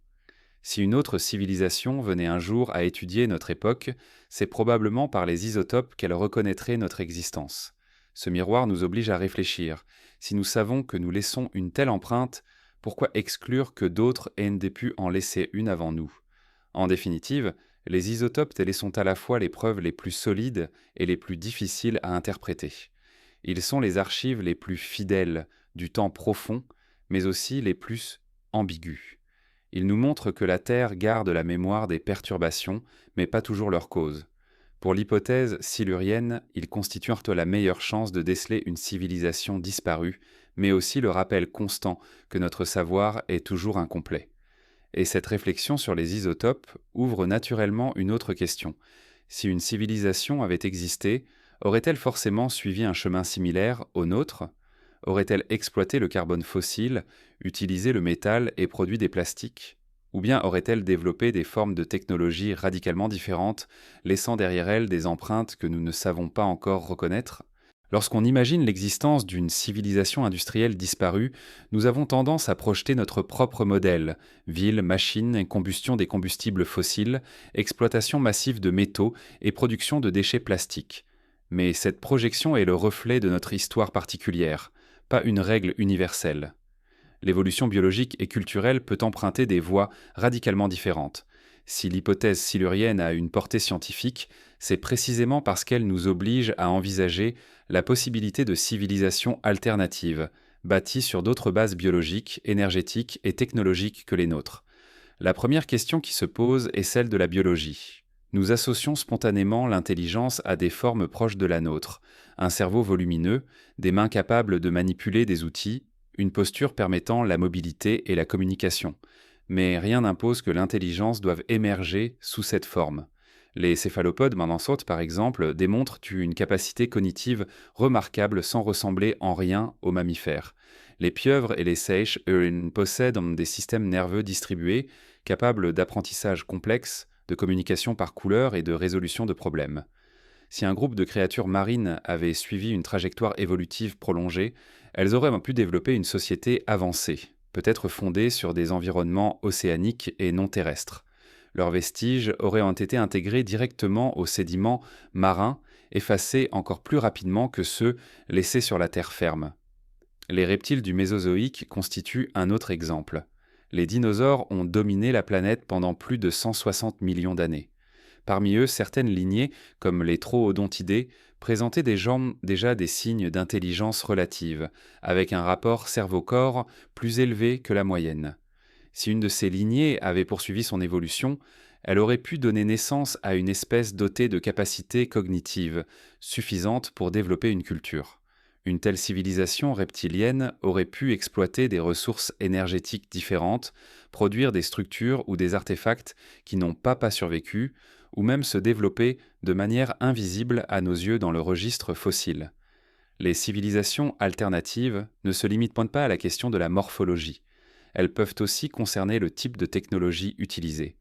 Si une autre civilisation venait un jour à étudier notre époque, c'est probablement par les isotopes qu'elle reconnaîtrait notre existence. Ce miroir nous oblige à réfléchir. Si nous savons que nous laissons une telle empreinte, pourquoi exclure que d'autres aient pu en laisser une avant nous? En définitive, les isotopes télé sont à la fois les preuves les plus solides et les plus difficiles à interpréter. Ils sont les archives les plus fidèles du temps profond, mais aussi les plus ambiguës. Ils nous montrent que la Terre garde la mémoire des perturbations, mais pas toujours leur cause. Pour l'hypothèse silurienne, ils constituent la meilleure chance de déceler une civilisation disparue, mais aussi le rappel constant que notre savoir est toujours incomplet. Et cette réflexion sur les isotopes ouvre naturellement une autre question. Si une civilisation avait existé, aurait-elle forcément suivi un chemin similaire au nôtre? Aurait-elle exploité le carbone fossile, utilisé le métal et produit des plastiques? Ou bien aurait-elle développé des formes de technologie radicalement différentes, laissant derrière elle des empreintes que nous ne savons pas encore reconnaître? Lorsqu'on imagine l'existence d'une civilisation industrielle disparue, nous avons tendance à projeter notre propre modèle: villes, machines, combustion des combustibles fossiles, exploitation massive de métaux et production de déchets plastiques. Mais cette projection est le reflet de notre histoire particulière, pas une règle universelle. L'évolution biologique et culturelle peut emprunter des voies radicalement différentes. Si l'hypothèse silurienne a une portée scientifique, c'est précisément parce qu'elle nous oblige à envisager la possibilité de civilisations alternatives, bâties sur d'autres bases biologiques, énergétiques et technologiques que les nôtres. La première question qui se pose est celle de la biologie. Nous associons spontanément l'intelligence à des formes proches de la nôtre: un cerveau volumineux, des mains capables de manipuler des outils, une posture permettant la mobilité et la communication. Mais rien n'impose que l'intelligence doive émerger sous cette forme. Les céphalopodes menanceaux, par exemple, démontrent une capacité cognitive remarquable sans ressembler en rien aux mammifères. Les pieuvres et les seiches, eux, possèdent des systèmes nerveux distribués, capables d'apprentissage complexe, de communication par couleur et de résolution de problèmes. Si un groupe de créatures marines avait suivi une trajectoire évolutive prolongée, elles auraient pu développer une société avancée, peut-être fondée sur des environnements océaniques et non terrestres. Leurs vestiges auraient été intégrés directement aux sédiments marins, effacés encore plus rapidement que ceux laissés sur la terre ferme. Les reptiles du Mésozoïque constituent un autre exemple. Les dinosaures ont dominé la planète pendant plus de 160 millions d'années. Parmi eux, certaines lignées, comme les troodontidés, présentaient déjà des signes d'intelligence relative, avec un rapport cerveau-corps plus élevé que la moyenne. Si une de ces lignées avait poursuivi son évolution, elle aurait pu donner naissance à une espèce dotée de capacités cognitives suffisantes pour développer une culture. Une telle civilisation reptilienne aurait pu exploiter des ressources énergétiques différentes, produire des structures ou des artefacts qui n'ont pas survécu, ou même se développer de manière invisible à nos yeux dans le registre fossile. Les civilisations alternatives ne se limitent pas à la question de la morphologie. Elles peuvent aussi concerner le type de technologie utilisée.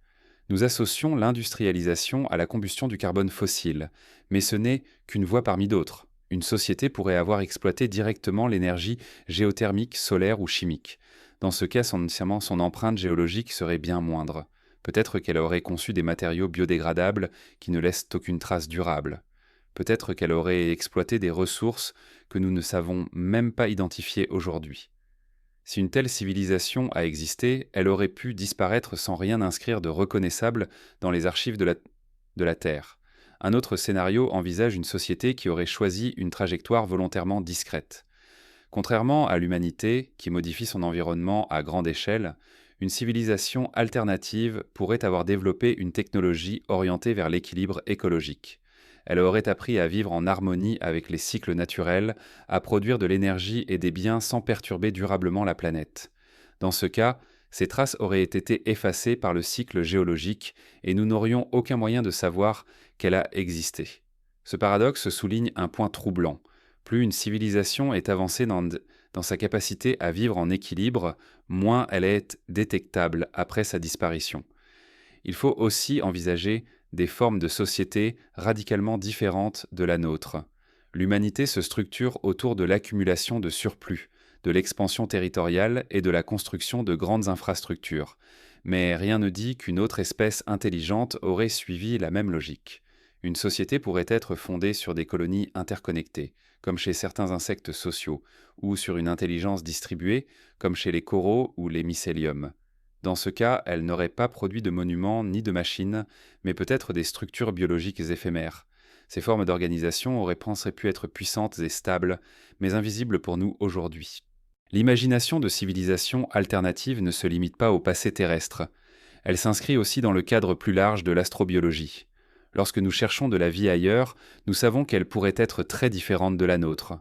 Nous associons l'industrialisation à la combustion du carbone fossile, mais ce n'est qu'une voie parmi d'autres. Une société pourrait avoir exploité directement l'énergie géothermique, solaire ou chimique. Dans ce cas, son empreinte géologique serait bien moindre. Peut-être qu'elle aurait conçu des matériaux biodégradables qui ne laissent aucune trace durable. Peut-être qu'elle aurait exploité des ressources que nous ne savons même pas identifier aujourd'hui. Si une telle civilisation a existé, elle aurait pu disparaître sans rien inscrire de reconnaissable dans les archives de la Terre. Un autre scénario envisage une société qui aurait choisi une trajectoire volontairement discrète. Contrairement à l'humanité, qui modifie son environnement à grande échelle, une civilisation alternative pourrait avoir développé une technologie orientée vers l'équilibre écologique. Elle aurait appris à vivre en harmonie avec les cycles naturels, à produire de l'énergie et des biens sans perturber durablement la planète. Dans ce cas, ces traces auraient été effacées par le cycle géologique et nous n'aurions aucun moyen de savoir qu'elle a existé. Ce paradoxe souligne un point troublant. Plus une civilisation est avancée dans sa capacité à vivre en équilibre, moins elle est détectable après sa disparition. Il faut aussi envisager des formes de société radicalement différentes de la nôtre. L'humanité se structure autour de l'accumulation de surplus, de l'expansion territoriale et de la construction de grandes infrastructures. Mais rien ne dit qu'une autre espèce intelligente aurait suivi la même logique. Une société pourrait être fondée sur des colonies interconnectées, comme chez certains insectes sociaux, ou sur une intelligence distribuée, comme chez les coraux ou les mycéliums. Dans ce cas, elle n'aurait pas produit de monuments ni de machines, mais peut-être des structures biologiques éphémères. Ces formes d'organisation auraient pu être puissantes et stables, mais invisibles pour nous aujourd'hui. L'imagination de civilisations alternatives ne se limite pas au passé terrestre. Elle s'inscrit aussi dans le cadre plus large de l'astrobiologie. Lorsque nous cherchons de la vie ailleurs, nous savons qu'elle pourrait être très différente de la nôtre.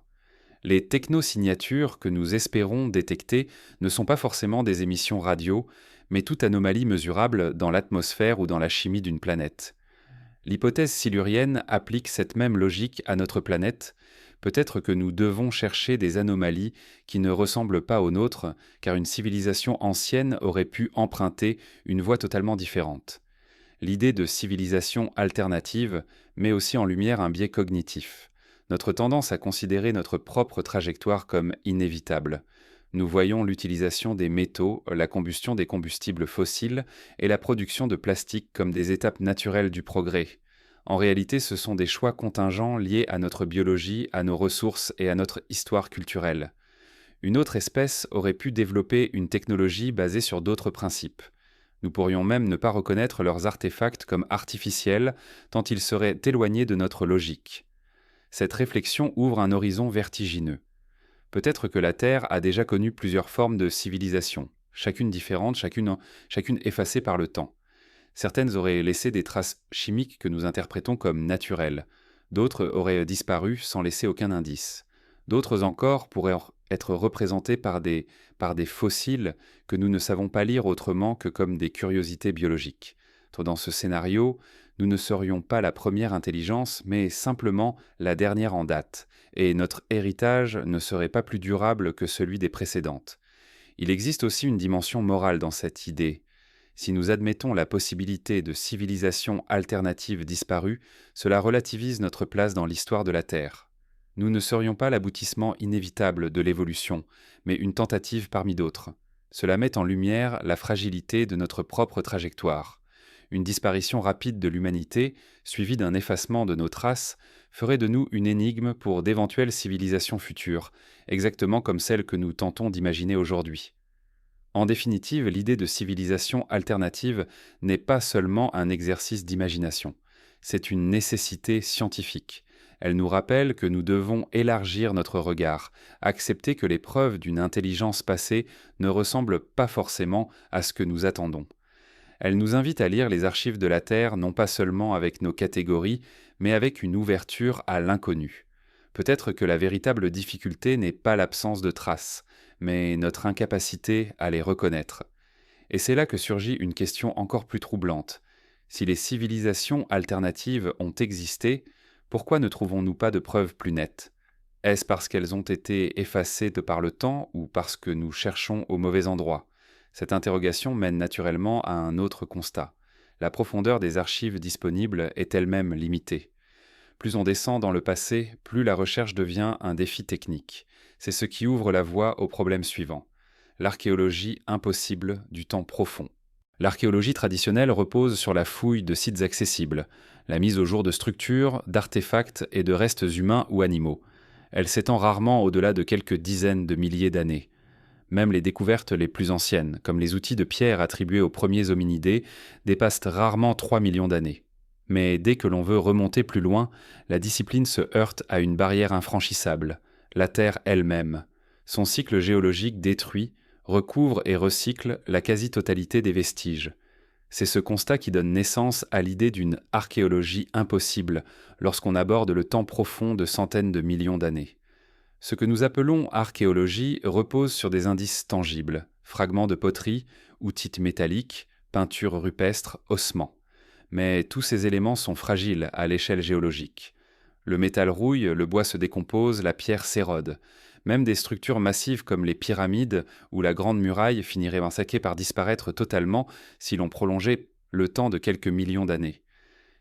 Les technosignatures que nous espérons détecter ne sont pas forcément des émissions radio, mais toute anomalie mesurable dans l'atmosphère ou dans la chimie d'une planète. L'hypothèse silurienne applique cette même logique à notre planète. Peut-être que nous devons chercher des anomalies qui ne ressemblent pas aux nôtres, car une civilisation ancienne aurait pu emprunter une voie totalement différente. L'idée de civilisation alternative met aussi en lumière un biais cognitif. Notre tendance à considérer notre propre trajectoire comme inévitable. Nous voyons l'utilisation des métaux, la combustion des combustibles fossiles et la production de plastique comme des étapes naturelles du progrès. En réalité, ce sont des choix contingents liés à notre biologie, à nos ressources et à notre histoire culturelle. Une autre espèce aurait pu développer une technologie basée sur d'autres principes. Nous pourrions même ne pas reconnaître leurs artefacts comme artificiels, tant ils seraient éloignés de notre logique. Cette réflexion ouvre un horizon vertigineux. Peut-être que la Terre a déjà connu plusieurs formes de civilisation, chacune différente, chacune effacée par le temps. Certaines auraient laissé des traces chimiques que nous interprétons comme naturelles. D'autres auraient disparu sans laisser aucun indice. D'autres encore pourraient être représentées par des fossiles que nous ne savons pas lire autrement que comme des curiosités biologiques. Dans ce scénario, nous ne serions pas la première intelligence, mais simplement la dernière en date, et notre héritage ne serait pas plus durable que celui des précédentes. Il existe aussi une dimension morale dans cette idée. Si nous admettons la possibilité de civilisations alternatives disparues, cela relativise notre place dans l'histoire de la Terre. Nous ne serions pas l'aboutissement inévitable de l'évolution, mais une tentative parmi d'autres. Cela met en lumière la fragilité de notre propre trajectoire. Une disparition rapide de l'humanité, suivie d'un effacement de nos traces, ferait de nous une énigme pour d'éventuelles civilisations futures, exactement comme celles que nous tentons d'imaginer aujourd'hui. En définitive, l'idée de civilisation alternative n'est pas seulement un exercice d'imagination, c'est une nécessité scientifique. Elle nous rappelle que nous devons élargir notre regard, accepter que les preuves d'une intelligence passée ne ressemblent pas forcément à ce que nous attendons. Elle nous invite à lire les archives de la Terre non pas seulement avec nos catégories, mais avec une ouverture à l'inconnu. Peut-être que la véritable difficulté n'est pas l'absence de traces, mais notre incapacité à les reconnaître. Et c'est là que surgit une question encore plus troublante. Si les civilisations alternatives ont existé, pourquoi ne trouvons-nous pas de preuves plus nettes ? Est-ce parce qu'elles ont été effacées de par le temps ou parce que nous cherchons au mauvais endroit ? Cette interrogation mène naturellement à un autre constat. La profondeur des archives disponibles est elle-même limitée. Plus on descend dans le passé, plus la recherche devient un défi technique. C'est ce qui ouvre la voie au problème suivant. L'archéologie impossible du temps profond. L'archéologie traditionnelle repose sur la fouille de sites accessibles, la mise au jour de structures, d'artefacts et de restes humains ou animaux. Elle s'étend rarement au-delà de quelques dizaines de milliers d'années. Même les découvertes les plus anciennes, comme les outils de pierre attribués aux premiers hominidés, dépassent rarement 3 millions d'années. Mais dès que l'on veut remonter plus loin, la discipline se heurte à une barrière infranchissable, la Terre elle-même. Son cycle géologique détruit, recouvre et recycle la quasi-totalité des vestiges. C'est ce constat qui donne naissance à l'idée d'une archéologie impossible lorsqu'on aborde le temps profond de centaines de millions d'années. Ce que nous appelons archéologie repose sur des indices tangibles, fragments de poterie, outils métalliques, peintures rupestres, ossements. Mais tous ces éléments sont fragiles à l'échelle géologique. Le métal rouille, le bois se décompose, la pierre s'érode. Même des structures massives comme les pyramides ou la Grande Muraille finiraient par disparaître totalement si l'on prolongeait le temps de quelques millions d'années.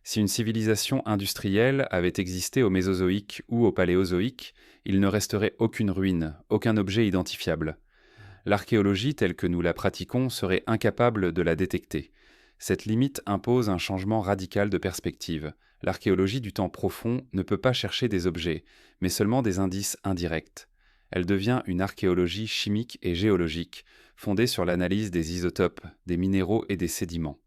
Si une civilisation industrielle avait existé au Mésozoïque ou au Paléozoïque, il ne resterait aucune ruine, aucun objet identifiable. L'archéologie telle que nous la pratiquons serait incapable de la détecter. Cette limite impose un changement radical de perspective. L'archéologie du temps profond ne peut pas chercher des objets, mais seulement des indices indirects. Elle devient une archéologie chimique et géologique, fondée sur l'analyse des isotopes, des minéraux et des sédiments.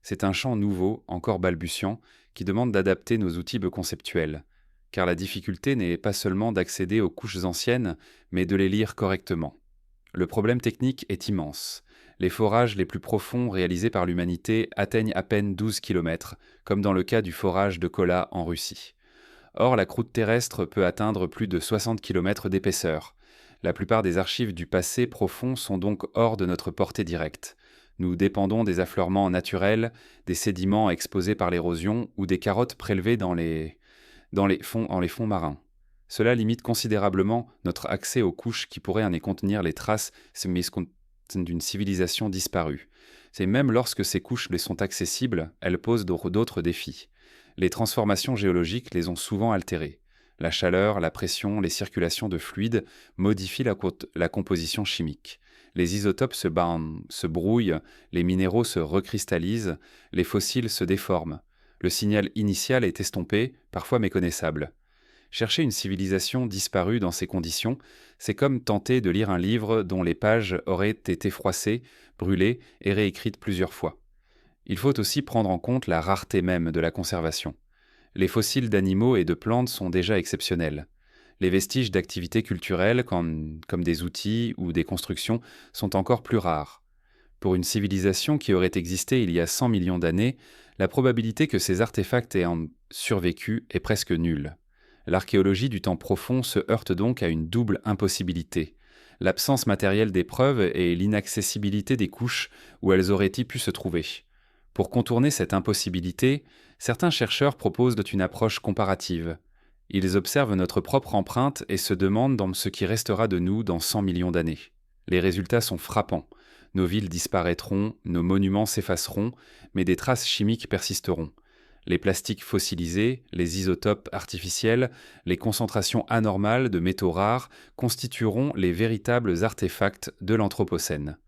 C'est un champ nouveau, encore balbutiant, qui demande d'adapter nos outils conceptuels. Car la difficulté n'est pas seulement d'accéder aux couches anciennes, mais de les lire correctement. Le problème technique est immense. Les forages les plus profonds réalisés par l'humanité atteignent à peine 12 km, comme dans le cas du forage de Kola en Russie. Or, la croûte terrestre peut atteindre plus de 60 km d'épaisseur. La plupart des archives du passé profond sont donc hors de notre portée directe. Nous dépendons des affleurements naturels, des sédiments exposés par l'érosion ou des carottes prélevées dans les fonds marins. Cela limite considérablement notre accès aux couches qui pourraient en y contenir les traces d'une civilisation disparue. C'est même lorsque ces couches les sont accessibles, elles posent d'autres défis. Les transformations géologiques les ont souvent altérées. La chaleur, la pression, les circulations de fluides modifient la composition chimique. Les isotopes se brouillent, les minéraux se recristallisent, les fossiles se déforment. Le signal initial est estompé, parfois méconnaissable. Chercher une civilisation disparue dans ces conditions, c'est comme tenter de lire un livre dont les pages auraient été froissées, brûlées et réécrites plusieurs fois. Il faut aussi prendre en compte la rareté même de la conservation. Les fossiles d'animaux et de plantes sont déjà exceptionnels. Les vestiges d'activités culturelles, comme des outils ou des constructions, sont encore plus rares. Pour une civilisation qui aurait existé il y a 100 millions d'années, la probabilité que ces artefacts aient survécu est presque nulle. L'archéologie du temps profond se heurte donc à une double impossibilité. L'absence matérielle des preuves et l'inaccessibilité des couches où elles auraient pu se trouver. Pour contourner cette impossibilité, certains chercheurs proposent une approche comparative. Ils observent notre propre empreinte et se demandent dans ce qui restera de nous dans 100 millions d'années. Les résultats sont frappants. Nos villes disparaîtront, nos monuments s'effaceront, mais des traces chimiques persisteront. Les plastiques fossilisés, les isotopes artificiels, les concentrations anormales de métaux rares constitueront les véritables artefacts de l'Anthropocène.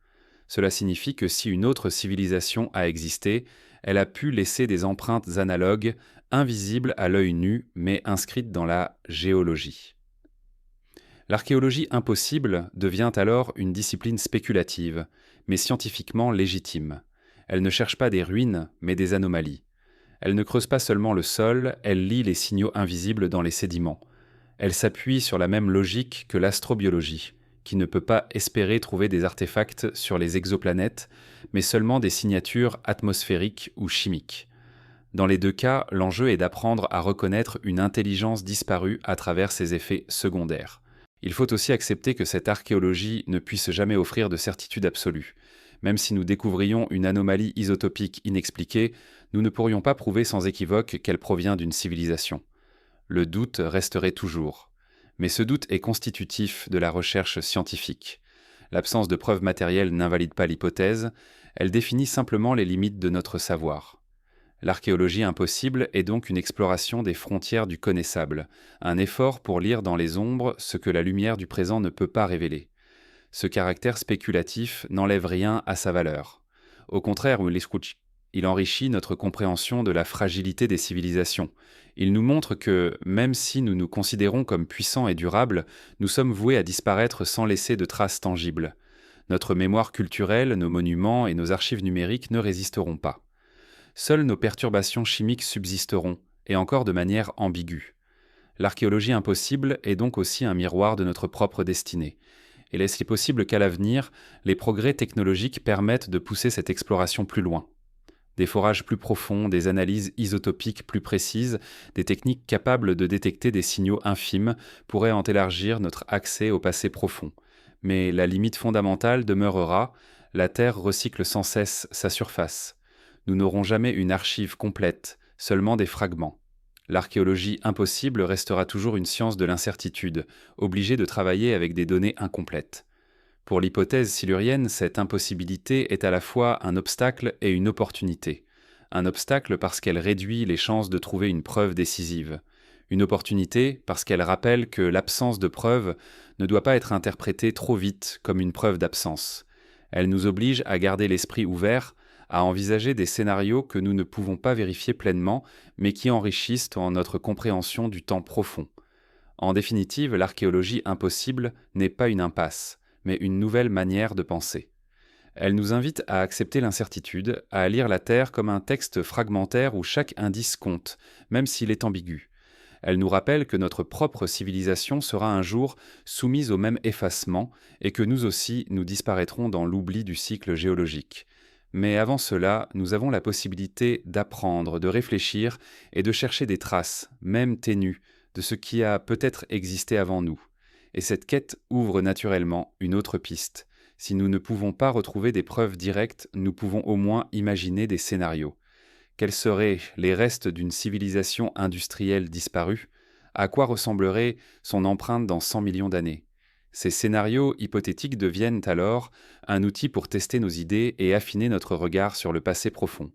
Cela signifie que si une autre civilisation a existé, elle a pu laisser des empreintes analogues, invisibles à l'œil nu, mais inscrites dans la géologie. L'archéologie impossible devient alors une discipline spéculative, mais scientifiquement légitime. Elle ne cherche pas des ruines, mais des anomalies. Elle ne creuse pas seulement le sol, elle lit les signaux invisibles dans les sédiments. Elle s'appuie sur la même logique que l'astrobiologie, qui ne peut pas espérer trouver des artefacts sur les exoplanètes, mais seulement des signatures atmosphériques ou chimiques. Dans les deux cas, l'enjeu est d'apprendre à reconnaître une intelligence disparue à travers ses effets secondaires. Il faut aussi accepter que cette archéologie ne puisse jamais offrir de certitude absolue. Même si nous découvrions une anomalie isotopique inexpliquée, nous ne pourrions pas prouver sans équivoque qu'elle provient d'une civilisation. Le doute resterait toujours. Mais ce doute est constitutif de la recherche scientifique. L'absence de preuves matérielles n'invalide pas l'hypothèse, elle définit simplement les limites de notre savoir. L'archéologie impossible est donc une exploration des frontières du connaissable, un effort pour lire dans les ombres ce que la lumière du présent ne peut pas révéler. Ce caractère spéculatif n'enlève rien à sa valeur. Au contraire, il enrichit notre compréhension de la fragilité des civilisations. Il nous montre que, même si nous nous considérons comme puissants et durables, nous sommes voués à disparaître sans laisser de traces tangibles. Notre mémoire culturelle, nos monuments et nos archives numériques ne résisteront pas. Seules nos perturbations chimiques subsisteront, et encore de manière ambiguë. L'archéologie impossible est donc aussi un miroir de notre propre destinée. Et est-il possible qu'à l'avenir, les progrès technologiques permettent de pousser cette exploration plus loin? Des forages plus profonds, des analyses isotopiques plus précises, des techniques capables de détecter des signaux infimes pourraient en élargir notre accès au passé profond. Mais la limite fondamentale demeurera, la Terre recycle sans cesse sa surface. Nous n'aurons jamais une archive complète, seulement des fragments. L'archéologie impossible restera toujours une science de l'incertitude, obligée de travailler avec des données incomplètes. Pour l'hypothèse silurienne, cette impossibilité est à la fois un obstacle et une opportunité. Un obstacle parce qu'elle réduit les chances de trouver une preuve décisive. Une opportunité parce qu'elle rappelle que l'absence de preuve ne doit pas être interprétée trop vite comme une preuve d'absence. Elle nous oblige à garder l'esprit ouvert, à envisager des scénarios que nous ne pouvons pas vérifier pleinement, mais qui enrichissent en notre compréhension du temps profond. En définitive, l'archéologie impossible n'est pas une impasse, mais une nouvelle manière de penser. Elle nous invite à accepter l'incertitude, à lire la Terre comme un texte fragmentaire où chaque indice compte, même s'il est ambigu. Elle nous rappelle que notre propre civilisation sera un jour soumise au même effacement et que nous aussi nous disparaîtrons dans l'oubli du cycle géologique. Mais avant cela, nous avons la possibilité d'apprendre, de réfléchir et de chercher des traces, même ténues, de ce qui a peut-être existé avant nous. Et cette quête ouvre naturellement une autre piste. Si nous ne pouvons pas retrouver des preuves directes, nous pouvons au moins imaginer des scénarios. Quels seraient les restes d'une civilisation industrielle disparue? À quoi ressemblerait son empreinte dans 100 millions d'années? Ces scénarios hypothétiques deviennent alors un outil pour tester nos idées et affiner notre regard sur le passé profond.